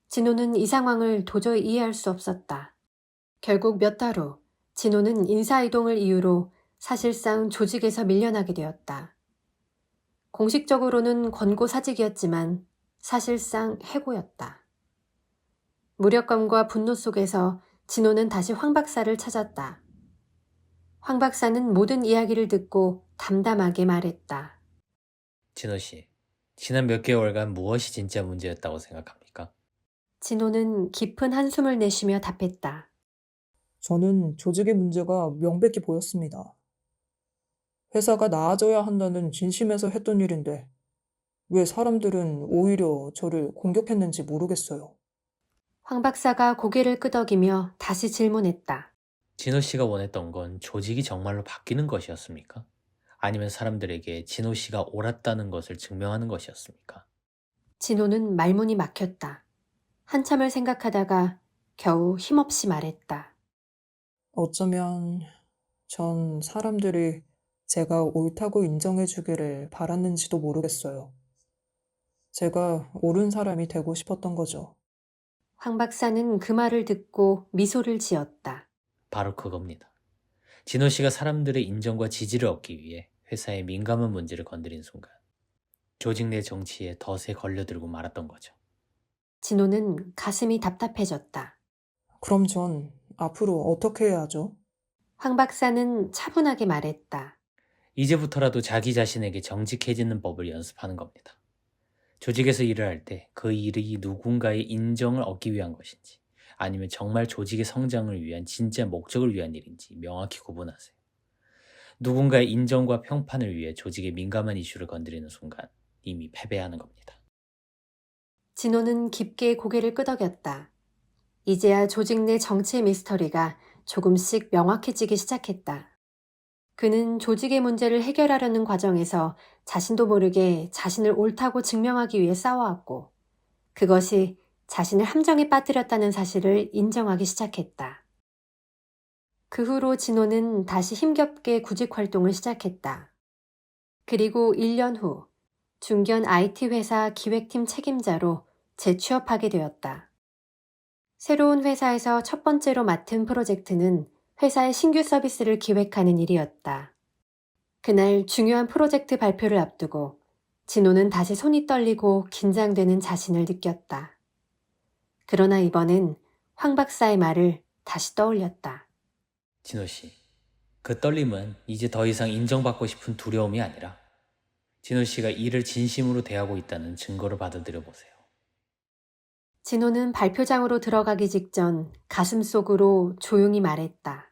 진호는 이 상황을 도저히 이해할 수 없었다. 결국 몇 달 후 진호는 인사이동을 이유로 사실상 조직에서 밀려나게 되었다. 공식적으로는 권고사직이었지만 사실상 해고였다. 무력감과 분노 속에서 진호는 다시 황 박사를 찾았다. 황 박사는 모든 이야기를 듣고 담담하게 말했다. 진호 씨, 지난 몇 개월간 무엇이 진짜 문제였다고 생각합니까? 진호는 깊은 한숨을 내쉬며 답했다. 저는 조직의 문제가 명백히 보였습니다. 회사가 나아져야 한다는 진심에서 했던 일인데 왜 사람들은 오히려 저를 공격했는지 모르겠어요. 황 박사가 고개를 끄덕이며 다시 질문했다. 진호 씨가 원했던 건 조직이 정말로 바뀌는 것이었습니까? 아니면 사람들에게 진호 씨가 옳았다는 것을 증명하는 것이었습니까? 진호는 말문이 막혔다. 한참을 생각하다가 겨우 힘없이 말했다. 어쩌면 전 사람들이 제가 옳다고 인정해주기를 바랐는지도 모르겠어요. 제가 옳은 사람이 되고 싶었던 거죠. 황 박사는 그 말을 듣고 미소를 지었다. 바로 그겁니다. 진호 씨가 사람들의 인정과 지지를 얻기 위해 회사의 민감한 문제를 건드린 순간 조직 내 정치에 덫에 걸려들고 말았던 거죠. 진호는 가슴이 답답해졌다. 그럼 전 앞으로 어떻게 해야 하죠? 황 박사는 차분하게 말했다. 이제부터라도 자기 자신에게 정직해지는 법을 연습하는 겁니다. 조직에서 일을 할 때 그 일이 누군가의 인정을 얻기 위한 것인지 아니면 정말 조직의 성장을 위한 진짜 목적을 위한 일인지 명확히 구분하세요. 누군가의 인정과 평판을 위해 조직의 민감한 이슈를 건드리는 순간 이미 패배하는 겁니다. 진호는 깊게 고개를 끄덕였다. 이제야 조직 내 정치의 미스터리가 조금씩 명확해지기 시작했다. 그는 조직의 문제를 해결하려는 과정에서 자신도 모르게 자신을 옳다고 증명하기 위해 싸워왔고 그것이 자신을 함정에 빠뜨렸다는 사실을 인정하기 시작했다. 그 후로 진호는 다시 힘겹게 구직 활동을 시작했다. 그리고 1년 후 중견 IT 회사 기획팀 책임자로 재취업하게 되었다. 새로운 회사에서 첫 번째로 맡은 프로젝트는 회사의 신규 서비스를 기획하는 일이었다. 그날 중요한 프로젝트 발표를 앞두고 진호는 다시 손이 떨리고 긴장되는 자신을 느꼈다. 그러나 이번엔 황 박사의 말을 다시 떠올렸다. 진호 씨, 그 떨림은 이제 더 이상 인정받고 싶은 두려움이 아니라 진호 씨가 일을 진심으로 대하고 있다는 증거로 받아들여 보세요. 진호는 발표장으로 들어가기 직전 가슴속으로 조용히 말했다.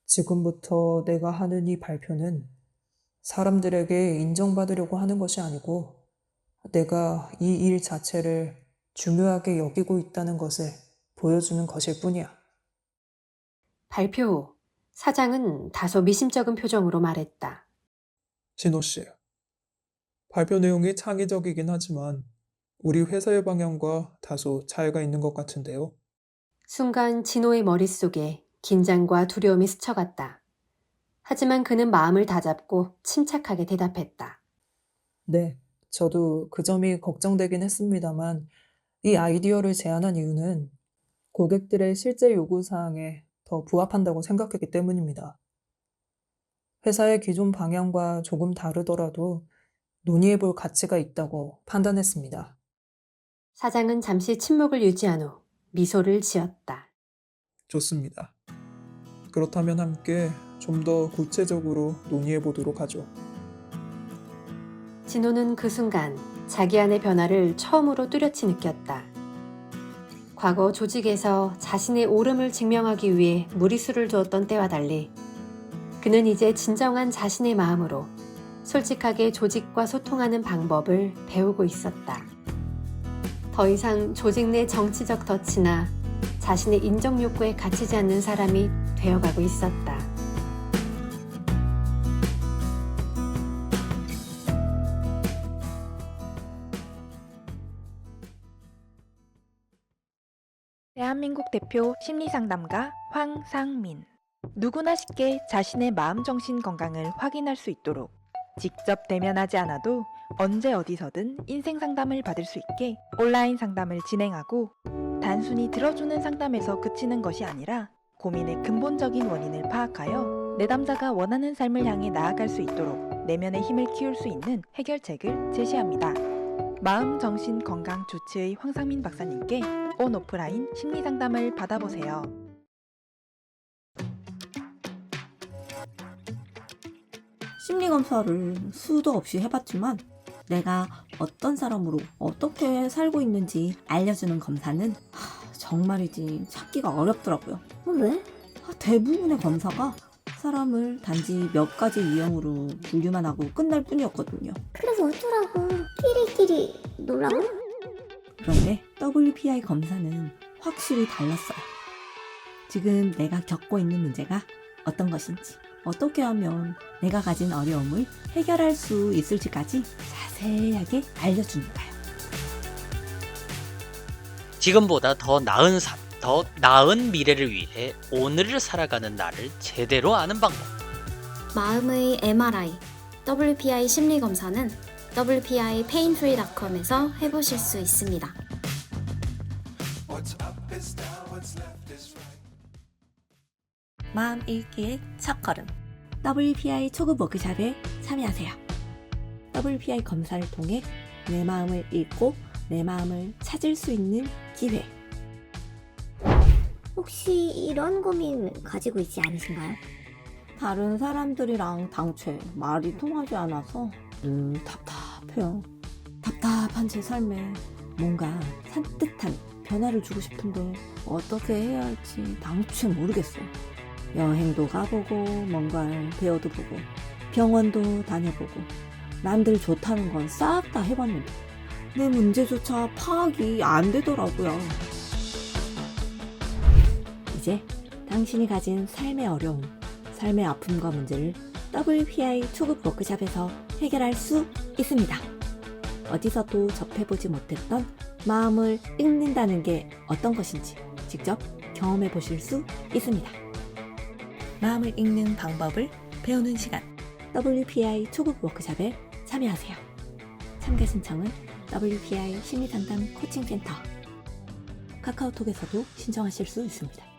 지금부터 내가 하는 이 발표는 사람들에게 인정받으려고 하는 것이 아니고 내가 이 일 자체를 중요하게 여기고 있다는 것을 보여주는 것일 뿐이야. 발표 후 사장은 다소 미심쩍은 표정으로 말했다. 진호 씨, 발표 내용이 창의적이긴 하지만 우리 회사의 방향과 다소 차이가 있는 것 같은데요. 순간 진호의 머릿속에 긴장과 두려움이 스쳐갔다. 하지만 그는 마음을 다잡고 침착하게 대답했다. 네, 저도 그 점이 걱정되긴 했습니다만 이 아이디어를 제안한 이유는 고객들의 실제 요구사항에 더 부합한다고 생각했기 때문입니다. 회사의 기존 방향과 조금 다르더라도 논의해볼 가치가 있다고 판단했습니다. 사장은 잠시 침묵을 유지한 후 미소를 지었다. 좋습니다. 그렇다면 함께 좀 더 구체적으로 논의해 보도록 하죠. 진호는 그 순간 자기 안의 변화를 처음으로 뚜렷이 느꼈다. 과거 조직에서 자신의 옳음을 증명하기 위해 무리수를 두었던 때와 달리 그는 이제 진정한 자신의 마음으로 솔직하게 조직과 소통하는 방법을 배우고 있었다. 더 이상 조직 내 정치적 덫이나 자신의 인정 욕구에 갇히지 않는 사람이 되어가고 있었다. 대한민국 대표 심리상담가 황상민. 누구나 쉽게 자신의 마음 정신 건강을 확인할 수 있도록 직접 대면하지 않아도 언제 어디서든 인생 상담을 받을 수 있게 온라인 상담을 진행하고 단순히 들어주는 상담에서 그치는 것이 아니라 고민의 근본적인 원인을 파악하여 내담자가 원하는 삶을 향해 나아갈 수 있도록 내면의 힘을 키울 수 있는 해결책을 제시합니다. 마음 정신 건강 주치의 황상민 박사님께 온 오프라인 심리 상담을 받아보세요. 심리검사를 수도 없이 해봤지만 내가 어떤 사람으로 어떻게 살고 있는지 알려주는 검사는 정말이지 찾기가 어렵더라고요. 왜? 대부분의 검사가 사람을 단지 몇 가지 유형으로 분류만 하고 끝날 뿐이었거든요. 그래서 어쩌라고 끼리끼리 놀라고? 그런데 WPI 검사는 확실히 달랐어요. 지금 내가 겪고 있는 문제가 어떤 것인지, 어떻게 하면 내가 가진 어려움을 해결할 수 있을지까지 자세하게 알려주니까요. 지금보다 더 나은 삶, 더 나은 미래를 위해 오늘을 살아가는 나를 제대로 아는 방법. 마음의 MRI, WPI 심리검사는 WPIpainfree.com에서 해보실 수 있습니다. 마음 읽기의 첫걸음, WPI 초급 워크숍에 참여하세요. WPI 검사를 통해 내 마음을 읽고 내 마음을 찾을 수 있는 기회. 혹시 이런 고민 가지고 있지 않으신가요? 다른 사람들이랑 당최 말이 통하지 않아서 답답해요. 답답한 제 삶에 뭔가 산뜻한 변화를 주고 싶은데 어떻게 해야 할지 당최 모르겠어요. 여행도 가보고 뭔가를 배워도 보고 병원도 다녀보고 남들 좋다는 건 싹 다 해봤는데 내 문제조차 파악이 안 되더라고요. 이제 당신이 가진 삶의 어려움, 삶의 아픔과 문제를 WPI 초급 워크숍에서 해결할 수 있습니다. 어디서도 접해보지 못했던 마음을 읽는다는 게 어떤 것인지 직접 경험해 보실 수 있습니다. 마음을 읽는 방법을 배우는 시간, WPI 초급 워크숍에 참여하세요. 참가 신청은 WPI 심리상담 코칭센터 카카오톡에서도 신청하실 수 있습니다.